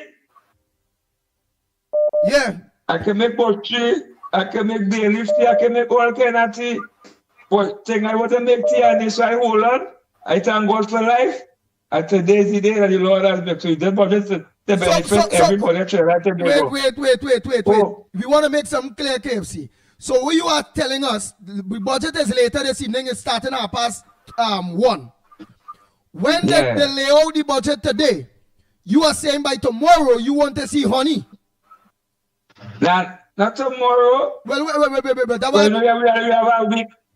Yeah. I can make bush tea. I can make bay leaf tea. I can make all kind of tea. But thing I want to make tea and this, so I hold on. I thank God for life. And today's the day that the Lord has made. So the budget to benefit everybody. Wait. Oh. We want to make some clear, KFC. So what you are telling us, the budget is later this evening, it's starting at past 1. When they lay out the budget today, you are saying by tomorrow you want to see honey. Not tomorrow. Well,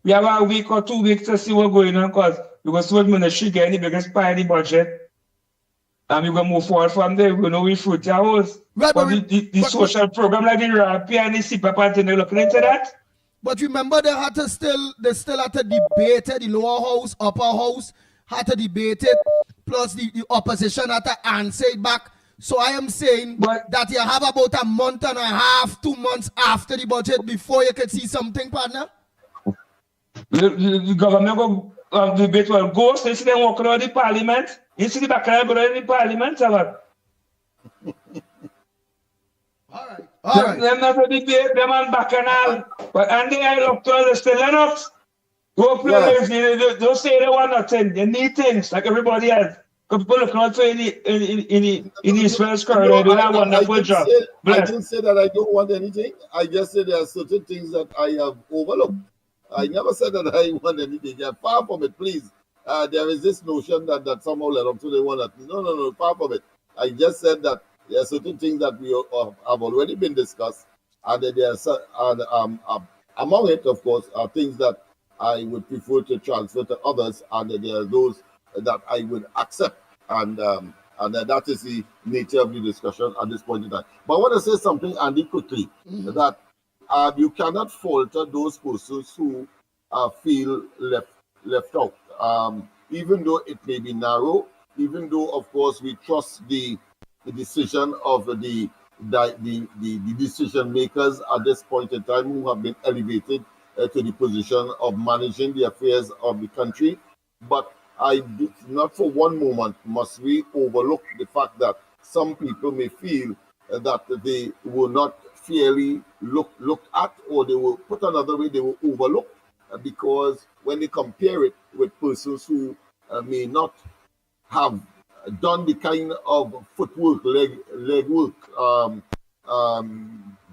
we have a week or 2 weeks to see what's going on because we're going to ministry get the biggest pie in the budget. And we're going to move forward from there. We're going to wait for the hours. Right, but the social program like the RAP and the CPAP party, they're looking into that. But remember, they still had to debate it. The lower house, upper house had to debate it. Plus, the opposition had to answer it back. So I am saying that you have about a month and a half, 2 months after the budget before you can see something, partner. The government will debate will go. So you see them walking around the parliament. You see the background going in the parliament, or what? All right. Them not a debate, them on bacchanal. But Andy, I look to understand Lennox. Go play with don't say they want nothing. They need things like everybody else. People look out for in the Israel's corridor. They do a wonderful job. I didn't say that I don't want anything. I just said there are certain things that I have overlooked. I never said that I want anything. Yeah, far from it, please. There is this notion that somehow led up to the one that no, far from it. I just said that there are certain things that we have already been discussed, and there are among it, of course, are things that I would prefer to transfer to others, and there are those that I would accept, and that is the nature of the discussion at this point in time. But I want to say something, Andy, quickly, that you cannot falter those persons who feel left out. Even though it may be narrow, even though of course we trust the decision of the decision makers at this point in time who have been elevated to the position of managing the affairs of the country, but not for one moment must we overlook the fact that some people may feel that they were not fairly looked at, or they were, put another way, they were overlooked because when they compare it with persons who may not have done the kind of footwork, leg work,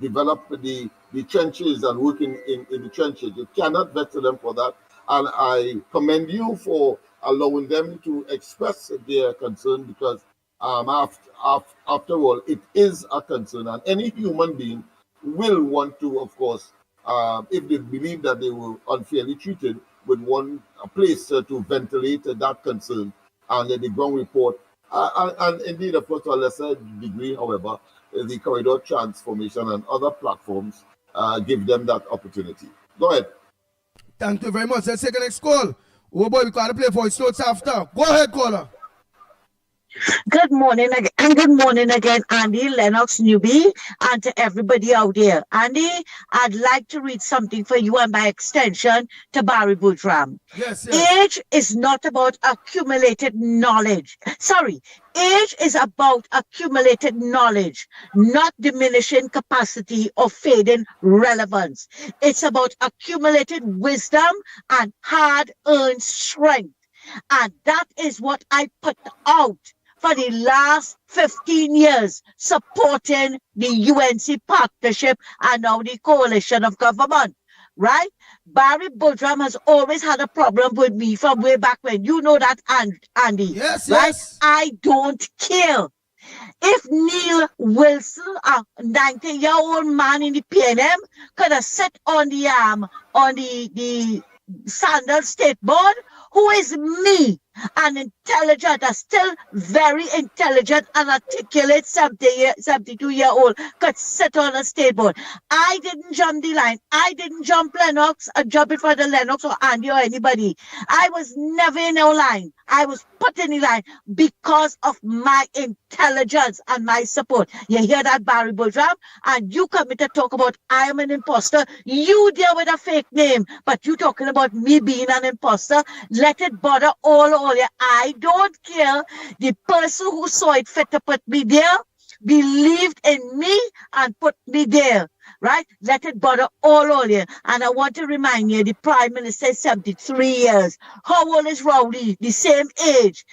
develop the trenches and working in the trenches. You cannot vex them for that. And I commend you for allowing them to express their concern because after all, it is a concern. And any human being will want to, of course, if they believe that they were unfairly treated, would want a place to ventilate that concern. And the ground report, and indeed, of course, to a lesser degree, however, the corridor transformation and other platforms give them that opportunity. Go ahead. Thank you very much. Let's take the next call. Oh boy, we got to play voice notes after. Go ahead, caller. Good morning again. Good morning again, Andy, Lennox, newbie, and to everybody out there. Andy, I'd like to read something for you and by extension to Barry Boudram. Yes. Age is not about accumulated knowledge. Sorry. Age is about accumulated knowledge, not diminishing capacity or fading relevance. It's about accumulated wisdom and hard-earned strength. And that is what I put out for the last 15 years, supporting the UNC partnership and now the coalition of government, right? Barry Boudram has always had a problem with me from way back when. You know that, Andy. Yes, right? yes. I don't care. If Neil Wilson, a 90-year-old man in the PNM, could have sat on the Sandal State Board, who is me, an intelligent, a still very intelligent and articulate 72-year-old, could sit on a state board. I didn't jump the line. I didn't jump Lennox, jump in front of Lennox or Andy or anybody. I was never in no line. I was put in the line because of my intelligence and my support. You hear that, Barry Boudram? And you come in to talk about I am an imposter. You deal with a fake name, but you talking about me being an imposter. Let it bother all you. I don't care. The person who saw it fit to put me there believed in me and put me there, right? Let it bother all you. And I want to remind you, the Prime Minister is 73 years. How old is Rowley? The same age.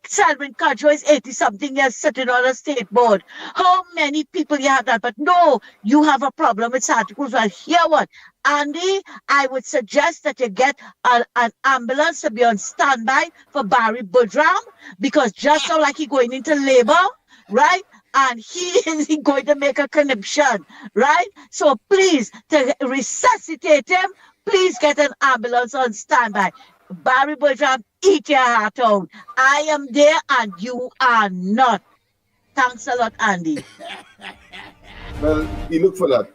Salvin Cudjoe is 80-something years sitting on a state board. How many people you have that? But no, you have a problem with Santa Cruz. Well, hear what? Andy, I would suggest that you get an ambulance to be on standby for Barry Boudram, because just so like he going into labor, right? And he is going to make a conniption, right? So please, to resuscitate him, please get an ambulance on standby. Barry Boudram, eat your heart out. I am there and you are not. Thanks a lot, Andy. Well, you look for that.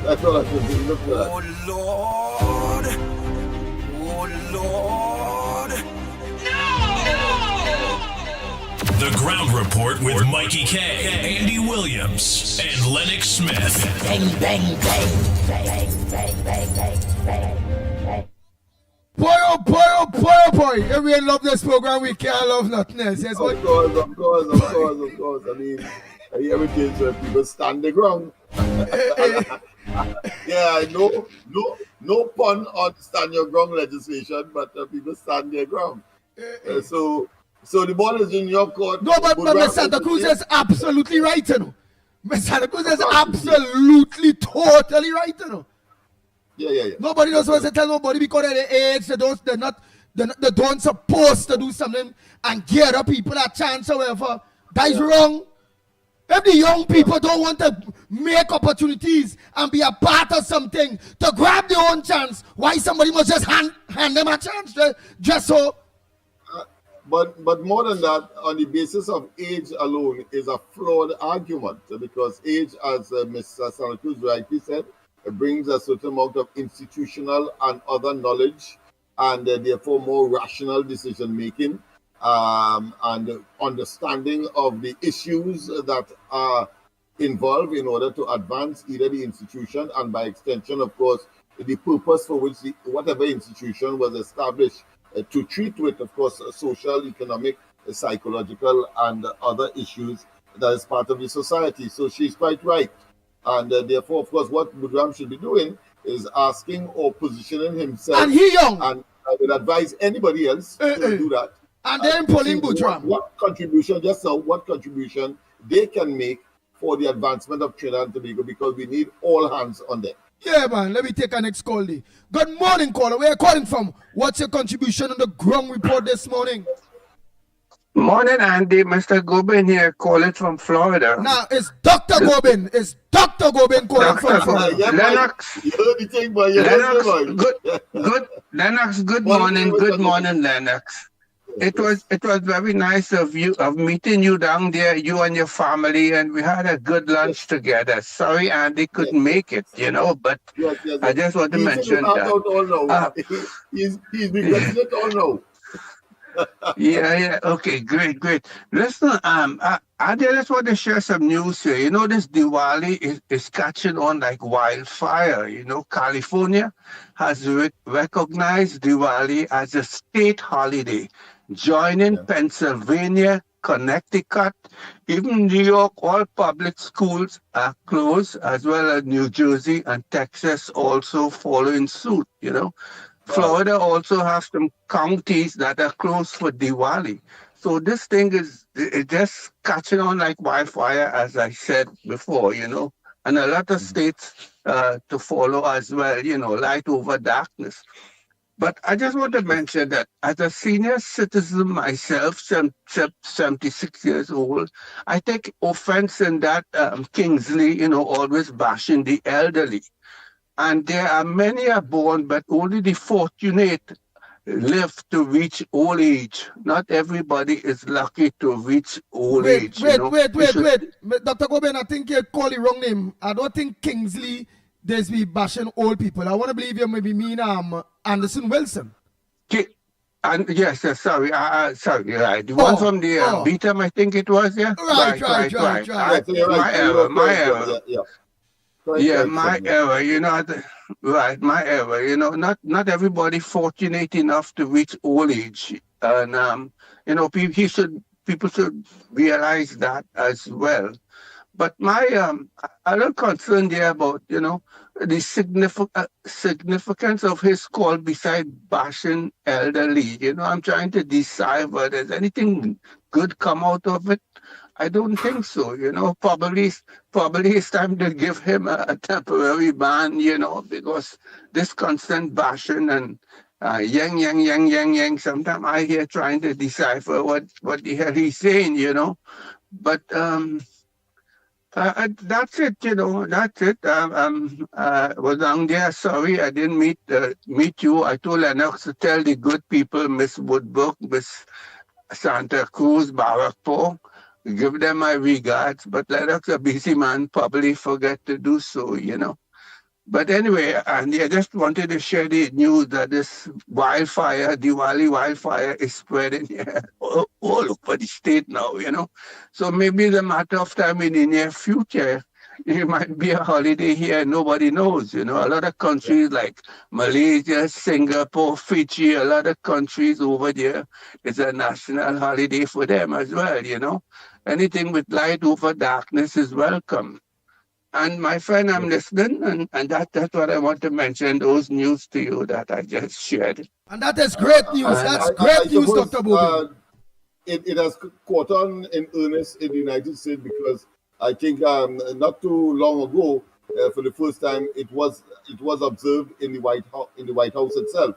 That's all I can do. Look for that. Oh, Lord. Oh, Lord. The Ground Report with Mikey K, Andy Williams, and Lennox Smith. Bang, bang, bang, bang, bang, bang, bang, bang. Boy, oh boy, oh boy, oh boy. If we love this program, we can't love nothing else. Yes, Of course. I mean, everything where people stand the ground. Yeah, no pun on stand your ground legislation, but people stand their ground. So the ball is in your court. No, but Ms. Santa Cruz is absolutely right, you know. Ms. Santa Cruz is absolutely, totally right, you know. Yeah. Nobody knows what to tell nobody because of their age. They don't supposed to do something and give the people a chance, however. That is wrong. If the young people don't want to make opportunities and be a part of something to grab their own chance, why somebody must just hand them a chance just so? But more than that, on the basis of age alone is a flawed argument, because age, as Mr. Santa Cruz rightly said, brings a certain amount of institutional and other knowledge, and therefore more rational decision making, and understanding of the issues that are involved in order to advance either the institution and by extension, of course, the purpose for which whatever institution was established to treat with, of course, social, economic, psychological, and other issues that is part of the society. So she's quite right. And therefore, of course, what Budram should be doing is asking or positioning himself. And he young. And I would advise anybody else to do that. And then Pauline Budram. What contribution, just what contribution they can make for the advancement of Trinidad and Tobago, because we need all hands on deck. Yeah, man. Let me take our next call. Good morning, caller. Where are you calling from? What's your contribution on the ground report this morning? Morning, Andy. Mr. Gobin here, calling from Florida. Now, it's Dr. Gobin. It's Dr. Gobin calling from Florida. Lennox. You heard the thing, boy. You Lennox, heard the good. Lennox, good morning. Good morning, Lennox. It was very nice of meeting you down there, you and your family, and we had a good lunch together. Sorry, Andy couldn't make it, but yes. I just want to mention that. He's regretting it all now. Yeah. Okay, great. Listen, I just want to share some news here. This Diwali is catching on like wildfire. California has recognized Diwali as a state holiday, joining Pennsylvania, Connecticut, even New York. All public schools are closed, as well as New Jersey and Texas also following suit. Florida also has some counties that are closed for Diwali. So this thing is just catching on like wildfire, as I said before, and a lot of states to follow as well, light over darkness. But I just want to mention that as a senior citizen myself, 76 years old, I take offense in that Kingsley, always bashing the elderly. And there are many are born, but only the fortunate live to reach old age. Not everybody is lucky to reach old age. Wait. Dr. Gobin, I think you call the wrong name. I don't think Kingsley there's be bashing old people. I want to believe you maybe mean Anderson Wilson. And yes, sorry, right. The one from the Beatum, I think it was, yeah? Right. My error. Yeah, my error, right, my error, not everybody fortunate enough to reach old age. And, people should realize that as well. But my other concern there about, the significance of his call beside bashing elderly, I'm trying to decide whether there's anything good come out of it. I don't think so, probably it's time to give him a temporary ban, because this constant bashing and yang, sometimes I hear trying to decipher what the hell he's saying, but that's it, that's it. Was down there, sorry, I didn't meet you. I told Lennox to tell the good people, Miss Woodbrook, Miss Santa Cruz, Barakpo, give them my regards, but Lennox, a busy man, probably forget to do so, But anyway, Andy, I just wanted to share the news that this Diwali wildfire is spreading all over the state now, So maybe the matter of time in the near future, it might be a holiday here, nobody knows, A lot of countries like Malaysia, Singapore, Fiji, a lot of countries over there, it's a national holiday for them as well, Anything with light over darkness is welcome. And my friend, I'm listening, and that's what I want to mention, those news to you that I just shared. And that is great news. That's great news, Dr. Bobby. It has caught on in earnest in the United States because I think not too long ago, for the first time, it was observed in the White House itself,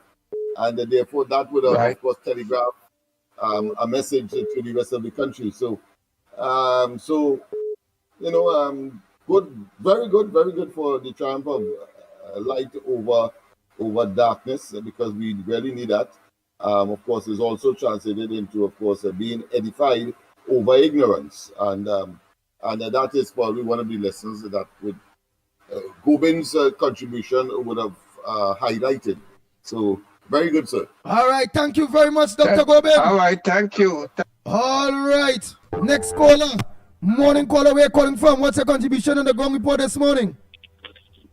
and therefore that would have, of course, telegraphed a message to the rest of the country. So, good, very good for the triumph of light over darkness, because we really need that. Of course, is also translated into, of course, being edified over ignorance, and that is probably one of the lessons that would Gobin's contribution would have highlighted. So, very good, sir. All right, thank you very much, Dr. Gobin. All right, thank you. All right, next caller. Morning caller, where you calling from? What's your contribution on the ground report this morning?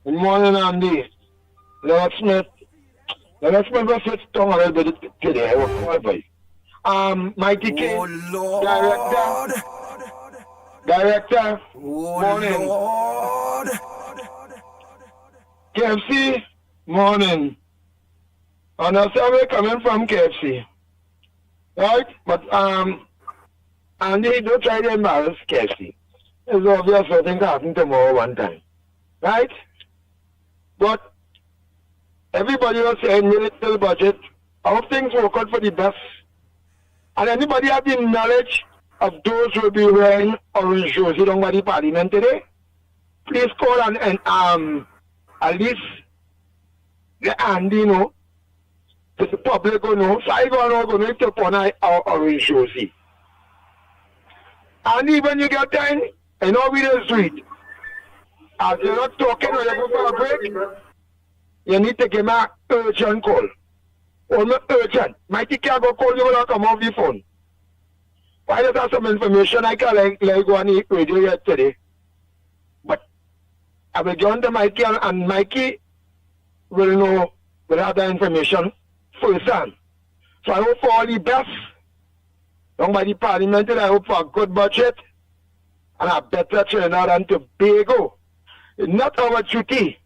Good morning, Andy. Lennox Smith. Lennox Smith was sit down a little bit today. I was called by. Mikey King. Oh, Lord. Director. Oh, morning. Lord. KFC. Morning. And I say we're coming from KFC. Right? But, Andy, don't try to embarrass KFC. It's obvious something happened tomorrow one time. Right? But everybody was saying little budget. How things work out for the best. And anybody have the knowledge of those who will be wearing orange jersey down by the parliament today? Please call and at least the Andy know. The public will know. So I going to take on our orange jersey. And even you get time, you know we the street. As you're not talking when you go for a break, you need to give me an urgent call. Only urgent. Mikey can't go call you when I come off the phone. Why does have some information I can like go on the radio yesterday? But I will go on to Mikey and Mikey will have the information firsthand. So I hope for all the best. Down by the parliament, I hope for a good budget and a better Trinidad and Tobago. It's not our duty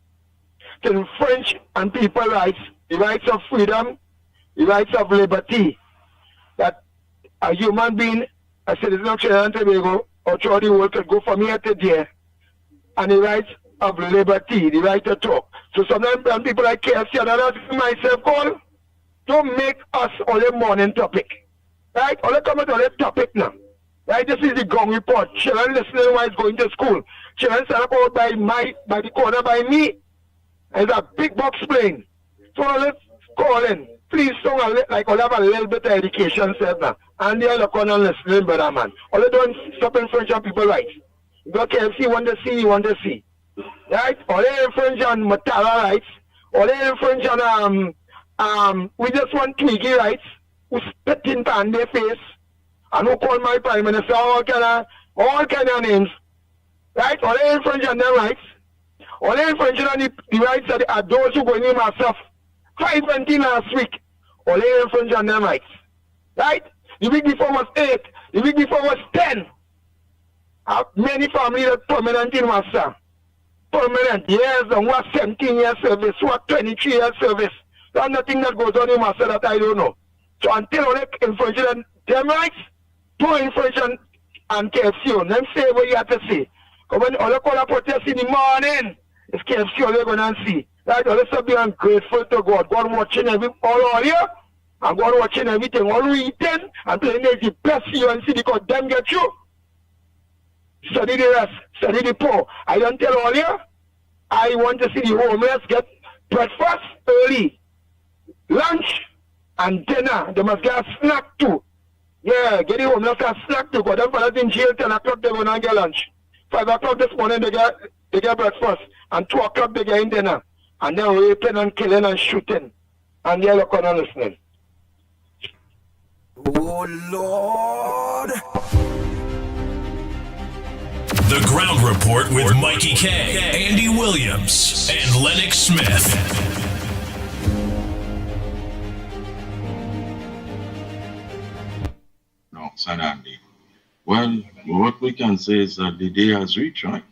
to infringe on people's rights, the rights of freedom, the rights of liberty, that a human being, a citizen of Trinidad and Tobago, or throughout the world could go from here to there, and the rights of liberty, the right to talk. So sometimes when people like KFC and others myself call, don't make us only morning topic. Right? Only come at only topic now. Right? This is the gong report. Children listening while going to school. Children set up out by the corner by me. It's a big box plane. So let's call in. Please don't like all have a little bit of education set now. And they are looking and listening, brother man. Only don't stop infringing on people's rights. You go KFC, want to see, you want to see. Right? Only infringe on Matara rights. Only infringe on we just want Twiggy rights. Who spit in pan their face and who call my prime minister all kind of names. Right? Or they infringe on their rights. Or they infringe on the rights of those who go in myself. 520 last week. Or they infringe on their rights. Right? The week before was 8. The week before was 10. Many families are permanent in Master. Permanent years and what 17 years service, what 23 years service. There's nothing that goes on in Master that I don't know. So until all infringe on them rights, don't infringe on KFC. Them say what you have to say. Because when all the call a protest in the morning, it's KFC all they're going to see. Right? All this be ungrateful to God. God watching all here, and God watching everything. All we eating and playing the best you and see because them get you. Study the rest, study the poor. I don't tell all you. I want to see the homeless get breakfast early, lunch, and dinner. They must get a snack too. Yeah, get the homeless a snack too. Because them fellas in jail 10 o'clock they go and get lunch. 5 o'clock this morning they get breakfast. And 2 o'clock they get in dinner. And then raping and killing and shooting. And they're looking and listening. Oh Lord. The Ground Report with Mikey K, Andy Williams, and Lennox Smith. No, San Andy. Well, what we can say is that the day has reached, right?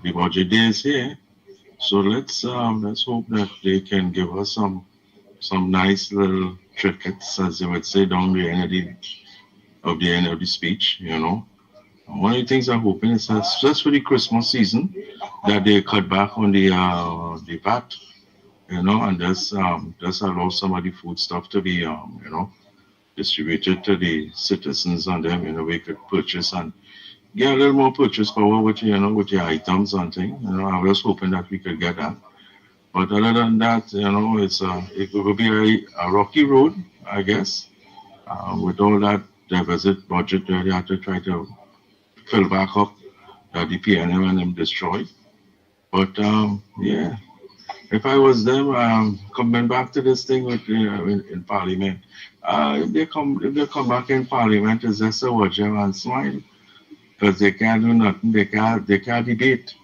The budget day is here. So let's hope that they can give us some nice little trinkets, as they would say, down the end of the speech, you know. One of the things I'm hoping is that just for the Christmas season, that they cut back on the VAT, you know, and just allow some of the food stuff to be, you know, distributed to the citizens, and then, you know, we could purchase and get a little more purchase power with, you know, with your items and things. You know, I was hoping that we could get that. But other than that, you know, it will be a rocky road, I guess, with all that deficit budget where they have to try to fill back up the PNM and them destroyed. But yeah, if I was them, coming back to this thing with in Parliament, if they come back in Parliament, it's just a watch them and smile, because they can't do nothing. They can't debate,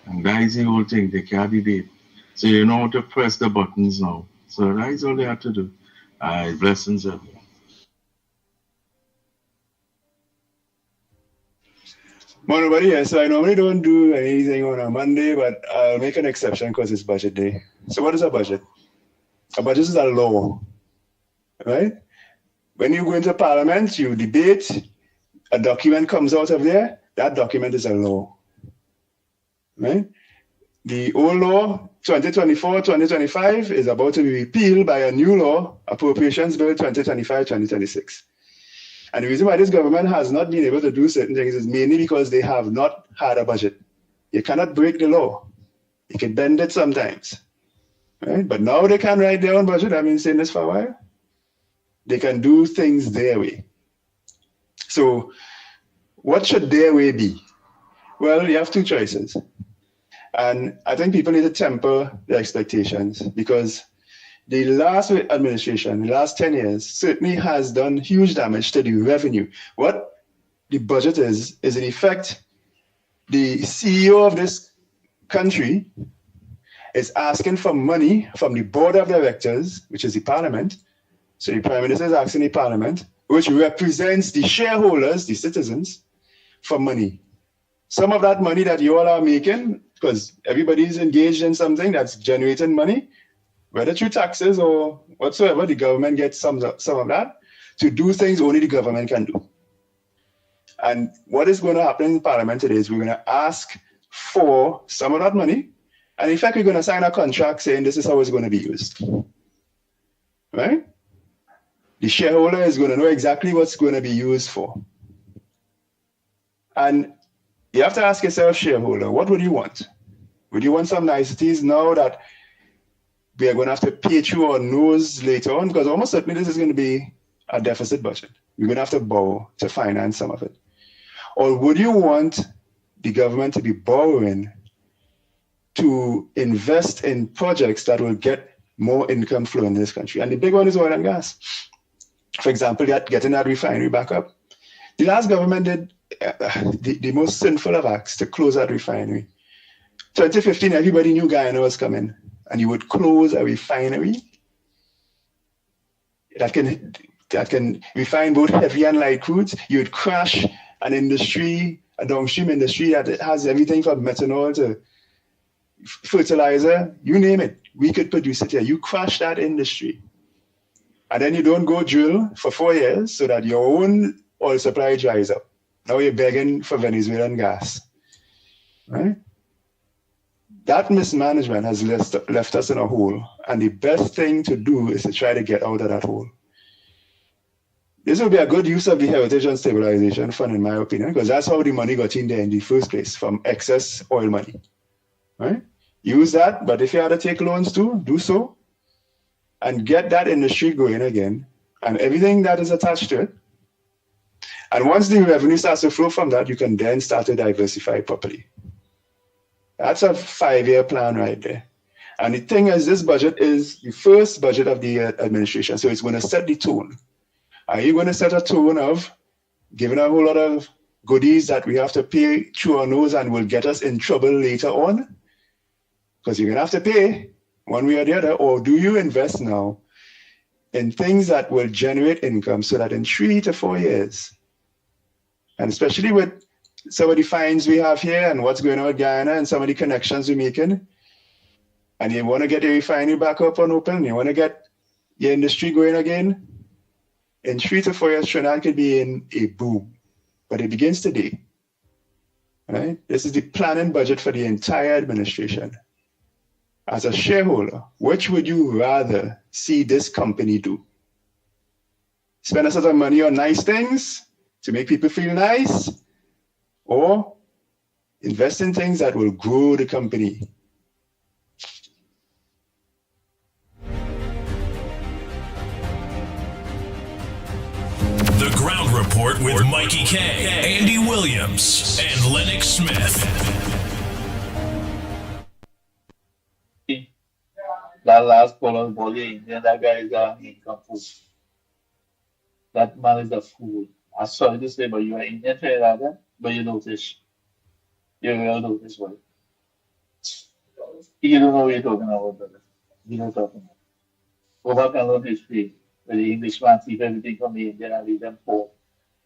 and that is the whole thing. They can't debate. So you know how to press the buttons now. So that is all they have to do. Blessings everyone. Morning, buddy. Yeah, so I normally don't do anything on a Monday, but I'll make an exception because it's budget day. So what is a budget? A budget is a law, right? When you go into Parliament, you debate, a document comes out of there, that document is a law, right? The old law, 2024-2025, is about to be repealed by a new law, Appropriations Bill 2025-2026. And the reason why this government has not been able to do certain things is mainly because they have not had a budget. You cannot break the law. You can bend it sometimes, right? But now they can write their own budget. I've been saying this for a while. They can do things their way. So what should their way be? Well, you have two choices. And I think people need to temper their expectations, because the last administration, the last 10 years, certainly has done huge damage to the revenue. What the budget is in effect, the CEO of this country is asking for money from the board of directors, which is the parliament. So the prime minister is asking the parliament, which represents the shareholders, the citizens, for money. Some of that money that you all are making, because everybody is engaged in something that's generating money, whether through taxes or whatsoever, the government gets some of that to do things only the government can do. And what is going to happen in Parliament today is we're going to ask for some of that money, and in fact, we're going to sign a contract saying this is how it's going to be used. Right? The shareholder is going to know exactly what's going to be used for. And you have to ask yourself, shareholder, what would you want? Would you want some niceties now that we are going to have to pay through our nose later on? Because almost certainly this is going to be a deficit budget. We're going to have to borrow to finance some of it. Or would you want the government to be borrowing to invest in projects that will get more income flow in this country? And the big one is oil and gas. For example, getting that refinery back up. The last government did the most sinful of acts to close that refinery. 2015, everybody knew Guyana was coming, and you would close a refinery that can refine both heavy and light crudes. You would crash an industry, a downstream industry that has everything from methanol to fertilizer, you name it. We could produce it here. You crash that industry. And then you don't go drill for 4 years so that your own oil supply dries up. Now you're begging for Venezuelan gas, right? That mismanagement has left us in a hole, and the best thing to do is to try to get out of that hole. This will be a good use of the Heritage and Stabilization Fund, in my opinion, because that's how the money got in there in the first place, from excess oil money, right? Use that, but if you had to take loans too, do so, and get that industry going again, and everything that is attached to it. And once the revenue starts to flow from that, you can then start to diversify properly. That's a 5-year plan right there. And the thing is, this budget is the first budget of the administration, so it's going to set the tone. Are you going to set a tone of giving a whole lot of goodies that we have to pay through our nose and will get us in trouble later on? Because you're going to have to pay one way or the other. Or do you invest now in things that will generate income so that in 3 to 4 years, and especially with some of the finds we have here and what's going on with Guyana and some of the connections we're making, and you want to get your refinery back up and open, you want to get your industry going again, in 3 to 4 years, Trinidad could be in a boom. But it begins today. Right? This is the planning budget for the entire administration. As a shareholder, which would you rather see this company do? Spend a lot of money on nice things to make people feel nice, or invest in things that will grow the company? The Ground Report with Mickie K, Andy Williams, and Lennox Smith. That last call on body Indian, that guy is a incomplete. That man is a fool. I'm sorry to say, but you are Indian Trinidadian, but you notice. You will notice what. You don't know what you're talking about, brother. You don't talking about. Go back and learn history. Where the Englishman keep everything from the Indian and leave them poor.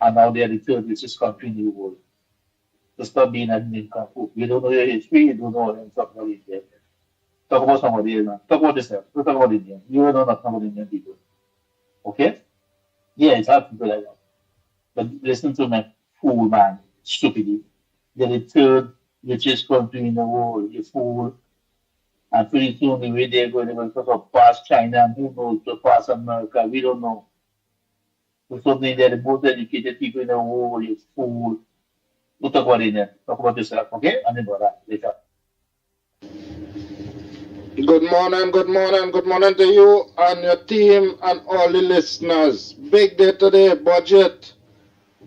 And now they're the third richest country in the world. To stop being an income. You don't know your history, you don't know what I'm talking about India. Talk about somebody else, man. Talk about yourself. Don't talk about Indian. You don't know nothing about Indian people. Okay? Yeah, it's hard people like that. But listen to me, fool man, stupidity. They're the third richest country in the world, you fool. And pretty soon the way they're going to pass China and who knows to pass America, we don't know. So something they're the most educated people in the world, you fool. Don't talk about Indian. Talk about yourself, okay? And then about that later. Good morning to you and your team and all the listeners. Big day today, budget.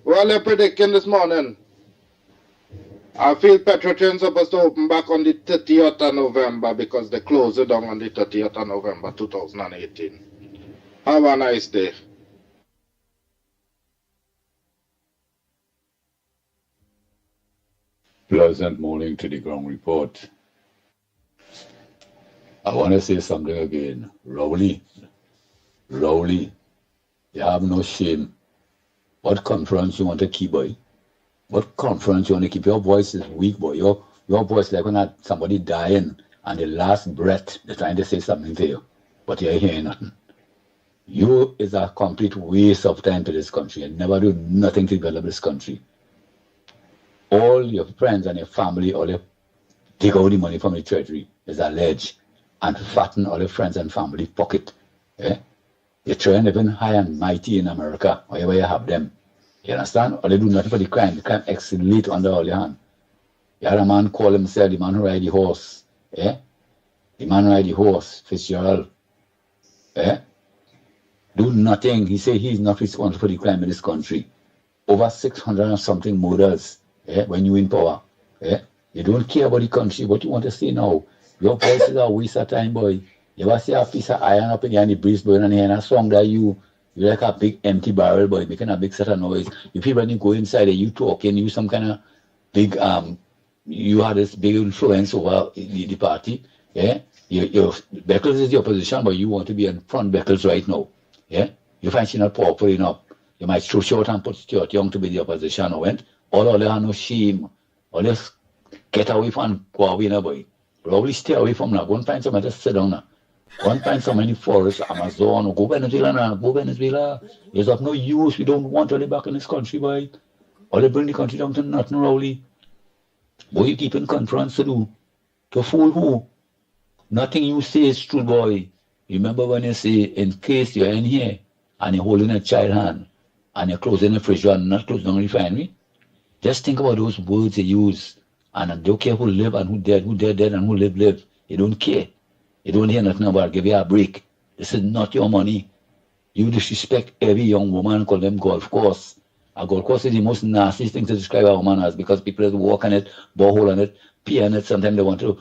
What are you predicting this morning? I feel Petrotrin supposed to open back on the 30th of November because they closed it down on the 30th of November 2018. Have a nice day. Pleasant morning to the ground report. I want to say something again. Rowley, you have no shame. What conference you want to keep, boy? What conference you want to keep? Your voice is weak, boy. Your voice like when somebody dying and the last breath, they're trying to say something to you, but you're hearing nothing. You is a complete waste of time to this country and never do nothing to develop this country. All your friends and your family, all you take out the money from the treasury is alleged and fatten all your friends and family pocket. Eh? You're trying even high and mighty in America, wherever you have them. You understand? Or they do nothing for the crime. The crime escalate under all your hand. You had a man call himself the man who ride the horse. Eh? The man who ride the horse, Fitzgerald. Eh? Do nothing. He said he's not responsible for the crime in this country. Over 600 and something murders. When you in power. You don't care about the country. What you want to say now? Your voice is a waste of time, boy. You ever see a piece of iron up in here and the breeze blowing and hearing a song that you like a big empty barrel, boy, making a big set of noise. You people when you go inside and you talking, you some kind of big you had this big influence over the party. Yeah? Your Beckles is your position, but you want to be in front Beckles right now. Yeah? You find you're not powerful enough. You might throw short and put Stuart Young to be the opposition or went. All they have no shame. All just get away from go away now, boy. Probably stay away from now. Go and find somebody to sit down now. Go and find somebody in the forest, Amazon, or go Venezuela now. Go Venezuela. It's of no use. We don't want to live back in this country, boy. Or they bring the country down to nothing, Rowley. Boy, you keep in conference to do. To fool who? Nothing you say is true, boy. Remember when you say, in case you're in here, and you're holding a child hand, and you're closing the fridge and not closing the refinery, just think about those words you use. And I don't care who live and who dead, and who live. You don't care. You don't hear nothing about it. Give you a break. This is not your money. You disrespect every young woman, call them golf course. A golf course is the most nasty thing to describe a woman as because people just walk on it, bore hole on it, pee on it. Sometimes they want to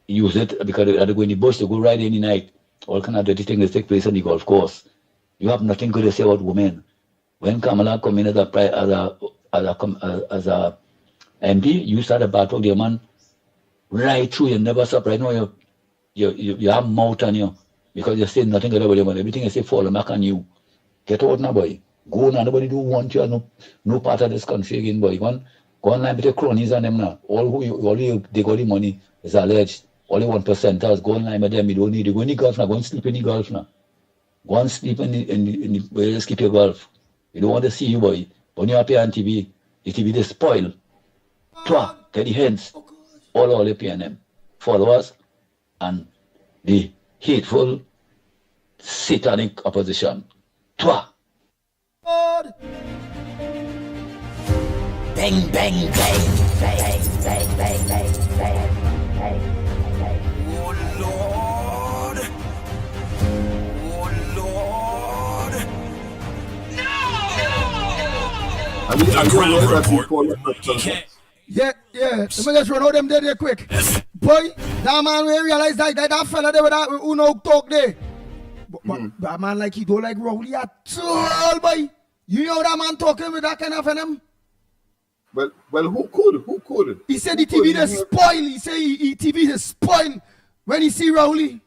use it because they go in the bush to go ride in the night. All kind of dirty things that take place on the golf course. You have nothing good to say about women. When Kamala come in as a MP, you start a battle with your man right through. You never stop. Right now, you have mouth on you because you say nothing good about your man. Everything you say fall back on you. Get out now, boy. Go now. Nobody do want you. No part of this country again, boy. Go online with your cronies on them now. All you they got the money is alleged. All you 1%ers, go online with them. You don't need to go in the golf now. Go and sleep in the golf now. Go and sleep in the where you just keep your golf. You don't want to see you, boy. When you're up here on TV, the TV they spoil. Twa, get the hands. All the PNM followers and the hateful satanic opposition. Twa. Bang, bang, bang, bang, bang, bang, bang, bang, bang. Oh Lord. Oh Lord. The ground report. Yeah. Let me just run out them there quick. Boy, That man will realize that fella there with that who no talk there. But that man like he don't like Rowley at all, boy. You know that man talking with that kind of venom? Well, who could? He said the TV is spoil. He said he TV is spoil when he see Rowley.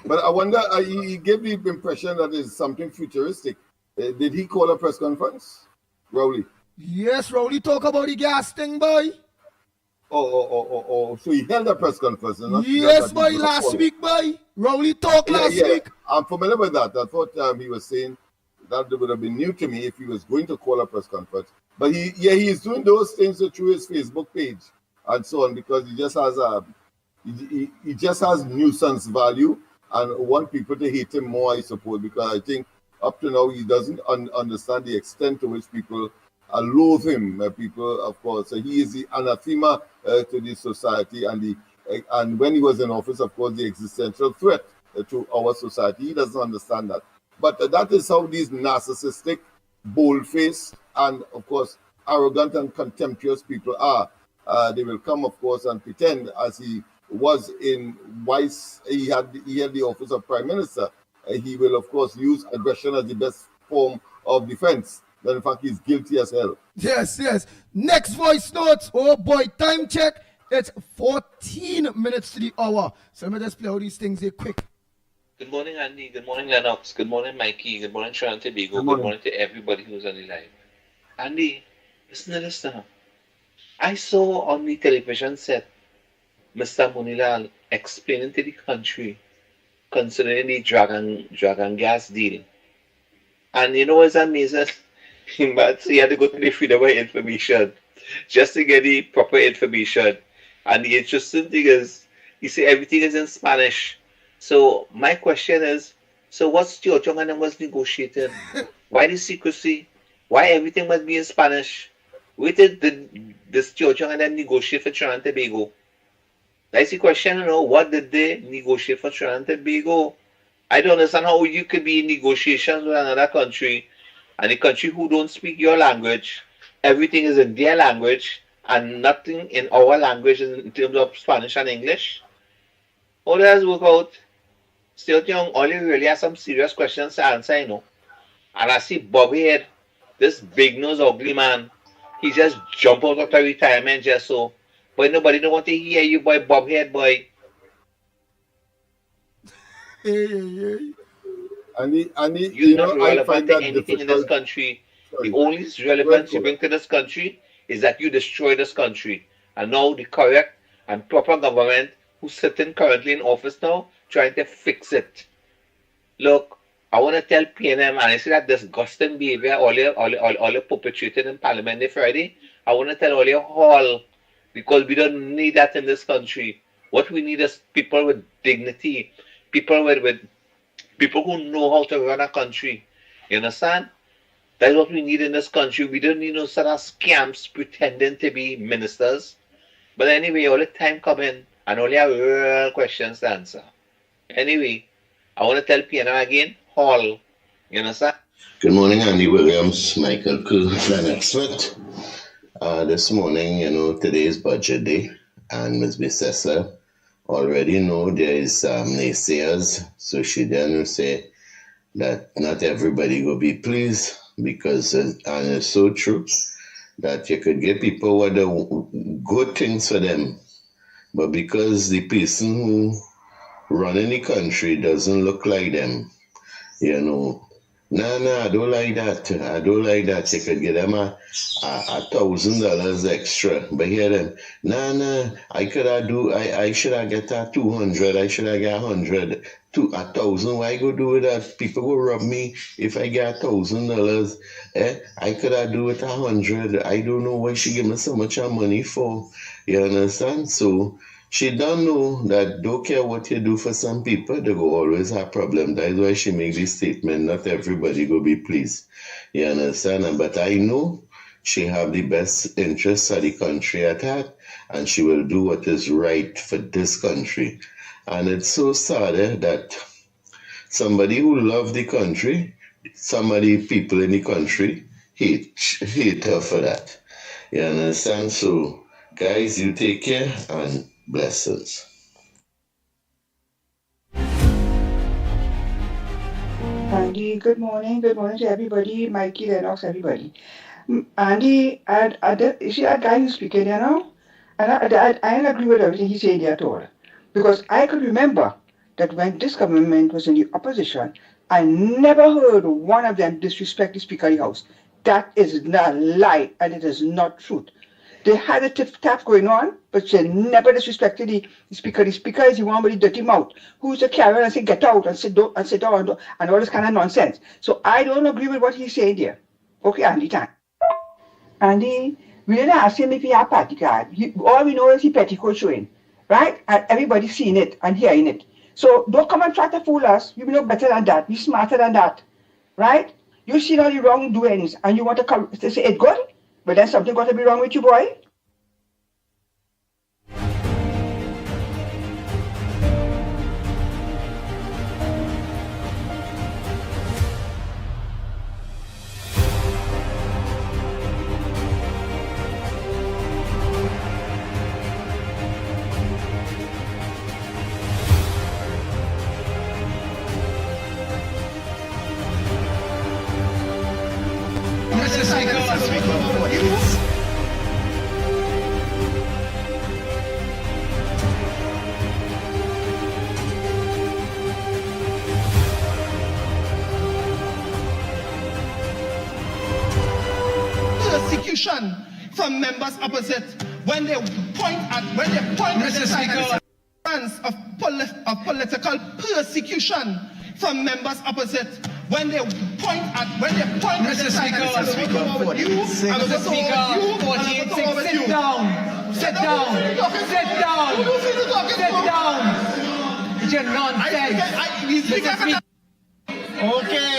But I wonder, he gave the impression that it's something futuristic. Did he call a press conference, Rowley? Yes, Rowley talk about the gas thing, boy. Oh. So he held a press conference. Yes, boy, last week, boy. Rowley talked last week. I'm familiar with that. I thought he was saying that would have been new to me if he was going to call a press conference. But he is doing those things through his Facebook page and so on because he just has he just has nuisance value and want people to hate him more, I suppose, because I think up to now he doesn't understand the extent to which people loathe him. People, of course, he is the anathema to the society and when he was in office, of course, the existential threat to our society. He doesn't understand that. But that is how these narcissistic, bold-faced, and, of course, arrogant and contemptuous people are. They will come, of course, and pretend as he was in Vice, he had the office of Prime Minister. He will, of course, use aggression as the best form of defense. But in fact, he's guilty as hell. Yes. Next voice notes. Oh boy, time check. It's 14 minutes to the hour. So let me just play all these things here quick. Good morning, Andy. Good morning, Lennox. Good morning, Mikey. Good morning, Trinidad and Tobago. Good morning to everybody who's on the line. Andy, listen to this now. I saw on the television set Mr. Munilal explaining to the country concerning the dragon gas deal. And you know what's amazing? He had to go to the Freedom of Information just to get the proper information. And the interesting thing is, you see, everything is in Spanish. So my question is, so what's Stuart Young and them was negotiating? Why the secrecy? Why everything must be in Spanish? Why did the Stuart Young and them negotiate for Trinidad and Tobago? That's the question, you know, what did they negotiate for Trinidad and Tobago? I don't understand how you could be in negotiations with another country and a country who don't speak your language. Everything is in their language and nothing in our language in terms of Spanish and English. How does it work out? Stuart Young only really has some serious questions to answer, you know. And I see Bobby Head, this big nose ugly man, he just jump out of the retirement just so. But nobody don't want to hear you, boy, Bob Head, boy. Hey. You're not relevant to anything in this country. The only relevance you bring to this country is that you destroy this country. And now the correct and proper government who's sitting currently in office now trying to fix it. Look, I want to tell PNM, and I see that disgusting behavior all you perpetrated in Parliament this Friday. I want to tell all you all, because we don't need that in this country. What we need is people with dignity, people who know how to run a country. You understand? That's what we need in this country. We don't need no sort of scams pretending to be ministers. But anyway, all the time coming and only have real questions to answer. Anyway, I want to tell PNM again, Hall. You understand? Good morning, Andy Williams, Michael Kerr, Lennox Smith. This morning, today is budget day, and Ms. Bissessa already know there is naysayers, so she then say that not everybody will be pleased, because, and it's so true, that you could get people with the good things for them, but because the person who running the country doesn't look like them, I don't like that. I don't like that. You could get them $1,000 extra. But hear them, I should have get that 200. I should have got 100 to 1,000. Why go do with that? People will rob me if I get $1,000. I could have do with 100. I don't know why she give me so much money for. You understand? So she don't know that don't care what you do for some people, they go always have problem. That's why she make this statement, not everybody go be pleased. You understand? But I know she have the best interests of the country at heart, and she will do what is right for this country. And it's so sad that somebody who love the country, people in the country hate her for that. You understand? So guys, you take care and Blessings. Andy, good morning. Good morning to everybody. Mikey, Lennox, everybody. Andy, you see that guy who's speaking there now? And I don't agree with everything he said there at all. Because I could remember that when this government was in the opposition, I never heard one of them disrespect the Speaker of the House. That is not a lie, and it is not truth. They had a tip-tap going on, but they never disrespected the Speaker. The Speaker is the one with the dirty mouth, who's the carrier and say, get out, and sit down, and all this kind of nonsense. So I don't agree with what he's saying there. Okay, Andy, time. Andy, we didn't ask him if he had party card. All we know is he petticoat showing, right? And everybody's seeing it and hearing it. So don't come and try to fool us. You know better than that. You're smarter than that, right? You see all the wrongdoings and you want to come to say it good? But then something got to be wrong with you, boy. Persecution from members opposite when they point at Mr. Speaker, of political persecution from members opposite when they point at Mr. Speaker, Mr. Speaker, 48-6, sit down, sit down, sit down, sit down. It's your nonsense. Okay.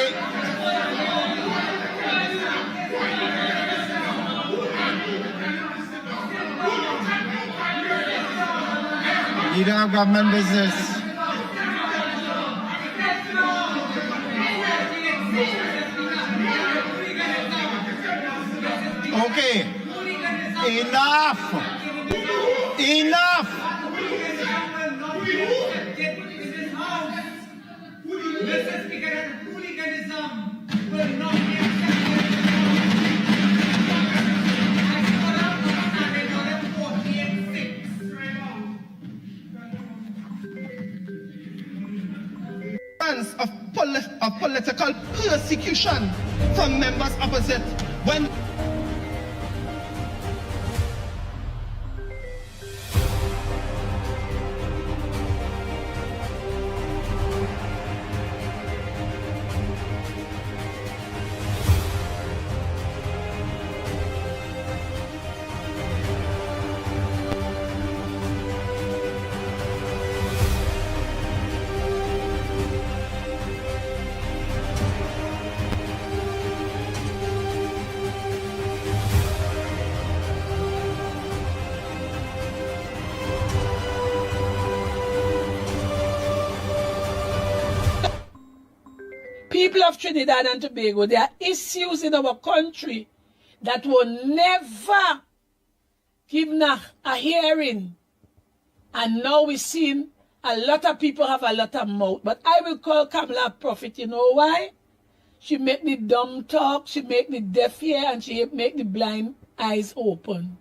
You don't have government business. Okay. Enough. Enough. Mr. Speaker, that hooliganism will not be accepted. Of political persecution from members opposite when people of Trinidad and Tobago, there are issues in our country that will never give a hearing. And now we're seeing a lot of people have a lot of mouth. But I will call Kamala a prophet. You know why? She make the dumb talk, she make the deaf hear, and she make the blind eyes open.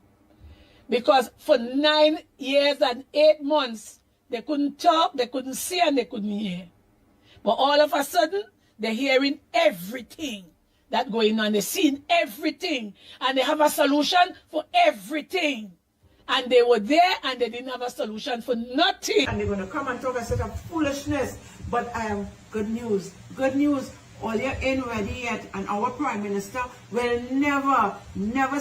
Because for 9 years and 8 months, they couldn't talk, they couldn't see, and they couldn't hear. But all of a sudden, they're hearing everything that's going on. They're seeing everything. And they have a solution for everything. And they were there and they didn't have a solution for nothing. And they're going to come and talk a set of foolishness. But good news. Good news. All you're in ready yet. And our Prime Minister will never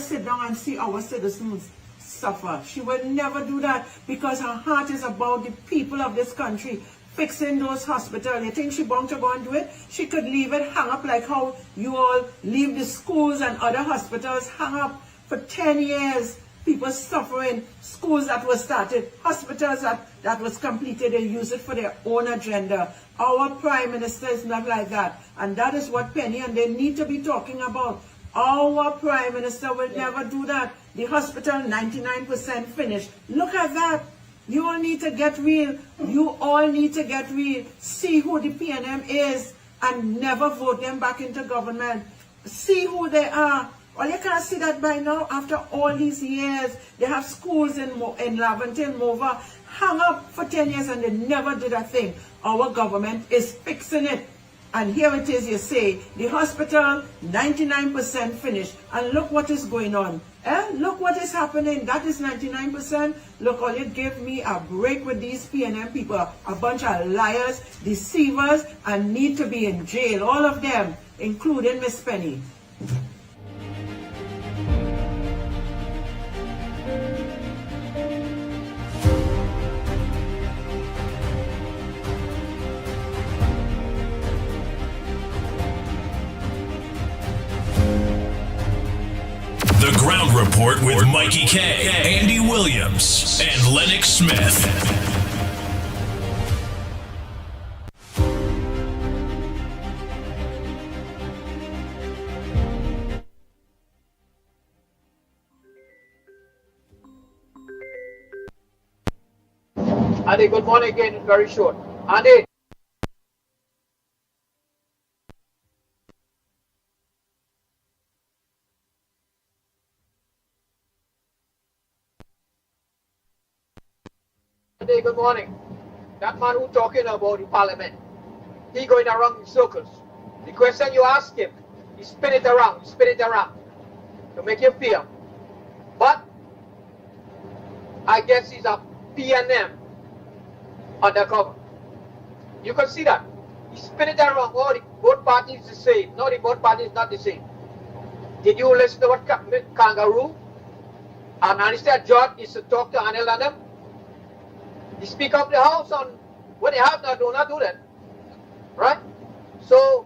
sit down and see our citizens suffer. She will never do that because her heart is about the people of this country. Fixing those hospitals. You think she's bound to go and do it? She could leave it hung up like how you all leave the schools and other hospitals hung up for 10 years. People suffering, schools that were started, hospitals that was completed, they use it for their own agenda. Our Prime Minister is not like that. And that is what Penny and they need to be talking about. Our Prime Minister will never do that. The hospital, 99% finished. Look at that. You all need to get real. You all need to get real. See who the PNM is and never vote them back into government. See who they are. Well, you can't see that by now. After all these years, they have schools in Laventille, Mova, hung up for 10 years and they never did a thing. Our government is fixing it. And here it is, you say, the hospital, 99% finished. And look what is going on. Look what is happening. That is 99%. Look, all you give me a break with these PNM people. A bunch of liars, deceivers, and need to be in jail. All of them, including Miss Penny. The Ground Report with Mickie K, Andy Williams, and Lennox Smith. Andy, good morning again, very short. Andy. Andy, good morning. That man who talking about the parliament, he going around in circles. The question you ask him, he spin it around to make you feel. But I guess he's a PNM undercover. You can see that. He spin it around. Oh, the both parties the same. No, the both parties not the same. Did you listen to what Kangaroo and Alistair George is to talk to Anil and them? The Speaker of the House on what they have now, do not do that. Right? So,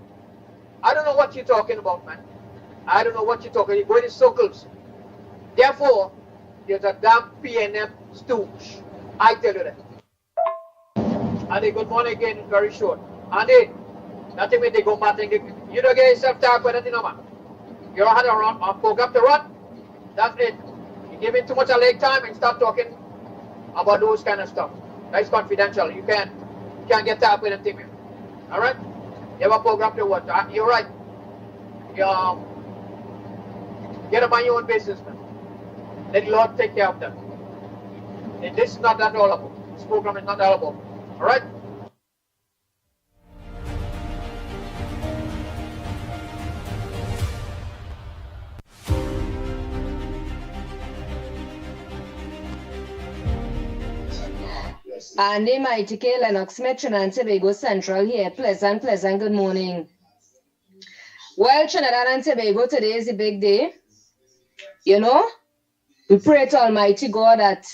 I don't know what you're talking about, man. I don't know what you're talking. You're going in circles. Therefore, there's a damn PNM stooge. I tell you that. Andy, good morning again, very short. Andy, nothing when they go matting. You don't get yourself tired by nothing, no man. You don't have a program to run. That's it. You give it too much a leg time and start talking about those kind of stuff. That's confidential. You can't get tired with anything. All right? You have a program to what? You're right. You get up on your own business, man. Let the Lord take care of that. And this is not that all about. This program is not all about. All right? Andy, Mickie K, Lennox Smith, Trinidad and Tobago Central here. Pleasant, good morning. Well, Trinidad and Tobago, today is a big day. You know, we pray to Almighty God that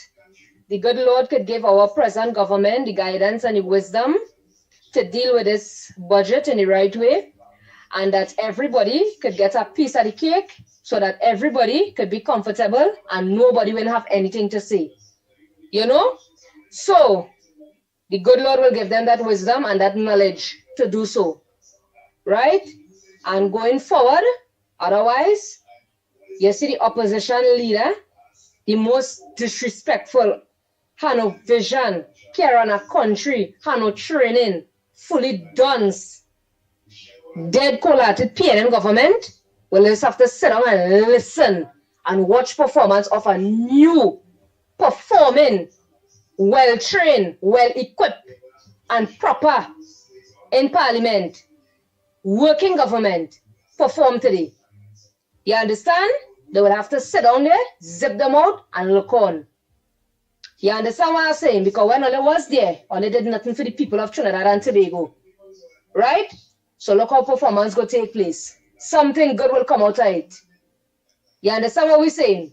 the good Lord could give our present government the guidance and the wisdom to deal with this budget in the right way, and that everybody could get a piece of the cake so that everybody could be comfortable and nobody will have anything to say. You know? So, the good Lord will give them that wisdom and that knowledge to do so. Right? And going forward, otherwise, you see the opposition leader, the most disrespectful, had no vision, care on a country, had no training, fully dunce, dead collated PNM government, will just have to sit down and listen and watch performance of a new, performing, well-trained, well-equipped, and proper in parliament, working government perform today. You understand? They will have to sit down there, zip them out, and look on. You understand what I'm saying? Because when Ole was there, Ole did nothing for the people of Trinidad and Tobago. Right? So look how performance will take place. Something good will come out of it. You understand what we're saying?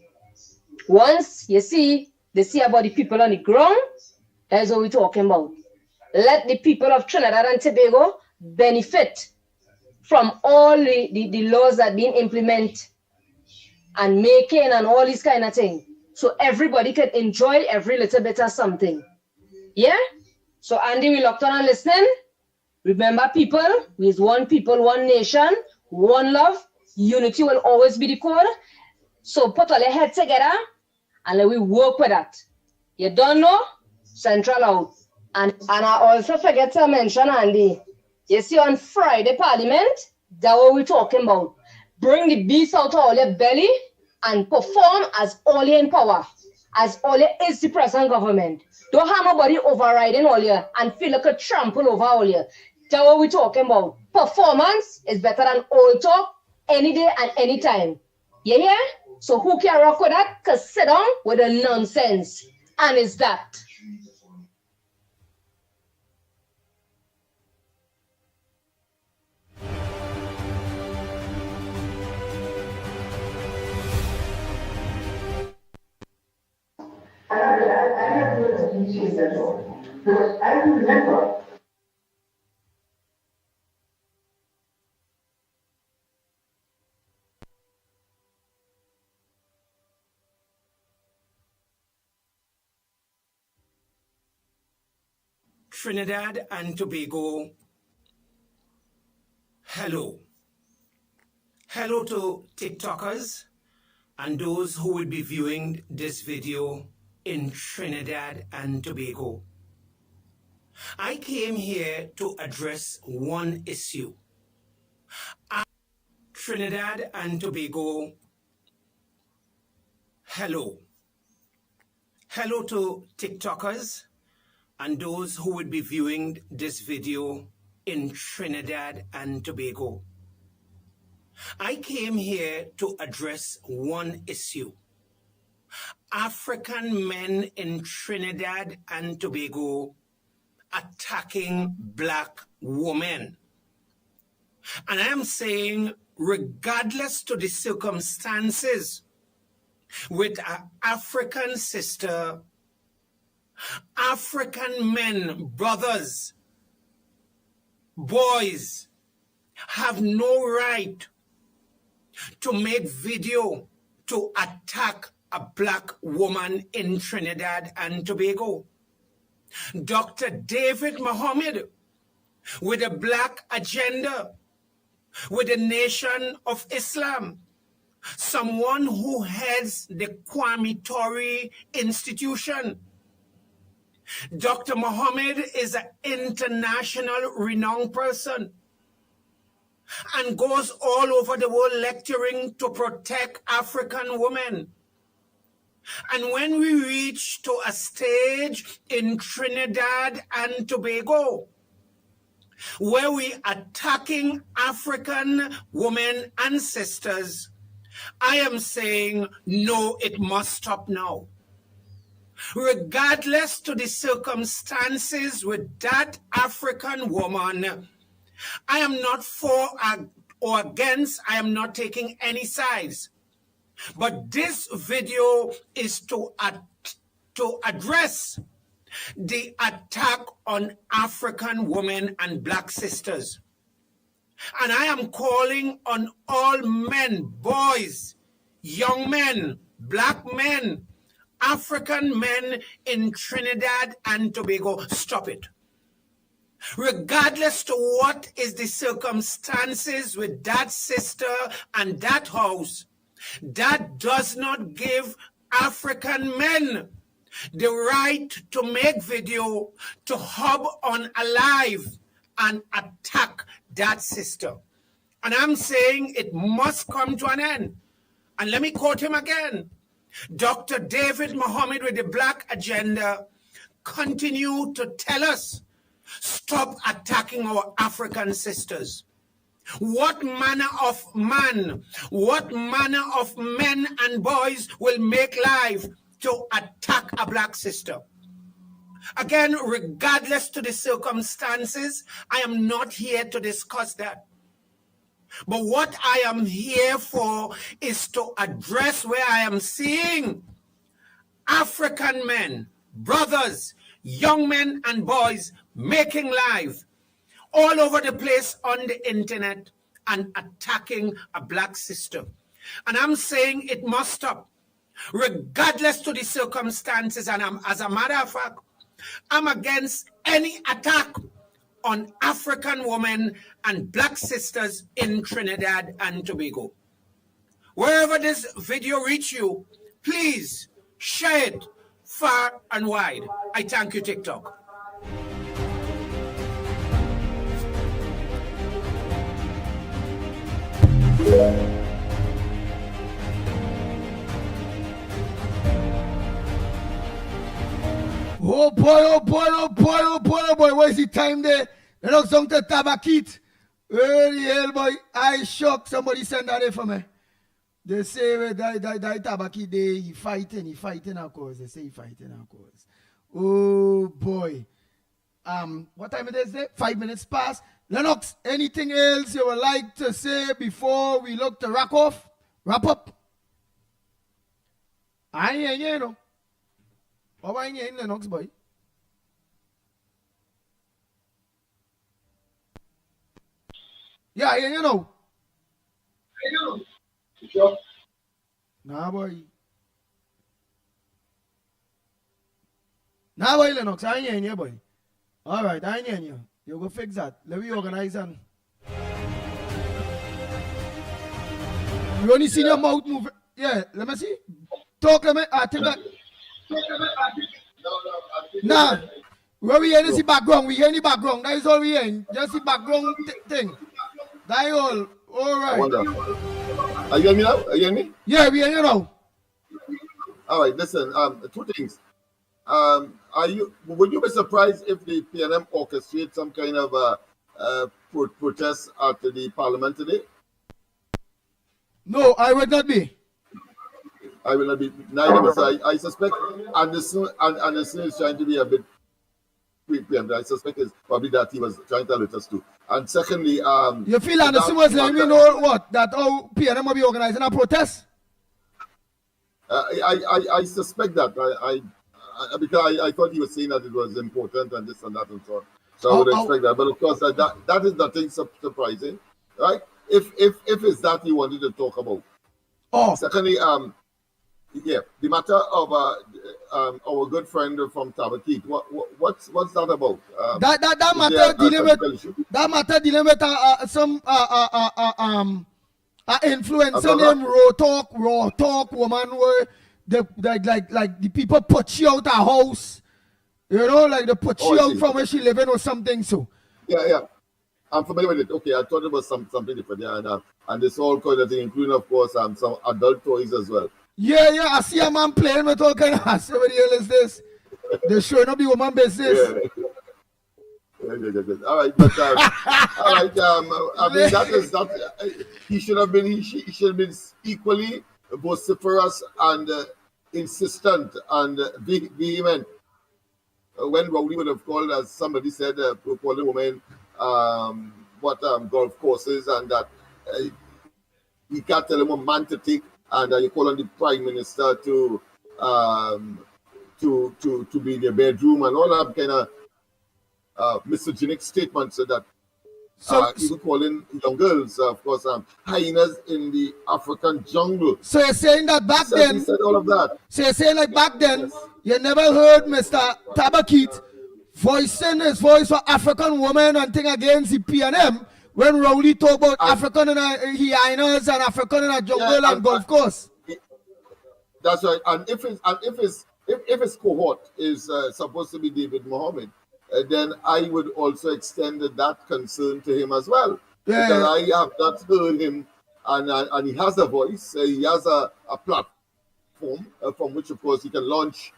Once you see, they see about the people on the ground, that's what we're talking about. Let the people of Trinidad and Tobago benefit from all the laws that being implemented and making and all these kind of things. So everybody can enjoy every little bit of something. Yeah? So Andy, we locked on and listening. Remember people, we is one people, one nation, one love. Unity will always be the code. So put all your head together and let we work with that. You don't know? Central out. And I also forget to mention, Andy, you see on Friday Parliament, that's what we're talking about. Bring the beast out of all your belly and perform as all in power, as all is the present government. Don't have nobody overriding all you and feel like a trample over all you. That's what we're talking about. Performance is better than all talk any day and any time. You hear? So who can rock with that? Cause sit down with the nonsense. And it's that. Because I remember Trinidad and Tobago, hello. Hello to TikTokers and those who will be viewing this video in Trinidad and Tobago. I came here to address one issue. Trinidad and Tobago, hello. Hello to TikTokers and those who will be viewing this video in Trinidad and Tobago. I came here to address one issue. African men in Trinidad and Tobago attacking black women. And I am saying, regardless to the circumstances, with an African sister, African men, brothers, boys, have no right to make video to attack a black woman in Trinidad and Tobago. Dr. David Mohammed, with a black agenda, with the Nation of Islam, someone who heads the Kwame Ture Institution. Dr. Mohammed is an international renowned person and goes all over the world lecturing to protect African women. And when we reach to a stage in Trinidad and Tobago where we are attacking African women and sisters, I am saying, no, it must stop now. Regardless to the circumstances with that African woman, I am not for or against, I am not taking any sides. But this video is to address the attack on African women and black sisters. And I am calling on all men, boys, young men, black men, African men in Trinidad and Tobago, stop it. Regardless to what is the circumstances with that sister and that house, that does not give African men the right to make video, to hub on alive and attack that sister. And I'm saying it must come to an end. And let me quote him again. Dr. David Mohammed with the black agenda continue to tell us, stop attacking our African sisters. What manner of man, what manner of men and boys will make life to attack a black sister? Again, regardless to the circumstances, I am not here to discuss that. But what I am here for is to address where I am seeing African men, brothers, young men and boys making life all over the place on the internet and attacking a black sister. And I'm saying it must stop, regardless to the circumstances. And as a matter of fact, I'm against any attack on African women and black sisters in Trinidad and Tobago. Wherever this video reach you, please share it, far and wide. I thank you, TikTok. Oh boy, oh boy, oh boy, oh boy, oh boy. What is the time there? They look some to tabakit. Early hell, boy. I shock. Somebody send that there for me. They say that tabakit day, he fighting our cause. They say he fighting our cause. Oh boy. What time it is there? 5 minutes past. Lennox, anything else you would like to say before we look to wrap up? I ain't you know. What are you in Lennox, boy? Yeah, you know. Sure. Nah, boy. Nah, boy, Lennox. I ain't here, boy. All right, I ain't here. You go fix that. Let me organize and. You only see your mouth move. Yeah, let me see. Talk, let me. I think that. Nah, where we hear the background, we hear the background. That is all we hear. Just the background thing. That is all right. Are you hearing me now? Are you hearing me? Yeah, we hear you now. All right, listen. Two things. Would you be surprised if the PNM orchestrate some kind of protest at the parliament today? No, I would not be. I will not be. Neither. I suspect Anderson is trying to be a bit preempt. I suspect it's probably that he was trying to alert us too. And secondly, you feel Anderson was letting me know what? That PNM will be organizing a protest? I suspect that. Because I thought he was saying that it was important and this and that and so on. So I would expect that. But of course, that is nothing surprising, right? If it's that he wanted to talk about. Oh. Secondly, yeah, the matter of our good friend from Tabakit. What's that about? That matter dealing with some influencer named Raw Talk woman where like the people put you out her house, you know, like they put you out from where she living or something. So yeah, I'm familiar with it. Okay, I thought it was something different. Yeah, and this whole kind of thing, including of course some adult toys as well. Yeah, I see a man playing with all kind of ass. What the hell is this? They're showing up the woman business. Yeah. All right, but all right. I mean, that he should have been equally vociferous and insistent and vehement when Rowley would have called, as somebody said, called the woman golf courses, and that he can't tell him what man to take. And you call on the Prime Minister to be in the bedroom and all that kind of misogynic statements that even calling young girls, of course, hyenas in the African jungle. So you're saying that back then, he said all of that. So you're saying like back then, you never heard Mr. Tabakit voicing his voice for African women and thing against the PNM. When Rowley talk about African and hyenas and African in a jungle and golf course. That's right. And if his cohort is supposed to be David Mohammed, then I would also extend that concern to him as well. Yeah. Because I have not heard him, and he has a voice. He has a platform from which, of course, he can launch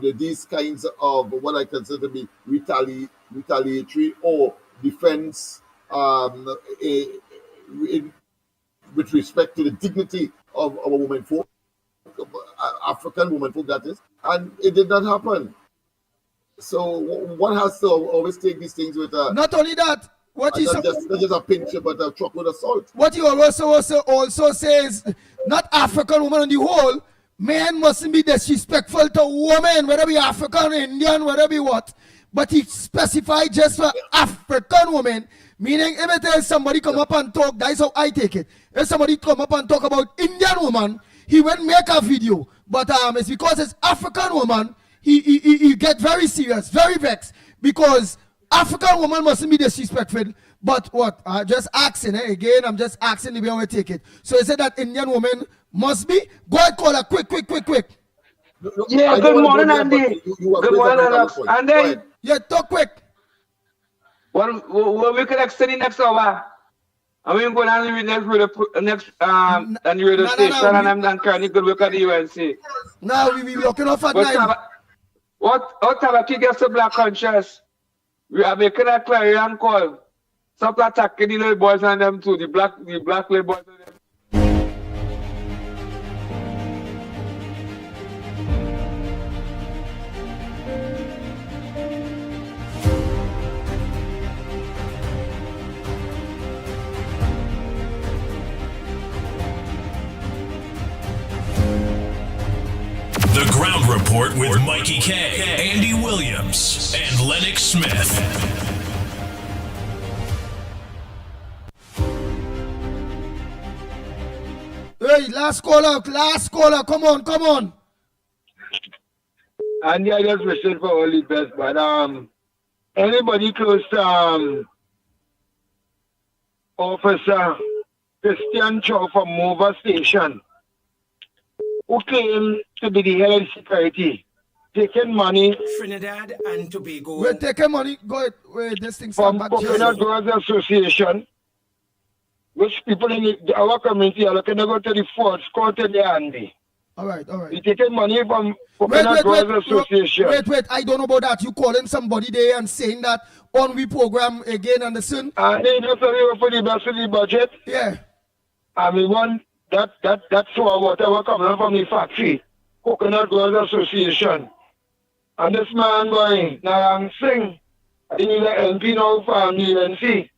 these kinds of what I consider to be retaliatory or defense. With respect to the dignity of our women folk, African women folk, that is, and it did not happen. So one has to always take these things with not only that, what is not just a pinch, but a truckload of salt. What you also says, not African women on the whole, men mustn't be disrespectful to women, whether be African, Indian, whether be what. But he specified just for African women. Meaning, if it is somebody come up and talk, that's how I take it. If somebody come up and talk about Indian woman, he won't make a video. But it's because it's African woman, he get very serious, very vexed. Because African woman mustn't be disrespectful. But what? Just asking, again, I'm just asking the way I take it. So he said that Indian woman must be. Go ahead, call her, quick. Yeah, good morning, Andy. Good morning, Lennox. And then, yeah, talk quick. When we can extend the next hour, and we go down the next and the radio station, and I'm done carrying good work at the UNC. Now we be looking off at 9. What time I gets the black conscious? We are making a clarion call. Stop attacking the little boys and them too, the black little boys and them. The Ground Report with Mickie K, Andy Williams, and Lennox Smith. Hey, last caller, come on. And I just wish for all the best, but anybody close to Officer Christian Chow from Mova Station, who came to be the head of security, taking money. Trinidad and Tobago. We're taking money. Go ahead. Wait, this thing from Coconut Growers Association, which people in our community are looking to go to the Fort Court in the Andy. All right. We're taking money from Coconut Growers Association. Wait. I don't know about that. You calling somebody there and saying that on we program again, Anderson? They just for the best of the budget. Yeah. I mean, one. That's whatever coming from the factory, Coconut Growers Association. And this man boy, Narang Singh, I think he's an MP now from the UNC.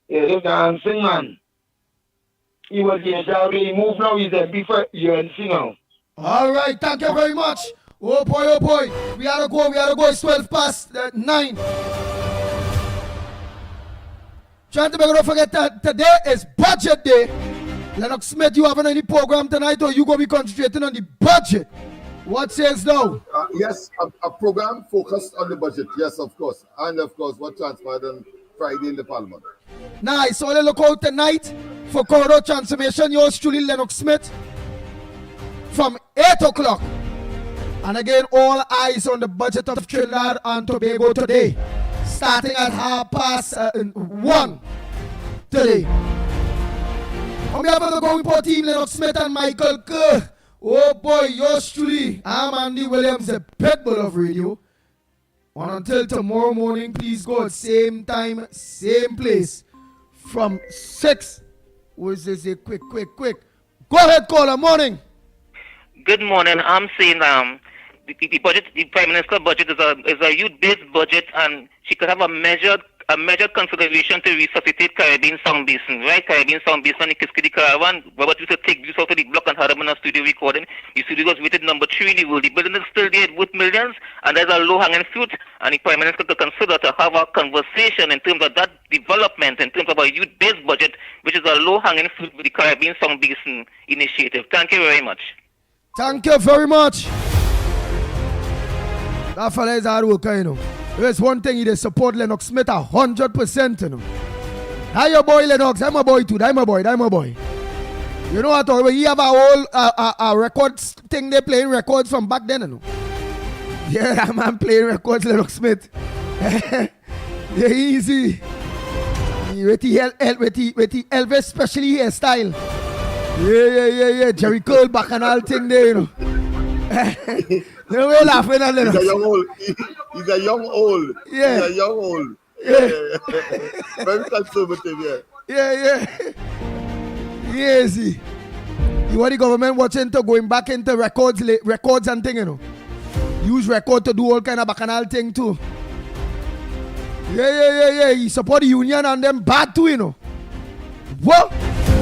Yeah, this Narang Singh man. He was the HRB, he moved now, he's MP for UNC now. All right, thank you very much. Oh boy. We gotta go, it's 12 past 9. Trying to don't forget that today is budget day. Lennox Smith, you having any program tonight or you going to be concentrating on the budget? What says now? Yes, a program focused on the budget. Yes, of course. And of course, what transpired on Friday in the Parliament. Nice. So let's look out tonight for corridor transformation. Yours truly, Lennox Smith, from 8 o'clock. And again, all eyes on the budget of Trinidad and Tobago today, starting at 1:30 today. On behalf of the Go Report team, Lennox Smith and Michael Kerr. Oh boy, yours truly. I'm Andy Williams, the Pitbull of radio. And until tomorrow morning, please go at same time, same place. From 6. What's this? Quick. Go ahead, caller. Morning. Good morning. I'm saying the budget, the Prime Minister's budget is a youth-based budget, and she could have a measured consideration to resuscitate Caribbean Sound Basin, right? Caribbean Sound Basin in Kiskidi Caravan, but we should take this out of the block and have them in a studio recording. The studio was rated number 3 in the world. The building is still there with millions, and there's a low-hanging fruit, and the Prime Minister could consider to have a conversation in terms of that development, in terms of a youth-based budget, which is a low-hanging fruit with the Caribbean Sound Basin initiative. Thank you very much. Thank you very much. That fella is hard worker, you know. There's one thing, he does support Lennox Smith 100%, you know. Hi, your boy Lennox. I'm a boy too. I'm a boy. You know what? He have a whole records thing. They playing records from back then, you know. Yeah, that man playing records, Lennox Smith. Yeah, easy. With the Elvis, especially hairstyle. Yeah. Jerry Cole bacchanal thing there, you know. No way laughing at Lennox. He's a young old. Yeah. He's a young old. Yeah. Very conservative, Yeah. Yes. You want the government watching to going back into records and thing, you know. Use record to do all kind of bacchanal thing too. Yeah. He support the union and them bad too, you know. What?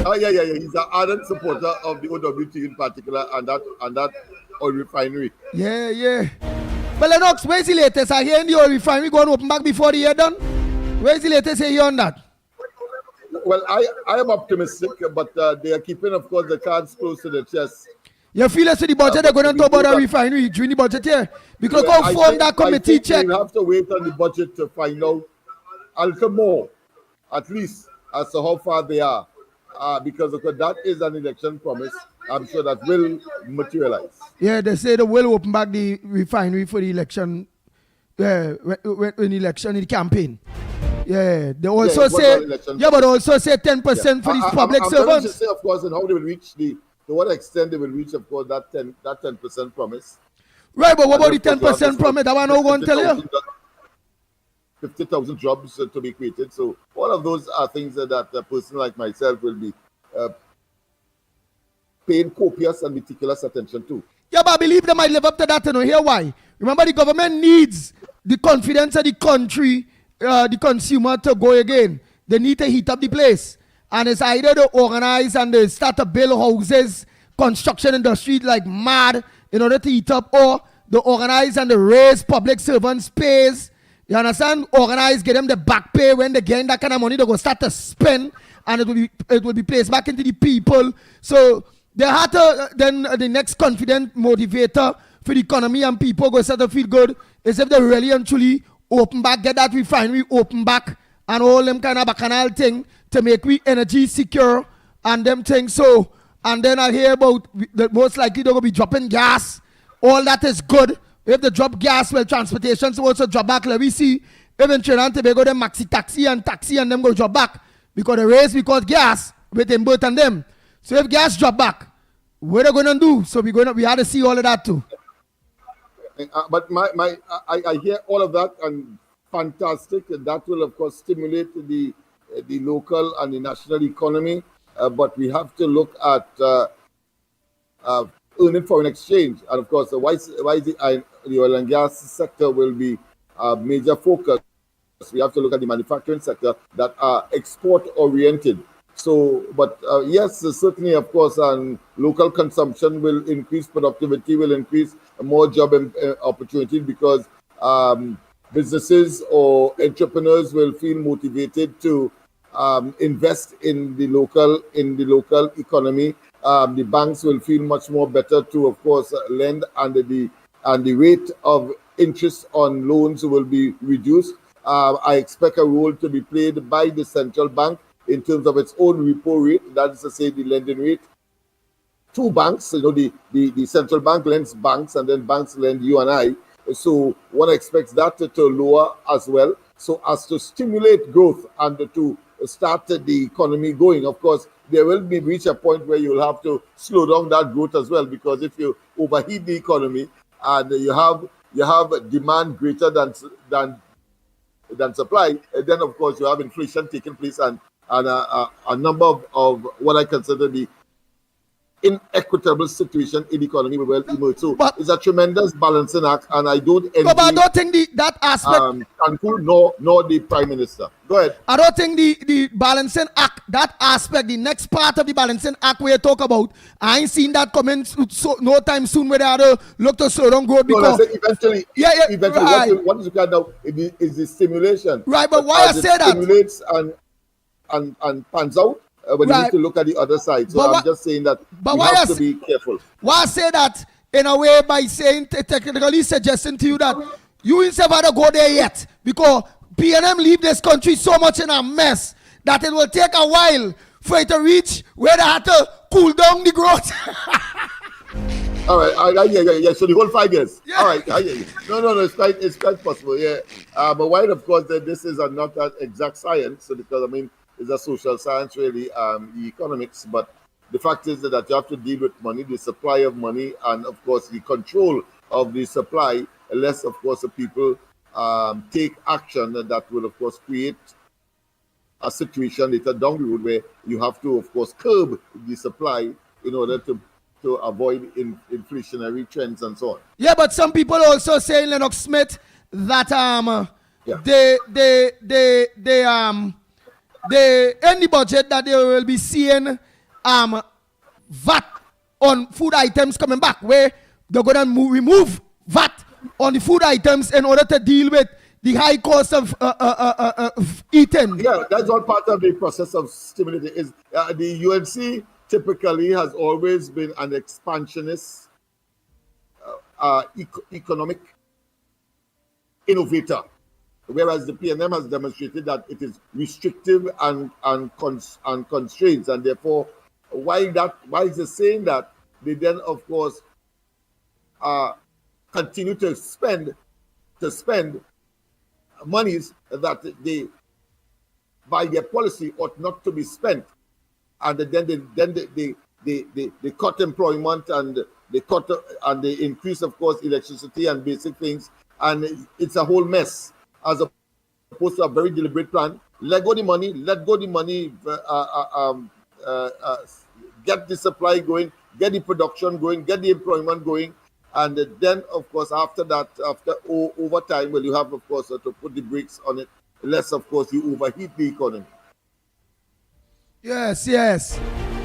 Oh yeah. He's an ardent supporter of the OWT in particular and that oil refinery. Yeah. But Lennox, where's the latest? I hear the oil refinery going to open back before the year done. Where's the latest here on that? Well, I am optimistic, but they are keeping, of course, the cards close to the chest. You feel as the budget they're going to talk about the refinery during the budget here? Because how form that committee check? We have to wait on the budget to find out a little more, at least, as to how far they are. Because that is an election promise I'm sure that will materialize. Yeah, they say they will open back the refinery for the election. Yeah, when election in the campaign. Yeah, they also say. Yeah, but also say 10% for these public servants. I'm say, of course, and how they will reach to what extent they will reach, of course, that 10% promise. Right, but what about the 10% promise? That one I'm going to tell you. 50,000 jobs to be created. So all of those are things that a person like myself will be paying copious and meticulous attention to. Yeah, but I believe they might live up to that. You know, here why? Remember, the government needs the confidence of the country, the consumer to go again. They need to heat up the place. And it's either they organize and they start to build houses, construction industry like mad in order to heat up, or they organize and they raise public servants' pays. You understand? Organize, get them the back pay. When they gain that kind of money, they go start to spend, and it will be placed back into the people. So they had to, then the next confident motivator for the economy and people go start to feel good is if they really and truly open back, get that refinery open back, and all them kind of bacchanal thing to make we energy secure and them things. So, and then I hear about that most likely they're going to be dropping gas. All that is good. If they drop gas, well, transportation so also drop back. Let me see. Even Trinidad and Tobago, them maxi taxi and them go drop back. Because the race because gas with them both and them. So if gas drop back, what are they going to do? So we had to see all of that too. But I hear all of that and fantastic. That will of course stimulate the local and the national economy. But we have to look at earning foreign exchange, and of course why the oil and gas sector will be a major focus. We have to look at the manufacturing sector that are export oriented. So, but yes, certainly, of course, local consumption will increase, productivity will increase, more job opportunities because businesses or entrepreneurs will feel motivated to invest in the local economy. The banks will feel much more better to, of course, lend, and the rate of interest on loans will be reduced. I expect a role to be played by the central bank in terms of its own repo rate, that is to say the lending rate to banks. You know, the central bank lends banks and then banks lend you and I. So one expects that to lower as well, so as to stimulate growth and to start the economy going. Of course, there will be reach a point where you'll have to slow down that growth as well, because if you overheat the economy and you have demand greater than supply, then of course you have inflation taking place and a number of what I consider the inequitable situation in the economy will emerge. So it's a tremendous balancing act, and I don't envy but I don't think that aspect Cancun nor the Prime Minister. Go ahead. I don't think the balancing act, that aspect, the next part of the balancing act we talk about, I ain't seen that coming no time soon where they have to look to slow down growth because eventually right. what is required now is the stimulation. Right, but why I say that? Stimulates and pans out. But you need to look at the other side. So I'm just saying that you have to be careful. Why I say that in a way by saying, technically suggesting to you that you ain't never to go there yet, because PNM leave this country so much in a mess that it will take a while for it to reach where they have to cool down the growth. All right, yeah. So the whole 5 years. Yeah. All right, I hear you. No, it's quite possible, yeah. But while of course that this is not an exact science, because I mean, it's a social science, really, the economics. But the fact is that you have to deal with money, the supply of money, and of course the control of the supply, unless of course the people take action that will of course create a situation later down the road where you have to of course curb the supply in order to avoid inflationary trends and so on. Yeah, but some people also say, Lennox Smith, that any budget that they will be seeing VAT on food items coming back, where they're going to remove VAT on the food items in order to deal with the high cost of eating. Yeah, that's all part of the process of stimulating. Is the UNC typically has always been an expansionist economic innovator, whereas the PNM has demonstrated that it is restrictive and constraints, and therefore, why is it saying that they then, of course, continue to spend monies that they, by their policy, ought not to be spent, and then they cut employment, and they cut and they increase, of course, electricity and basic things, and it's a whole mess as opposed to a very deliberate plan. Let go the money, get the supply going, get the production going, get the employment going, and then, of course, after that, over time, well, you have, of course, to put the brakes on it, lest, of course, you overheat the economy. Yes.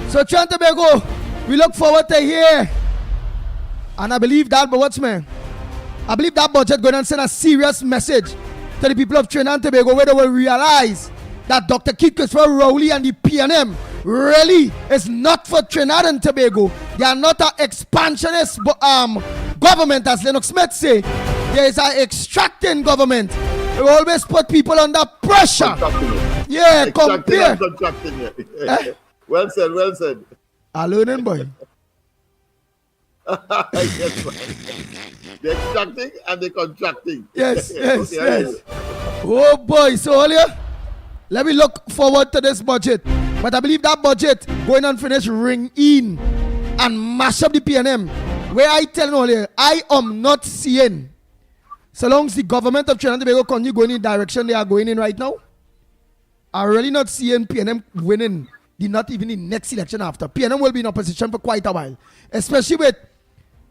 So, Trinidad and Tobago, we look forward to hear, and I believe that, but what's man? I believe that budget going to send a serious message to the people of Trinidad and Tobago, where they will realize that Dr. Keith Christopher Rowley and the PNM really is not for Trinidad and Tobago. They are not an expansionist government, as Lennox Smith say. There is an extracting government. They always put people under pressure. Yeah, compare. Well said. I learning, boy. Yes, they're extracting and they're contracting. Yes. Okay, Oh boy, so earlier, let me look forward to this budget. But I believe that budget going on finish ring in and mash up the PNM. Where I tell you earlier, I am not seeing, so long as the government of Trinidad and Tobago continue going in the direction they are going in right now, I'm really not seeing PNM winning not even the next election after. PNM will be in opposition for quite a while, especially with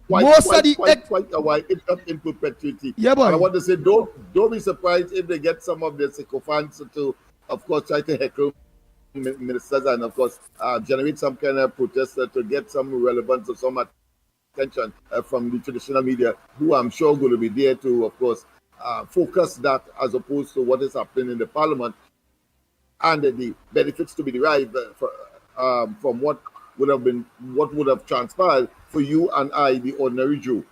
quite a while, if not in perpetuity. Yeah, boy. And I want to say, don't be surprised if they get some of their sycophants to, of course, try to heckle ministers and, of course, generate some kind of protest to get some relevance or some attention from the traditional media, who I'm sure going to be there to, of course, focus that as opposed to what is happening in the parliament and the benefits to be derived from what would have transpired for you and I, the ordinary Jew.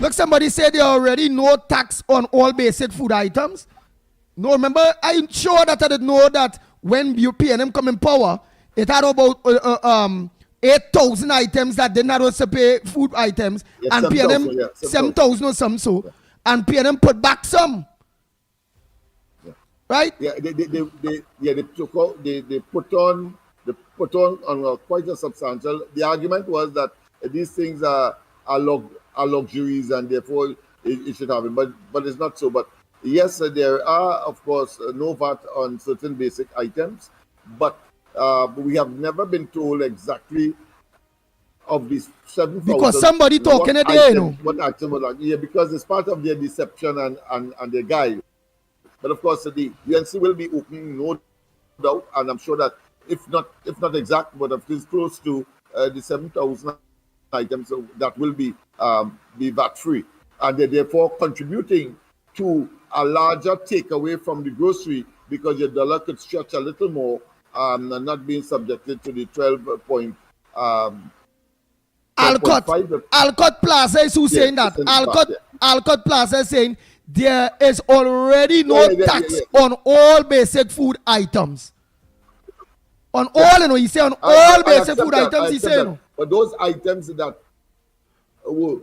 Look, somebody said there already no tax on all basic food items. No, remember, I'm sure that I didn't know that when PNM come in power, it had about 8,000 items that did not also pay food items, and 7, PNM 7,000 or some so, and PNM put back some. Right? Yeah, they put on quite a substantial. The argument was that these things are luxuries and therefore it should have it, but it's not so. But yes, there are, of course, no VAT on certain basic items, but we have never been told exactly of these 7,000. Because somebody talking a day, you know. What item was like? Yeah, because it's part of their deception and their guide. But of course, the UNC will be opening, no doubt, and I'm sure that if not exact, but at least close to the 7,000 items that will be VAT free, and they're therefore contributing to a larger takeaway from the grocery because your dollar could stretch a little more and not being subjected to the 12 Alcott Plaza is who saying that. Alcott Plaza is saying there is already no tax on all basic food items. On all, you know, he say on all basic food items, he say, you know. But those items that were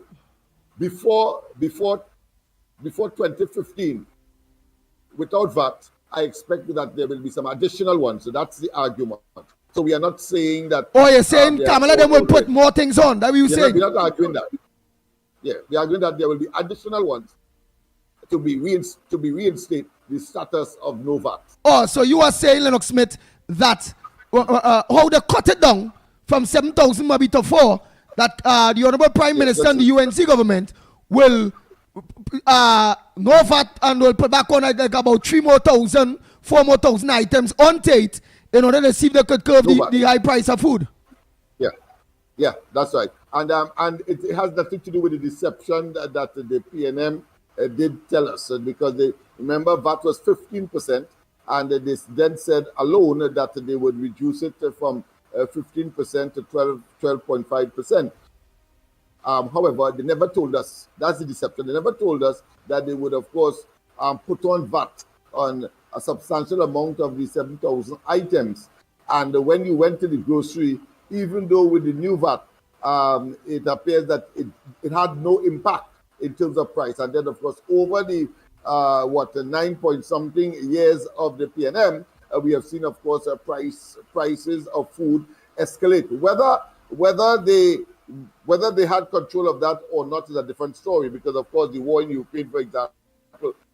before 2015, without VAT, I expect that there will be some additional ones. So that's the argument. So we are not saying that. Oh, you're saying Kamala them will put more things on. That you saying? We're not arguing that. Yeah, we're arguing that there will be additional ones to be reinstated the status of no VAT. Oh, so you are saying, Lennox Smith, that how they cut it down from 7,000 maybe to 4, that the Honorable Prime Minister and the UNC government will no VAT and will put back on like about 3,000, 4,000 items on Tate in order to see if they could curb the high price of food. Yeah, that's right. And it has nothing to do with the deception that the PNM did tell us, because they remember VAT was 15%, and they then said alone that they would reduce it from 15% to 12.5%. However, they never told us, that's the deception, they never told us that they would, of course, put on VAT on a substantial amount of the 7,000 items. And when you went to the grocery, even though with the new VAT, it appears that it had no impact in terms of price. And then, of course, over the the 9 point something years of the PNM, we have seen, of course, prices of food escalate. Whether they had control of that or not is a different story, because, of course, the war in Ukraine, for example,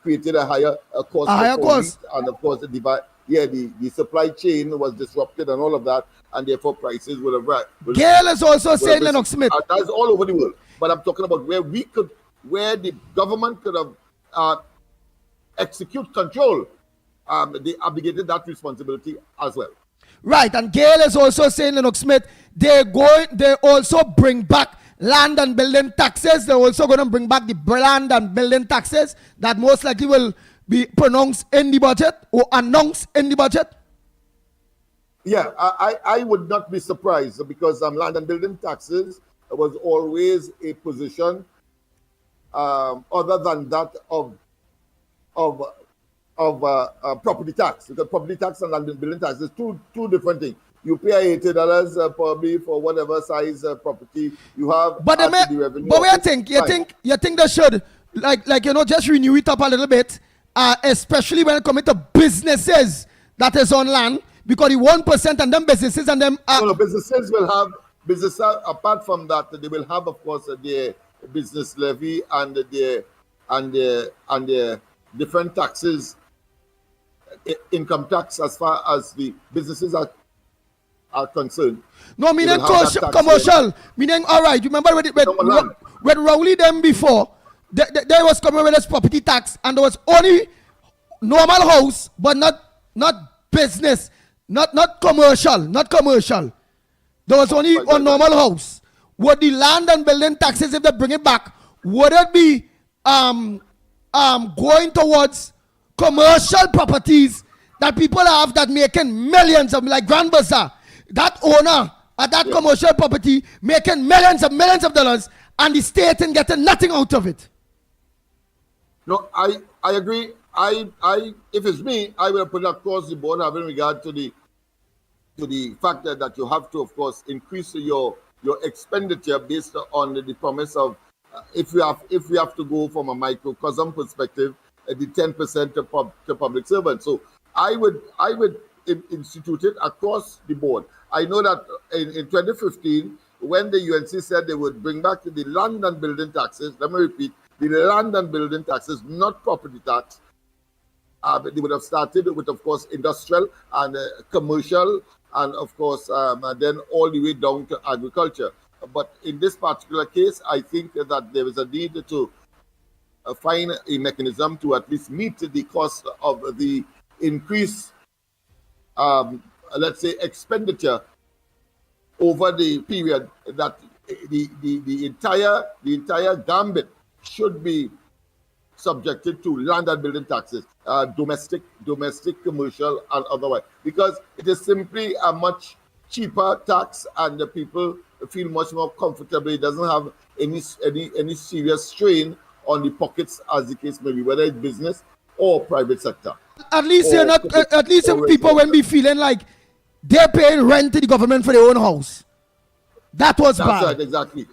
created a higher cost. And, of course, the supply chain was disrupted and all of that, and therefore prices will have. Gail is also saying, Lennox Smith. That's all over the world. But I'm talking about where the government could have execute control. They abdicated that responsibility as well. Right, and Gail is also saying, Lennox Smith, they also bring back land and building taxes. They're also going to bring back the land and building taxes that most likely will be pronounced in the budget or announced in the budget. Yeah, I would not be surprised, because land and building taxes was always a position other than that of property tax, because property tax and land and building tax is two different things. You pay $80 probably for whatever size property you have. But you think they should just renew it up a little bit, especially when it comes to businesses that is on land, because the 1% and them businesses and them businesses will have apart from that, they will have, of course, their business levy and their different taxes, income tax, as far as the businesses are concerned. No, meaning commercial. Meaning, all right, you remember when Rowley them before, there was coming with this property tax, and there was only normal house, but not business, not commercial. There was only a normal house. Would the land and building taxes, if they bring it back, would it be going towards commercial properties that people have that making millions of, like Grand Bazaar, that owner at that commercial property making millions of dollars, and the state ain't getting nothing out of it? No, I agree. If it's me, I will put it across the board, having regard to the fact that you have to, of course, increase your expenditure based on the promise of if we have to go from a microcosm perspective, the 10% to public servants. So I would institute it across the board. I know that in 2015, when the UNC said they would bring back the land and building taxes, let me repeat, the land and building taxes, not property tax. They would have started with, of course, industrial and commercial, and of course, then all the way down to agriculture. But in this particular case, I think that there is a need to find a mechanism to at least meet the cost of the increased, let's say, expenditure over the period that the entire gambit should be subjected to land and building taxes, domestic, commercial, and otherwise, because it is simply a much cheaper tax, and the people feel much more comfortable. It doesn't have any serious strain on the pockets, as the case may be, whether it's business or private sector. At least you're not. At least people won't be feeling like they're paying rent to the government for their own house. That's bad. Right, exactly.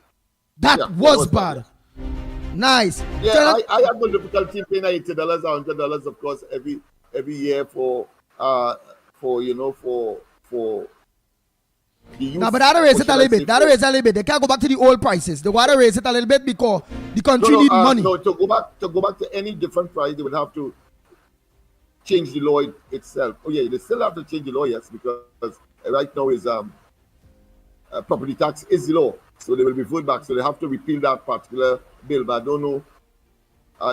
That was bad. Nice. Yeah, I have no difficulty paying $80 or $100, of course, every year for the youth. No, but that'll raise it a little bit. They can't go back to the old prices. They want to raise it a little bit because the country need money. No, to go back to any different price, they would have to change the law itself. Oh yeah, they still have to change the law, yes, because right now is property tax is the law, so they will be voted back. So they have to repeal that particular bill. But I don't know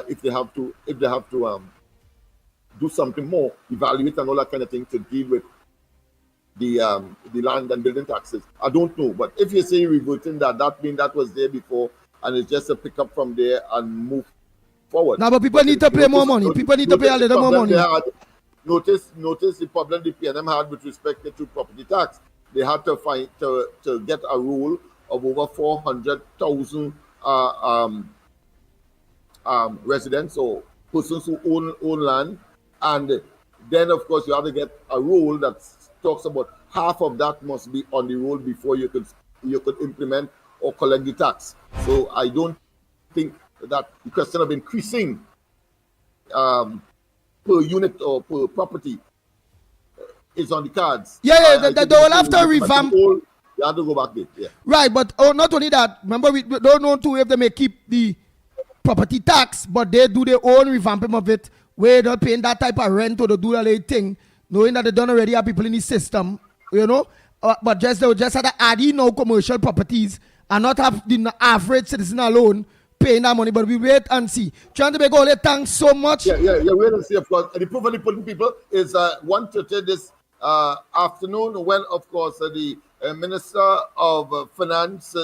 if they have to do something more, evaluate and all that kind of thing to deal with the land and building taxes. I don't know, but if you say reverting that means that was there before, and it's just a pick up from there and move forward. No, but people need to pay more money. People need to pay a little more money. Notice the problem the PNM had with respect to property tax. They had to get a rule of over 400,000 residents or persons who own land, and then of course you have to get a rule that talks about half of that must be on the roll before you could implement or collect the tax. So I don't think that the question of increasing per unit or per property is on the cards. They will have to revamp. You have to go back there. Yeah. Right, but not only that, remember we don't know too if they may keep the property tax, but they do their own revamping of it, where they're not paying that type of rent or they do that thing, knowing that they don't already have people in the system, you know. But they will just have to add in no commercial properties and not have the average citizen alone paying that money. But we wait and see. Trying to make all that thanks so much. Yeah, wait and see, of course. And the proof of the pudding, people, is 1:30 this afternoon when, of course, the Minister of Finance,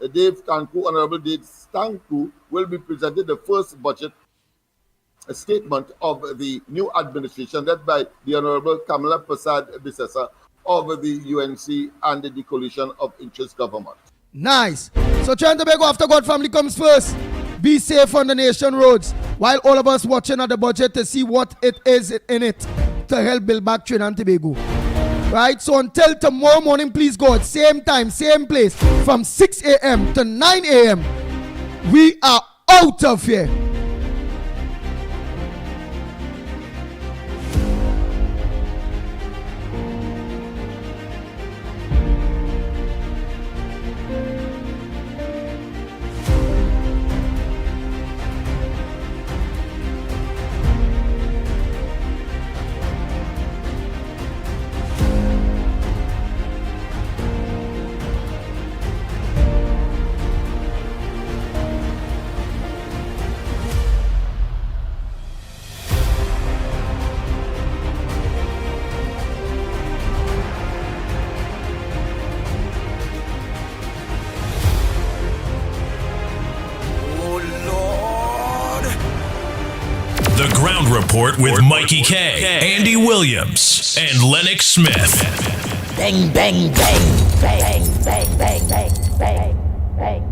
Honorable Dave Stanku, will be presented the first budget statement of the new administration led by the Honorable Kamala Prasad Bisesa of the UNC and the coalition of interest government. Nice. So Trinidad and Tobago, after God family comes first, be safe on the nation roads while all of us watching at the budget to see what it is in it to help build back Trinidad and Tobago. Right? So until tomorrow morning, please God, same time, same place, from 6 a.m. to 9 a.m. we are out of here. The Ground Report with Mikey K, Andy Williams, and Lennox Smith. Bang, bang, bang, bang, bang, bang, bang, bang, bang.